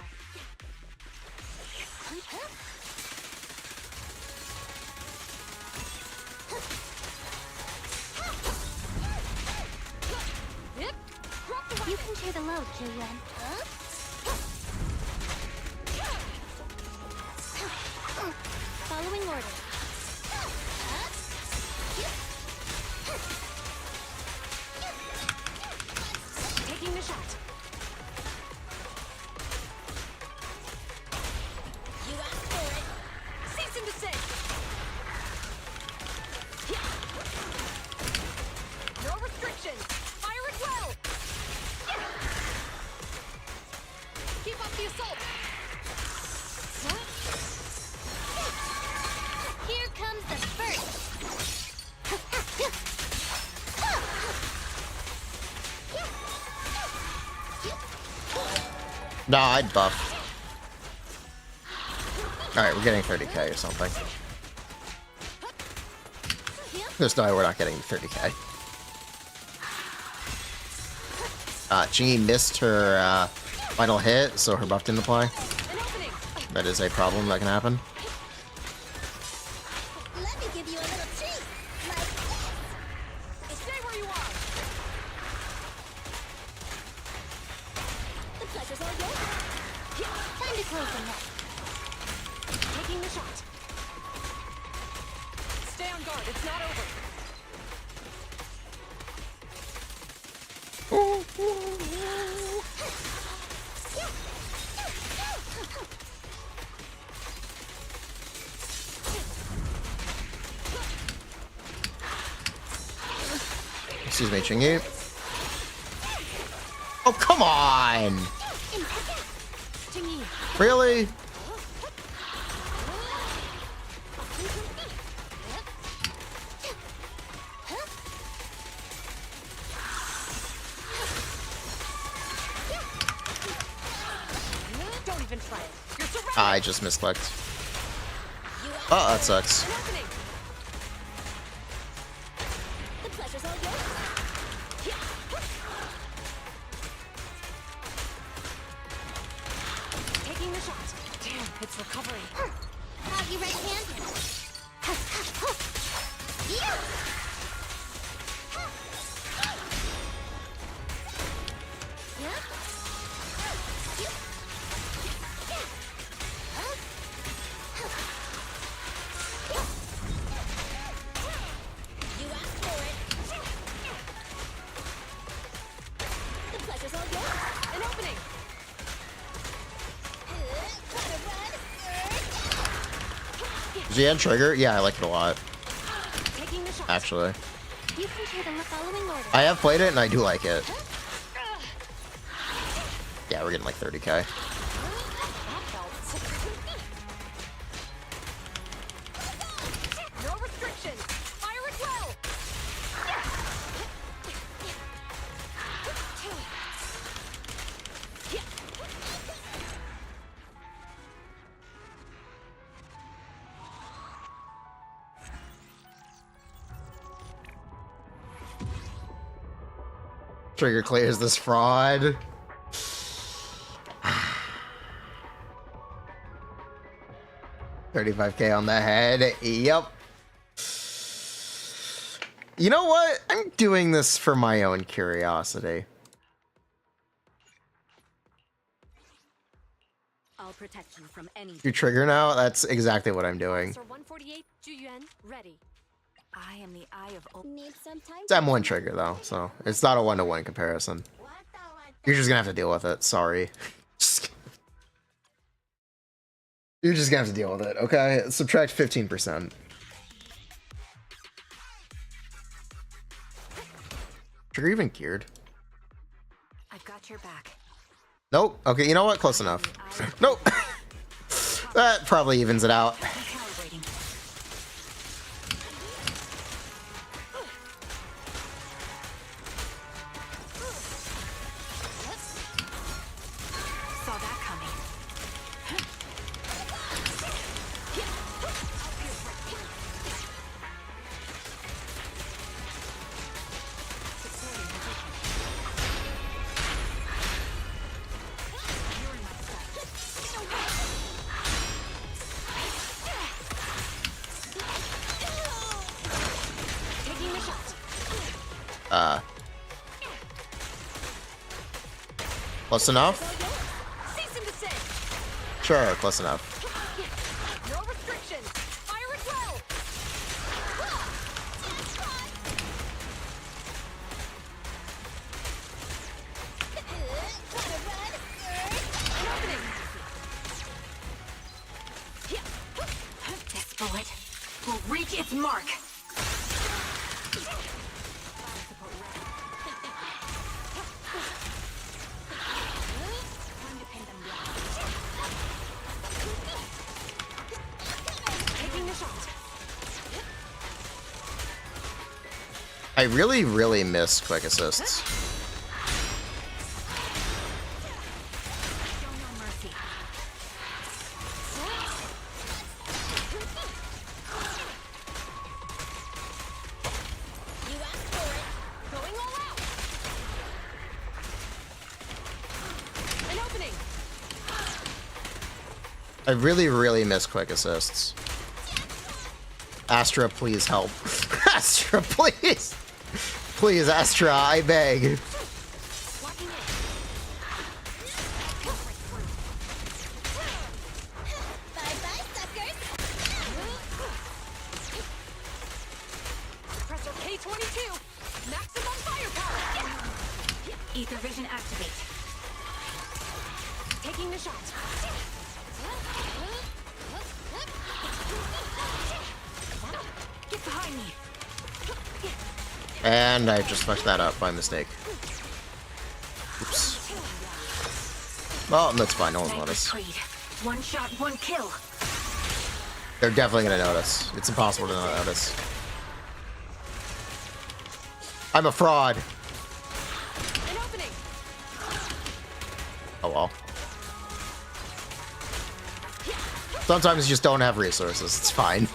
You can share the load, Julian. Following orders. Taking the shot. You asked for it. Cease and desist. No restrictions. Fire it well. Keep up the assault. Here comes the first. Nah, I'd buff. Alright, we're getting 30k or something. There's no way we're not getting 30k. Chingy missed her final hit, so her buff didn't apply. That is a problem that can happen. Let me give you a little treat. Like this. Stay where you are. The pleasure's all yours. Time to close the net. Taking the shot. Stay on guard. It's not over. Excuse me, Chingy. Oh, come on! Really? Don't even try it. You're surrounded. I just misclicked. Oh, that sucks. An opening. The pleasure's all yours. Taking the shot. Damn, it's recovering. Have you right-handed? Yeah. You asked for it. The pleasure's all yours. An opening. GN trigger? Yeah, I like it a lot, Taking the shot. actually. You can share the following order. I have played it and I do like it. Yeah, we're getting like 30k. That helps. No restrictions. Fire it well. Trigger clears this fraud. $35k on the head. Yep. You know what? I'm doing this for my own curiosity. I'll protect you from any. You trigger now? That's exactly what I'm doing. Sir 148, Juyuan, ready. I am the eye of Need some time. It's M1 trigger though, so it's not a 1-to-1 comparison. You're just gonna have to deal with it. Sorry. You're just gonna have to deal with it, okay? Subtract 15%. Trigger even geared? I've got your back. Nope. Okay, you know what? Close enough. Nope. That probably evens it out. Recalibrating. Saw that coming. Supporting position. Close enough? Cease and desist. Sure, close enough. No restrictions. Fire at will. An opening. This bullet will reach its mark. Taking the shot. I really, really miss quick assists. Show no mercy. You asked for it. Going all out. An opening. I really, really miss quick assists. Astra, please help. Astra, please. Please, Astra, I beg. Locking in. Bye-bye, suckers! Pressure K22. Maximum firepower. Ether vision activate. Taking the shot. Get behind me. And I just fucked that up by mistake. Oops. Well, that's fine, no one will notice. Creed. One shot, one kill. They're definitely gonna notice. It's impossible to not notice. I'm a fraud. An opening. Oh well. Sometimes you just don't have resources. It's fine.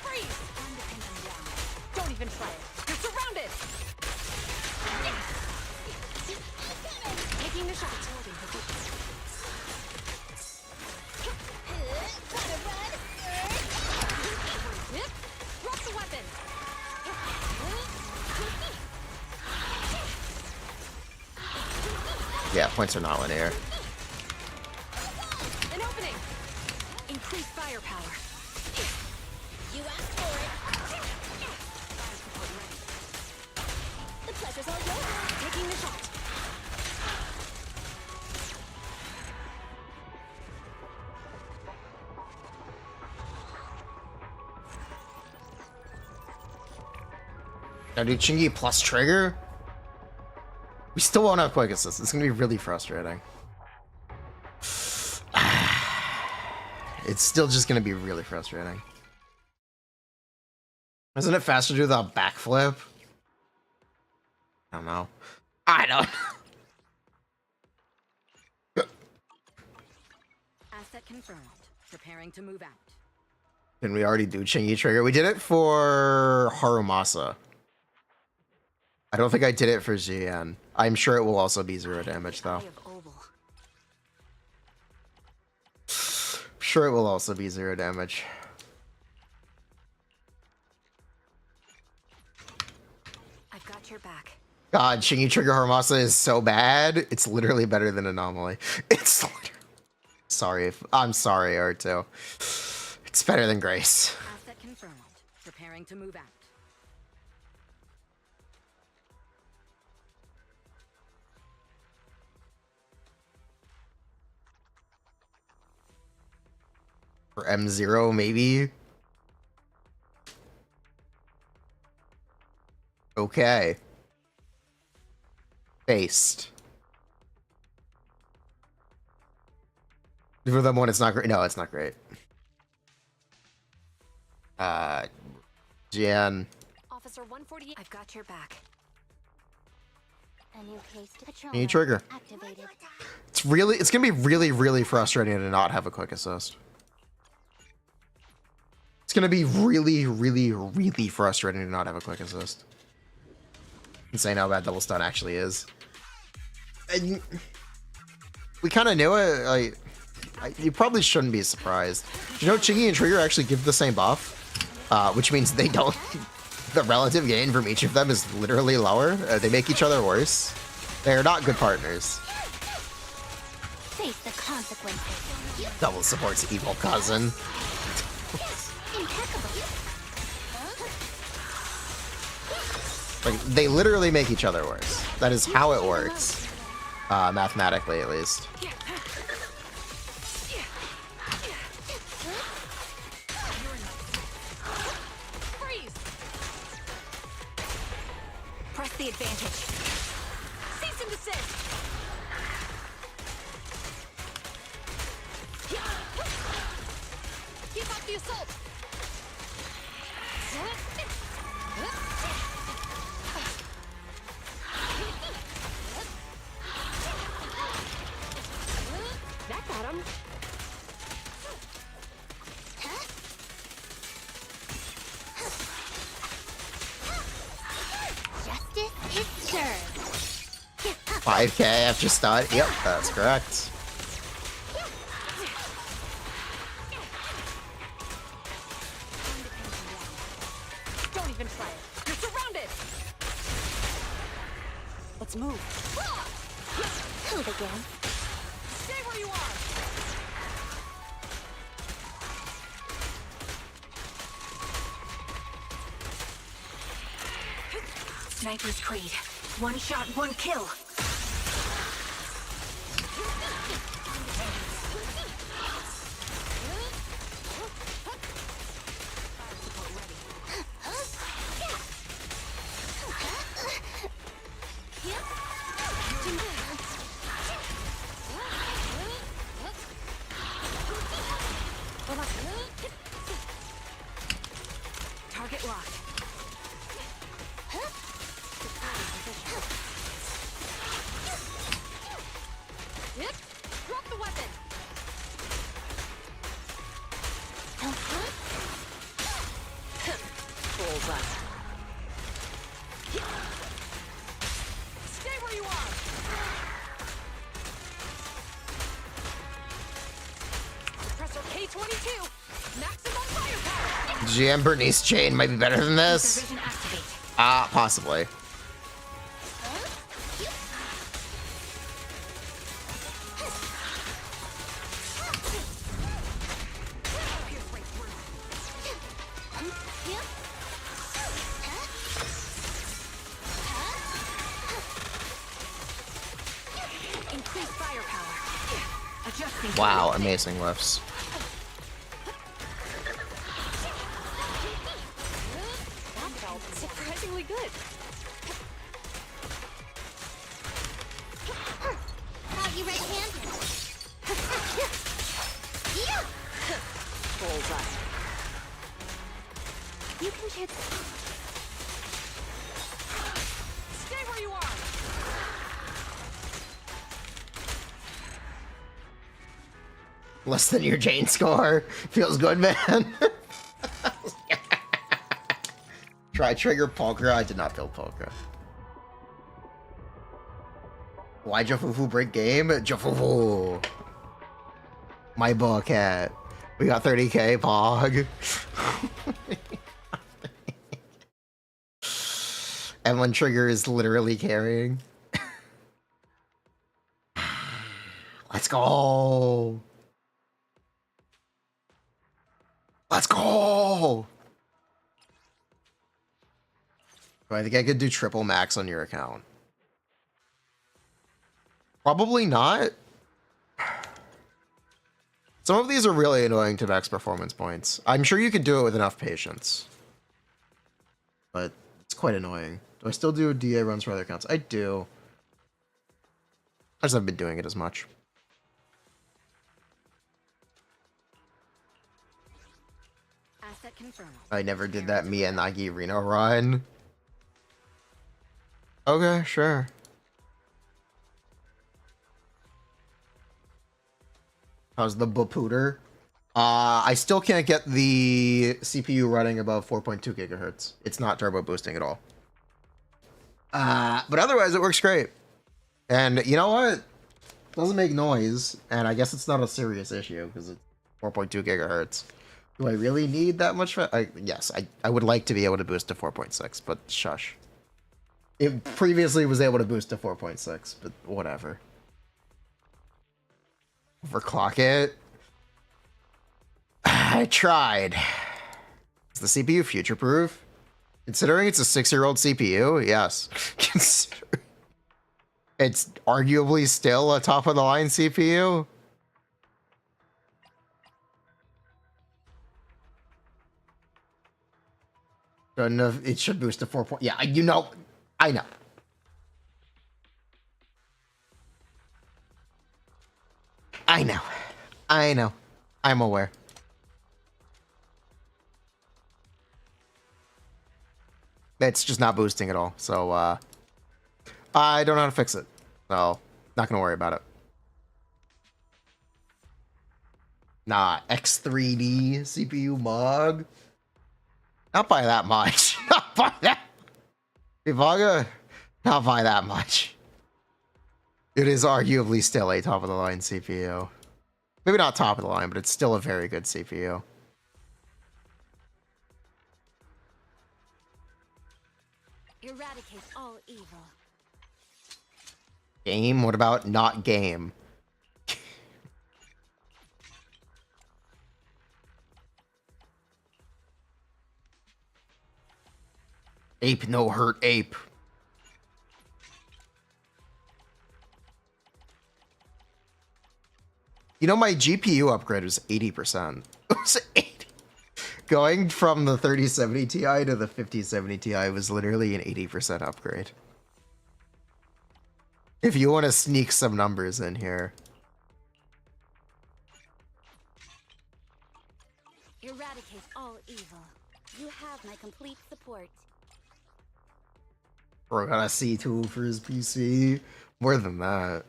Freeze. Don't even try it. You're surrounded. Taking the shot. Drop the weapon. Yeah, points are not linear. An opening. Increase firepower. You asked for it. The pleasure's all yours. Taking the shot. Now do Chingy plus trigger? We still won't have quick assist. It's gonna be really frustrating. It's still just gonna be really frustrating. Isn't it faster to do the backflip? I don't know. I don't know. Asset confirmed. Preparing to move out. Didn't we already do Chingy trigger? We did it for Harumasa. I don't think I did it for Xian. I'm sure it will also be 0 damage though. Eye of Oval. Sure it will also be 0 damage. I've got your back. God, Chingy trigger Harumasa is so bad. It's literally better than Anomaly. It's sorry if I'm sorry, R2. It's better than Grace. Asset confirmed. Preparing to move out. For M0, maybe? Okay. Based. For them one, it's not great. No, it's not great. Jan. Officer 148. I've got your back. A new case to patrol. Any trigger. Activated. It's gonna be really, really frustrating to not have a quick assist. It's gonna be really, really, really frustrating to not have a quick assist. Insane how bad double stun actually is. And we kind of knew it. Like, you probably shouldn't be surprised. You know, Chingy and Trigger actually give the same buff, which means they don't. The relative gain from each of them is literally lower. They make each other worse. They are not good partners. Face the consequences. Double supports evil cousin. Like, they literally make each other worse. That is how it works. Mathematically, at least. Press the advantage. Cease and desist. Keep up the assault. That got him. Justice is served. 5k after stun. Yep, that's correct. Don't even try it. You're surrounded. Let's move. Move again. Stay where you are. Sniper's Creed. One shot, one kill. Target locked. Yep. Drop the weapon. Bullseye. Stay where you are. Suppressor K-22. Maximum firepower. GM Bernice Chain might be better than this. Vision activate. Possibly. Increase firepower. Adjusting. Wow, amazing lifts. That felt surprisingly good. Out you right-handed. Bullseye. You can hit. Stay where you are. Less than your Jane score. Feels good, man. Try trigger Polka. I did not build Polka. Why Jufufu break game? Jufufu. My bucket. We got 30k, Pog. And one trigger is literally carrying. Let's go. Let's go. I think I could do triple max on your account. Probably not. Some of these are really annoying to max performance points. I'm sure you could do it with enough patience. But it's quite annoying. Do I still do DA runs for other accounts? I do. I just haven't been doing it as much. Asset confirmed. I never did that Miyagi Reno run. Okay, sure. How's the Bapooter? I still can't get the CPU running above 4.2 gigahertz. It's not turbo boosting at all. But otherwise, it works great. And you know what? Doesn't make noise, and I guess it's not a serious issue because it's 4.2 gigahertz. Do I really need that much? Yes, I would like to be able to boost to 4.6, but shush. It previously was able to boost to 4.6, but whatever. Overclock it. I tried. Is the CPU future-proof? Considering it's a 6-year-old CPU, yes. It's arguably still a top-of-the-line CPU. It should boost to 4. Yeah, you know. I know. I know. I know. I'm aware. It's just not boosting at all. So, I don't know how to fix it. So, not going to worry about it. Nah, X3D CPU mod. Not by that much. Not by that. Ivaga, not by that much. It is arguably still a top-of-the-line CPU. Maybe not top of the line, but it's still a very good CPU. Eradicate all evil. Game? What about not game? Ape no hurt ape. You know, my GPU upgrade was 80%. It was 80. Going from the 3070 Ti to the 5070 Ti was literally an 80% upgrade. If you want to sneak some numbers in here. Eradicate all evil. You have my complete support. Bro got a C2 for his PC. More than that.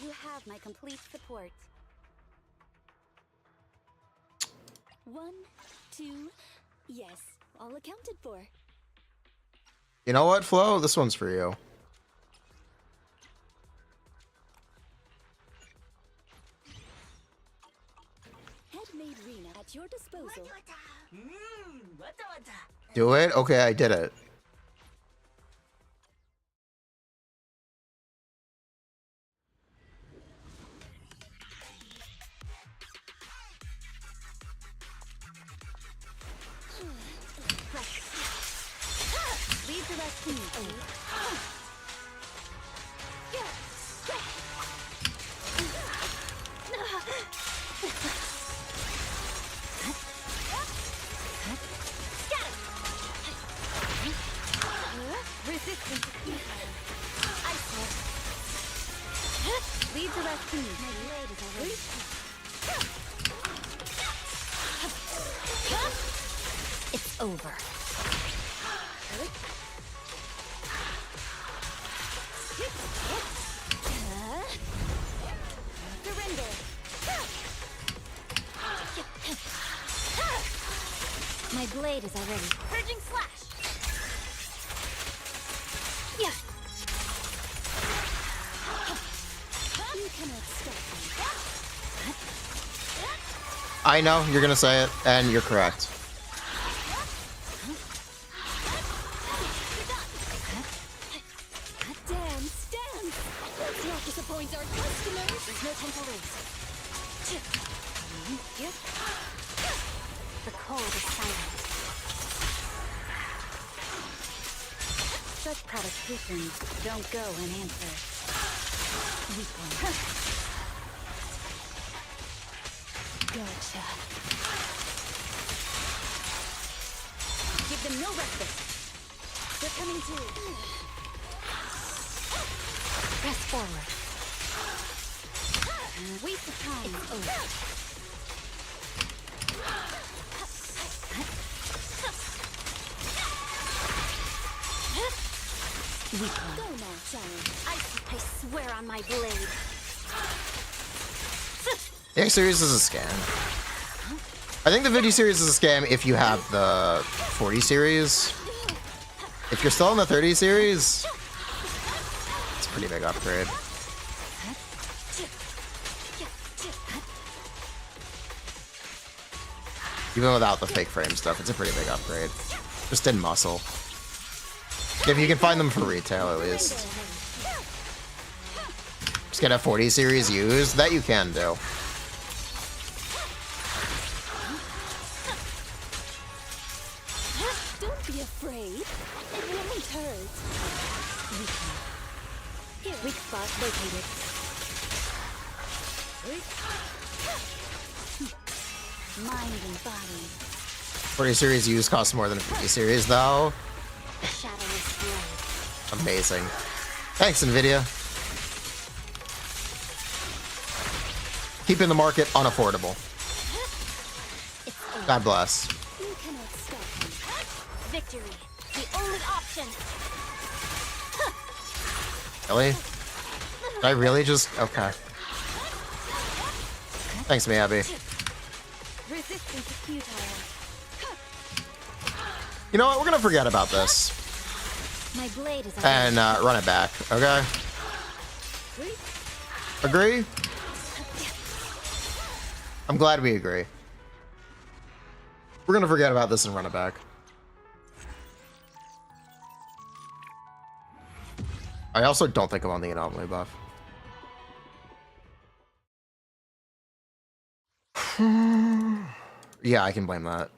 You have my complete support. 1, 2, yes, all accounted for. You know what, Flo? This one's for you. Head-made Rena at your disposal. Do it? Okay, I did it. Leave the rest to me. Resistance is futile. I saw. Leave the rest to me. My blade is already. It's over. Surrender. My blade is already. Purging slash. Yeah. You cannot stop me. I know, you're gonna say it, and you're correct. Stand. Let's not disappoint our customers. There's no time for race. The cold is silent. Such provocations don't go unanswered. Weak one. Gacha. Give them no respite. They're coming to. Press forward. Waste of time is over. Go now, challenge. I swear on my blade. The X series is a scam. I think the 50 series is a scam if you have the 40 series. If you're still in the 30 series, it's a pretty big upgrade. Even without the fake frame stuff, it's a pretty big upgrade. Just in muscle. If you can find them for retail at least. Just get a 40 series used, that you can do. Don't be afraid. It won't hurt. Here, weak spot located. 'Mind and body. 40 series used costs more than a 50 series though. Shadowless blade. Amazing. Thanks, NVIDIA. Keeping the market unaffordable. God bless. You cannot stop me. Victory, the only option. Really? Did I really just... Okay. Thanks, Miyabi. Resistance is futile. You know what? We're gonna forget about this. My blade is And run it back, okay? Agree? I'm glad we agree. We're gonna forget about this and run it back. I also don't think I'm on the anomaly buff. Yeah, I can blame that.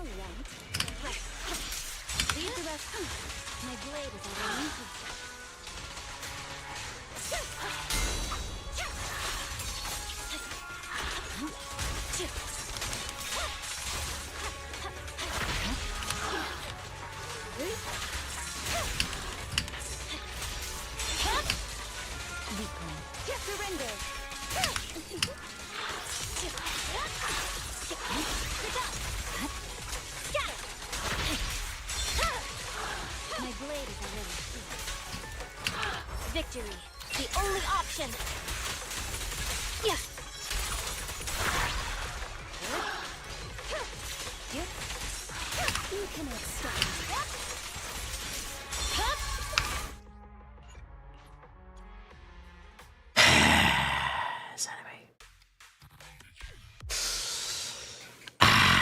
all right. Leave the rest. My blade is already. Surrender. My blade is already. Victory, the only option. Yeah. You cannot stop me. This enemy.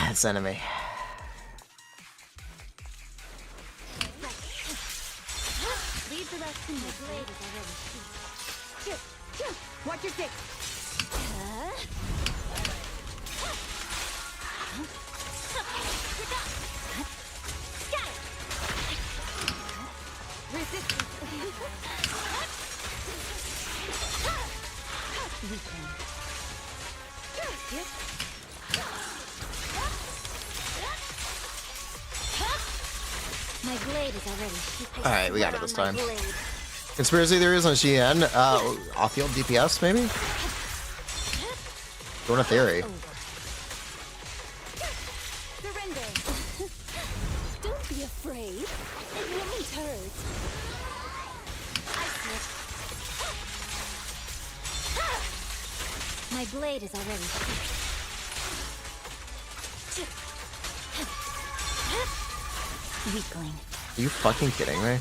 This enemy. Leave the rest to my blade is already. Watch your dick. Resistance. My blade is already. Alright, we got it this time. Conspiracy theories on Xian. Off-field DPS, maybe? Doing a theory. Surrender. Don't be afraid. It won't hurt. My blade is already. Weakling. Are you fucking kidding me?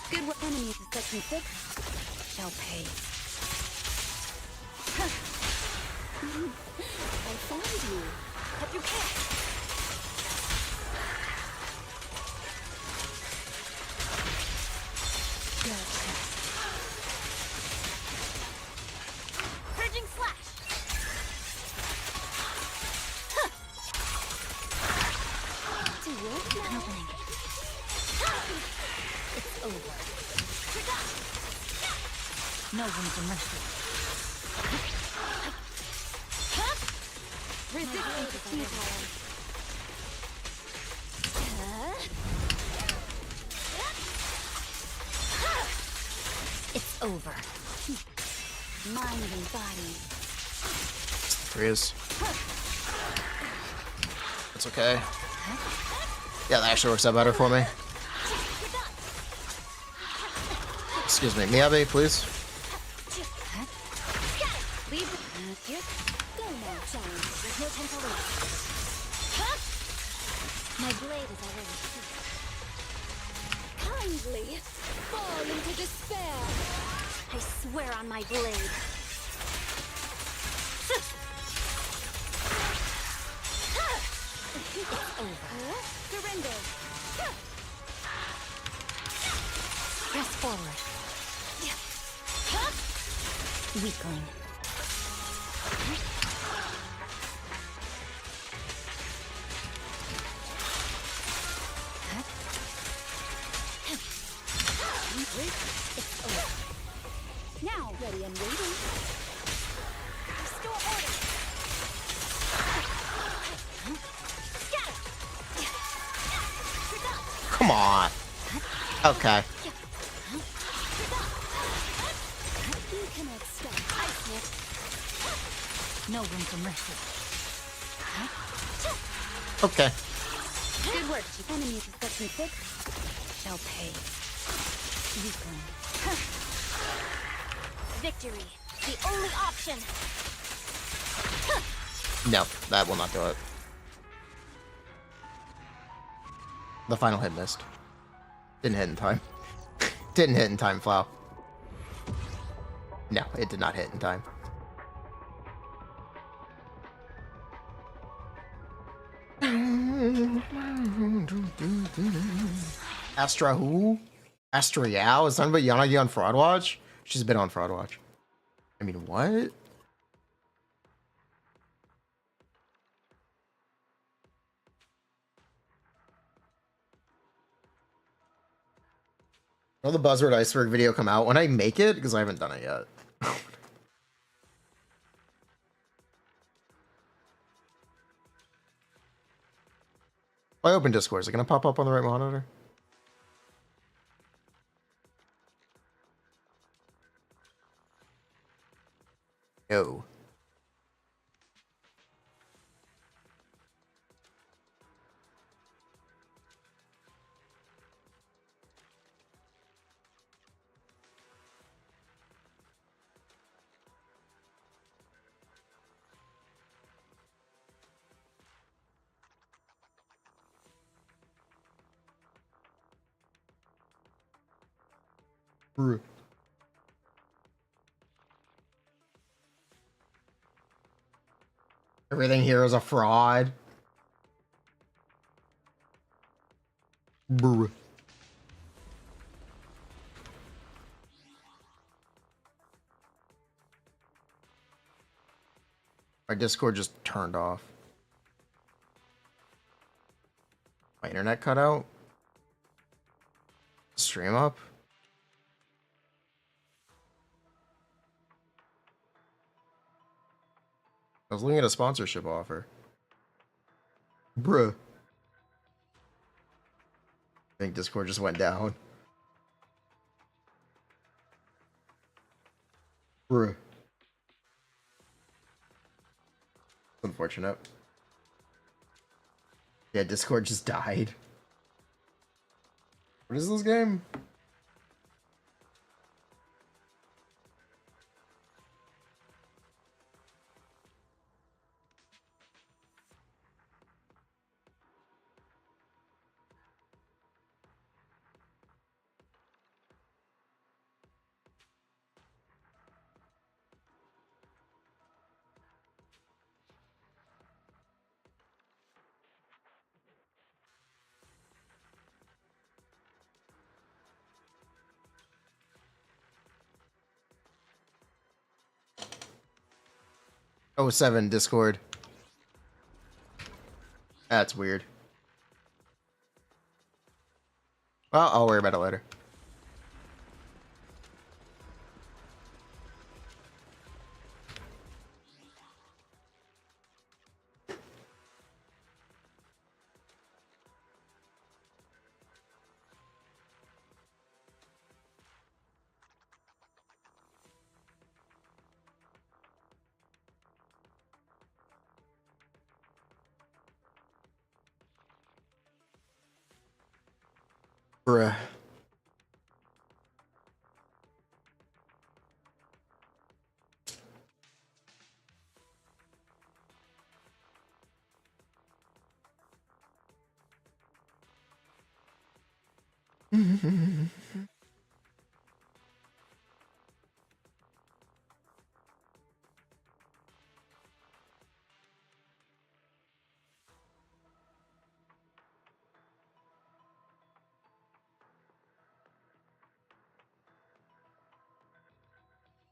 Good work. Enemies is section 6 shall pay. I found you. But you can't. Gacha. Purging slash. To work now. It's over. No room for mercy. Resistance is futile. It's over. Mind and body. Freeze. It's okay. Yeah, that actually works out better for me. Excuse me, Miyabi, please. Leave. Go now, challenge. There's no time to wait. My blade is already kindly fall into despair. I swear on my blade. It's over. Surrender. Press forward. Weakling. It's over. Now, ready and waiting. Restore order. Come on. Okay. You cannot stop. I can't. No room for mercy. Okay. Good work. Enemy is section 6. Shall pay. Weakling. Victory. The only option. No, that will not do it. The final hit missed. Didn't hit in time. Didn't hit in time, Flow. No, it did not hit in time. Astra who? Astra Yao? Is talking about Yanagi on Fraud Watch? She's been on Fraud Watch. I mean, what? Will the Buzzword Iceberg video come out when I make it? Because I haven't done it yet. I open Discord. Is it going to pop up on the right monitor? No. Bruh. Everything here is a fraud. Bruh. My Discord just turned off. My internet cut out. Stream up. I was looking at a sponsorship offer. Bruh. I think Discord just went down. Bruh. Unfortunate. Yeah, Discord just died. What is this game? Oh, 7 Discord. That's weird. Well, I'll worry about it later. Bruh.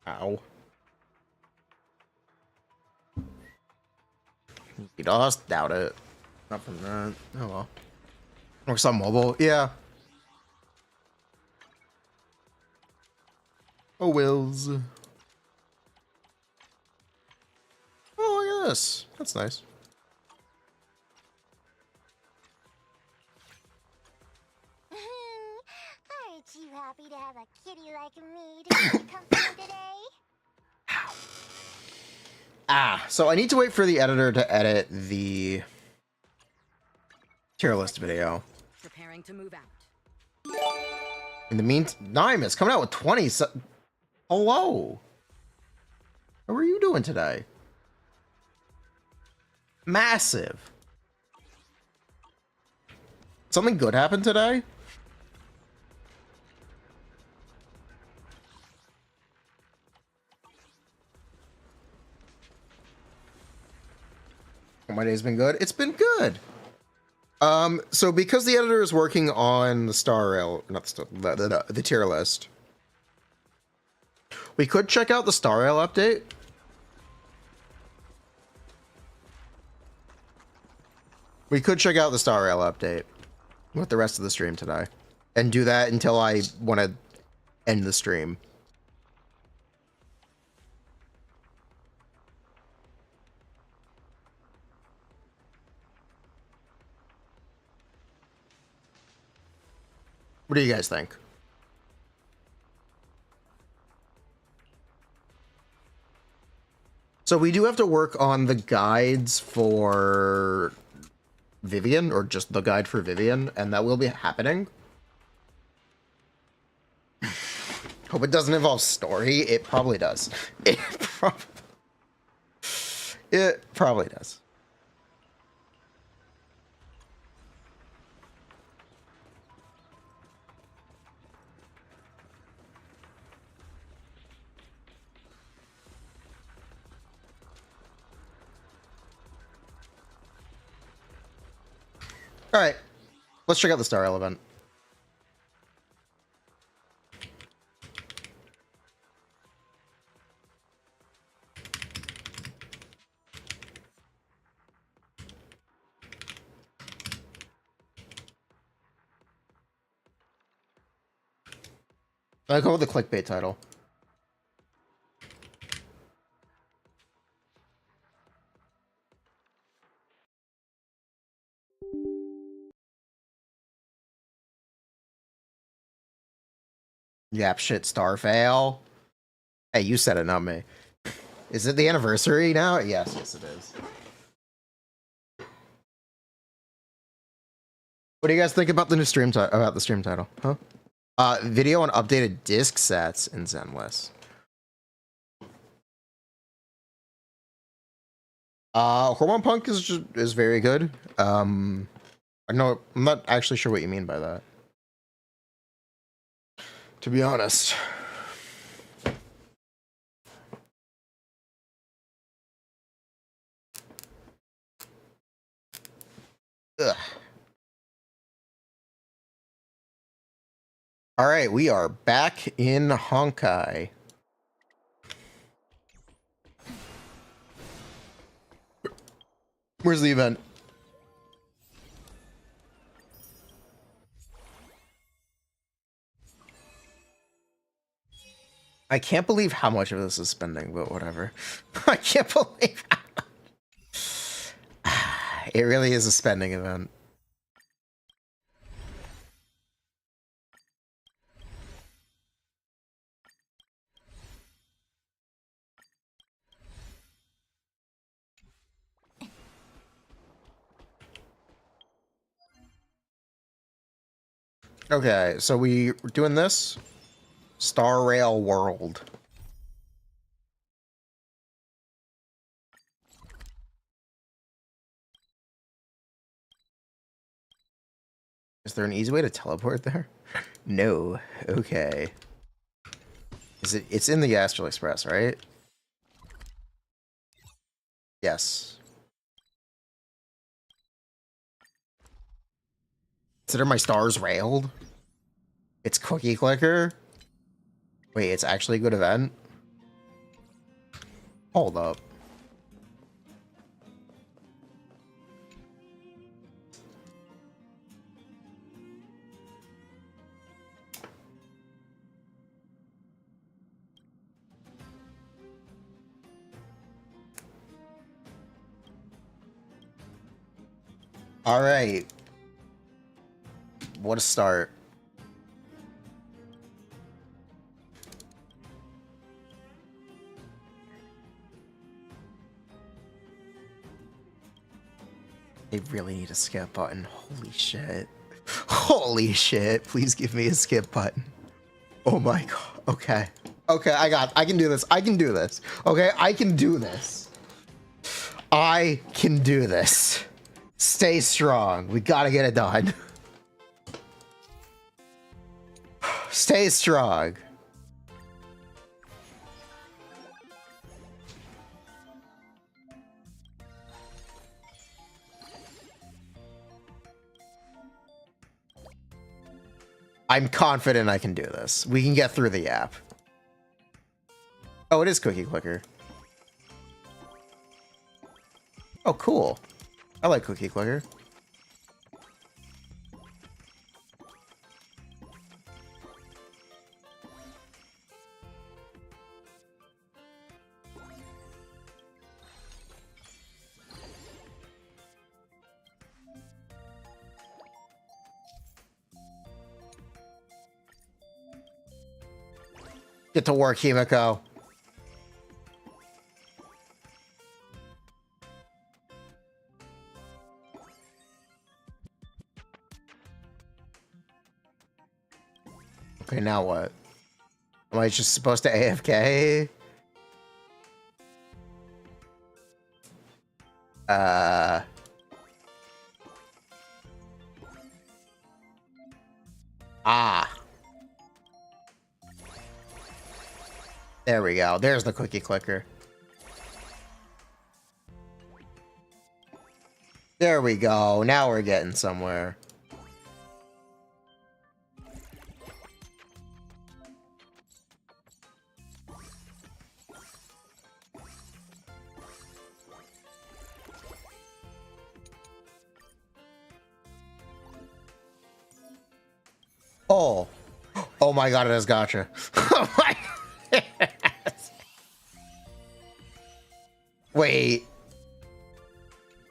Ow. You lost? Doubt it. Not from that. Oh well. Or some mobile. Yeah. Oh, Wills. Oh, look at this. That's nice. Aren't you happy to have a kitty like me to keep you company today? Ah, so I need to wait for the editor to edit the tier list video. Preparing to move out. In the meantime, it's coming out with 20. Hello. How are you doing today? Massive. Something good happened today? My day's been good. It's been good. So because the editor is working on the star rail, not the tier list, we could check out the star rail update. We could check out the star rail update with the rest of the stream today, and do that until I want to end the stream. What do you guys think? So we do have to work on the guides for Vivian, or just the guide for Vivian, and that will be happening. Hope it doesn't involve story. It probably does. It probably does. All right, let's check out the Star Rail event. I go with the clickbait title. Yap shit star fail. Hey, you said it, not me. Is it the anniversary now? Yes, it is. What do you guys think about the new stream title? Huh? Video on updated disc sets in Zenless. Hormone Punk is very good. I'm not actually sure what you mean by that, to be honest. Ugh. All right, we are back in Honkai. Where's the event? I can't believe how much of this is spending, but whatever. I can't believe how much. It really is a spending event. Okay, so we're doing this. Star Rail World. Is there an easy way to teleport there? No. Okay. Is it? It's in the Astral Express, right? Yes. Consider my stars railed. It's Cookie Clicker. Wait, it's actually a good event? Hold up. All right. What a start. They really need a skip button. Holy shit. Holy shit. Please give me a skip button. Oh my god. Okay. Okay, I can do this. I can do this. Okay, I can do this. I can do this. Stay strong. We gotta get it done. Stay strong. I'm confident I can do this. We can get through the app. Oh, it is Cookie Clicker. Oh, cool. I like Cookie Clicker. Get to work, Himiko. Okay, now what? Am I just supposed to AFK? There we go. There's the Cookie Clicker. There we go. Now we're getting somewhere. Oh. Oh my god, it is Gacha. Oh my god. Wait.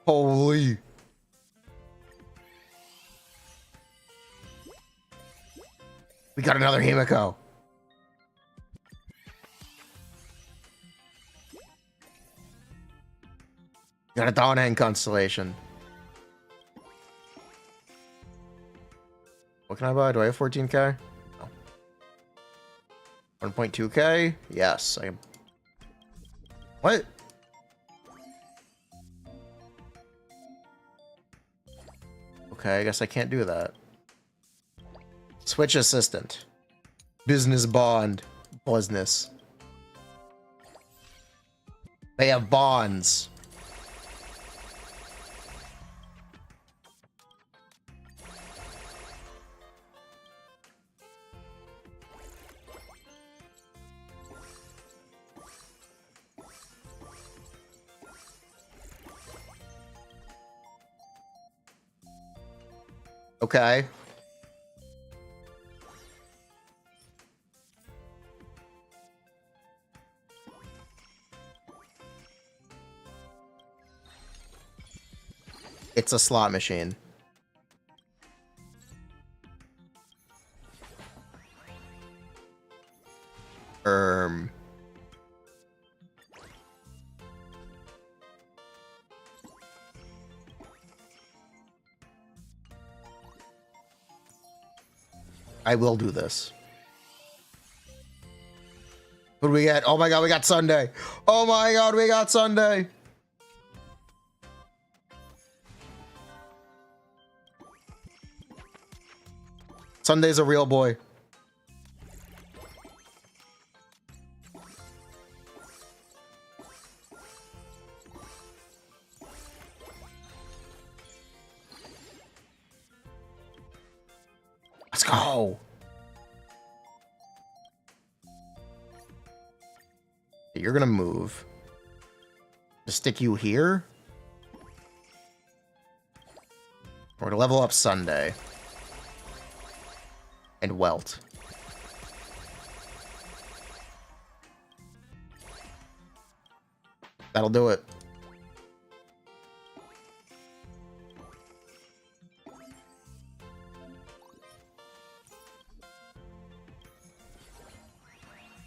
Holy. We got another Himiko. Got a Dawnhang constellation. What can I buy? Do I have 14k? No. 1.2k? Yes, I am. What? Okay, I guess I can't do that. Switch assistant. Business bond. Business. They have bonds. Okay. It's a slot machine. I will do this. What do we get? Oh my god, we got Sunday. Oh my god, we got Sunday. Sunday's a real boy. Let's go. You're gonna move. To stick you here. We're gonna level up Sunday. And Welt. That'll do it.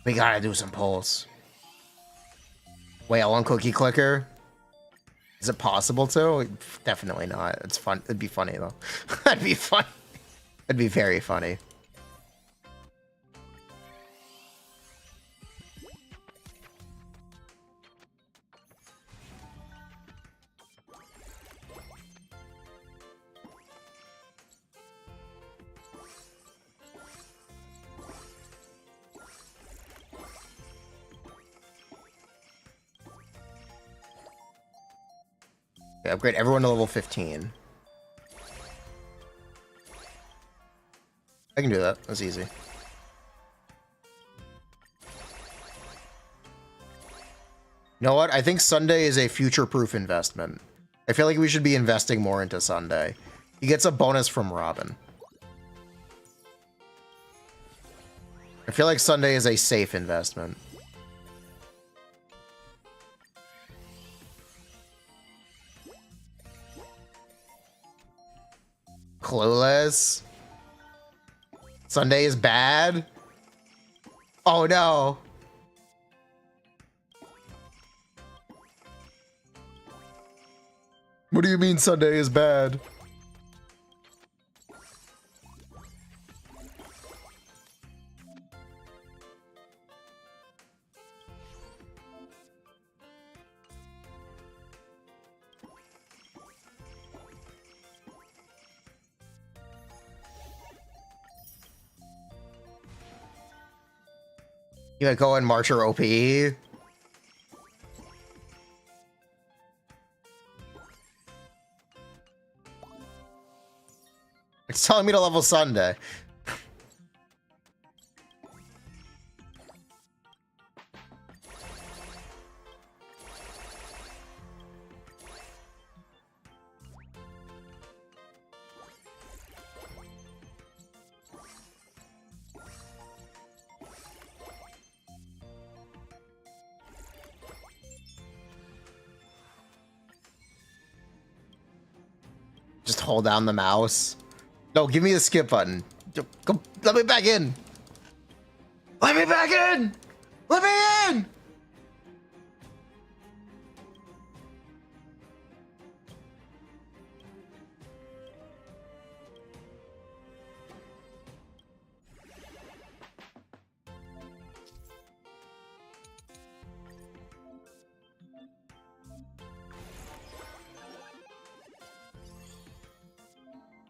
We gotta do some polls. Wait, on Cookie Clicker? Is it possible to? Definitely not. It's fun. It'd be funny though. That'd be fun. It'd be very funny. Okay, upgrade everyone to level 15. I can do that. That's easy. You know what? I think Sunday is a future-proof investment. I feel like we should be investing more into Sunday. He gets a bonus from Robin. I feel like Sunday is a safe investment. Clueless. Sunday is bad. Oh no. What do you mean Sunday is bad? You gonna go and march your OP? It's telling me to level Sunday. Just hold down the mouse. No, give me the skip button. Go, let me back in. Let me back in. Let me in.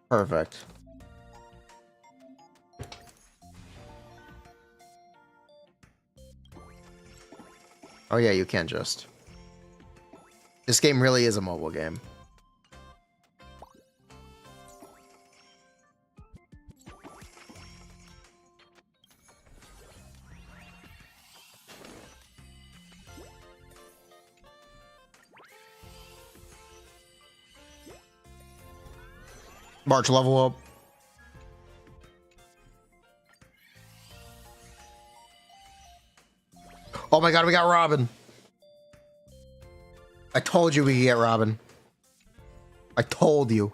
Perfect. Oh yeah, you can just. This game really is a mobile game. March, level up. Oh my god, we got Robin. I told you we could get Robin. I told you.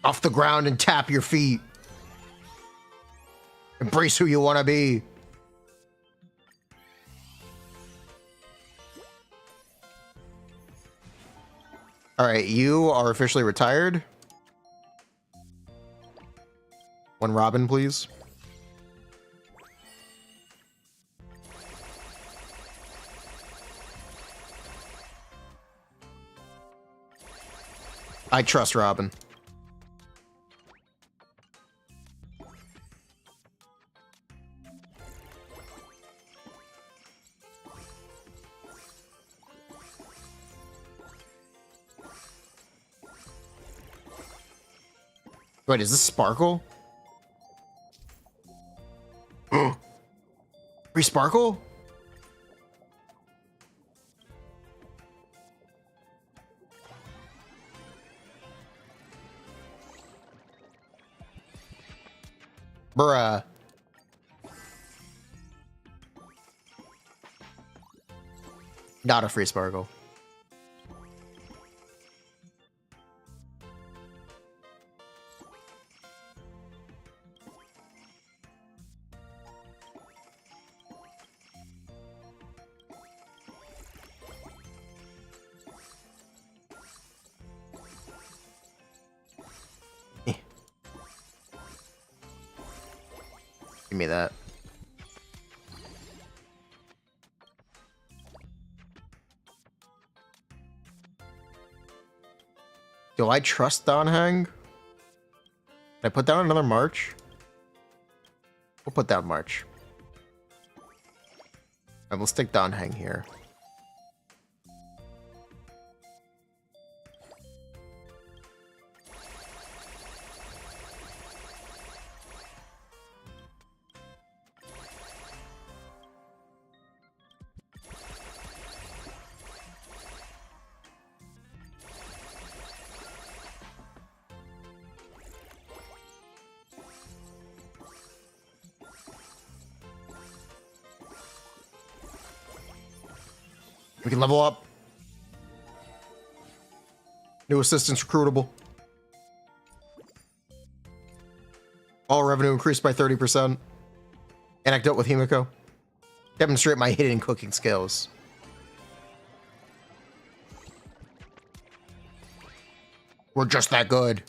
Off the ground and tap your feet. Embrace who you want to be. All right, you are officially retired. One Robin, please. I trust Robin. Wait, is this Sparkle? Free Sparkle? Bruh. Not a free Sparkle. Give me that. Do I trust Donhang? Can I put down another March? We'll put down March. And we'll stick Donhang here. We can level up. New assistants recruitable. All revenue increased by 30%. Anecdote with Himiko. Demonstrate my hidden cooking skills. We're just that good.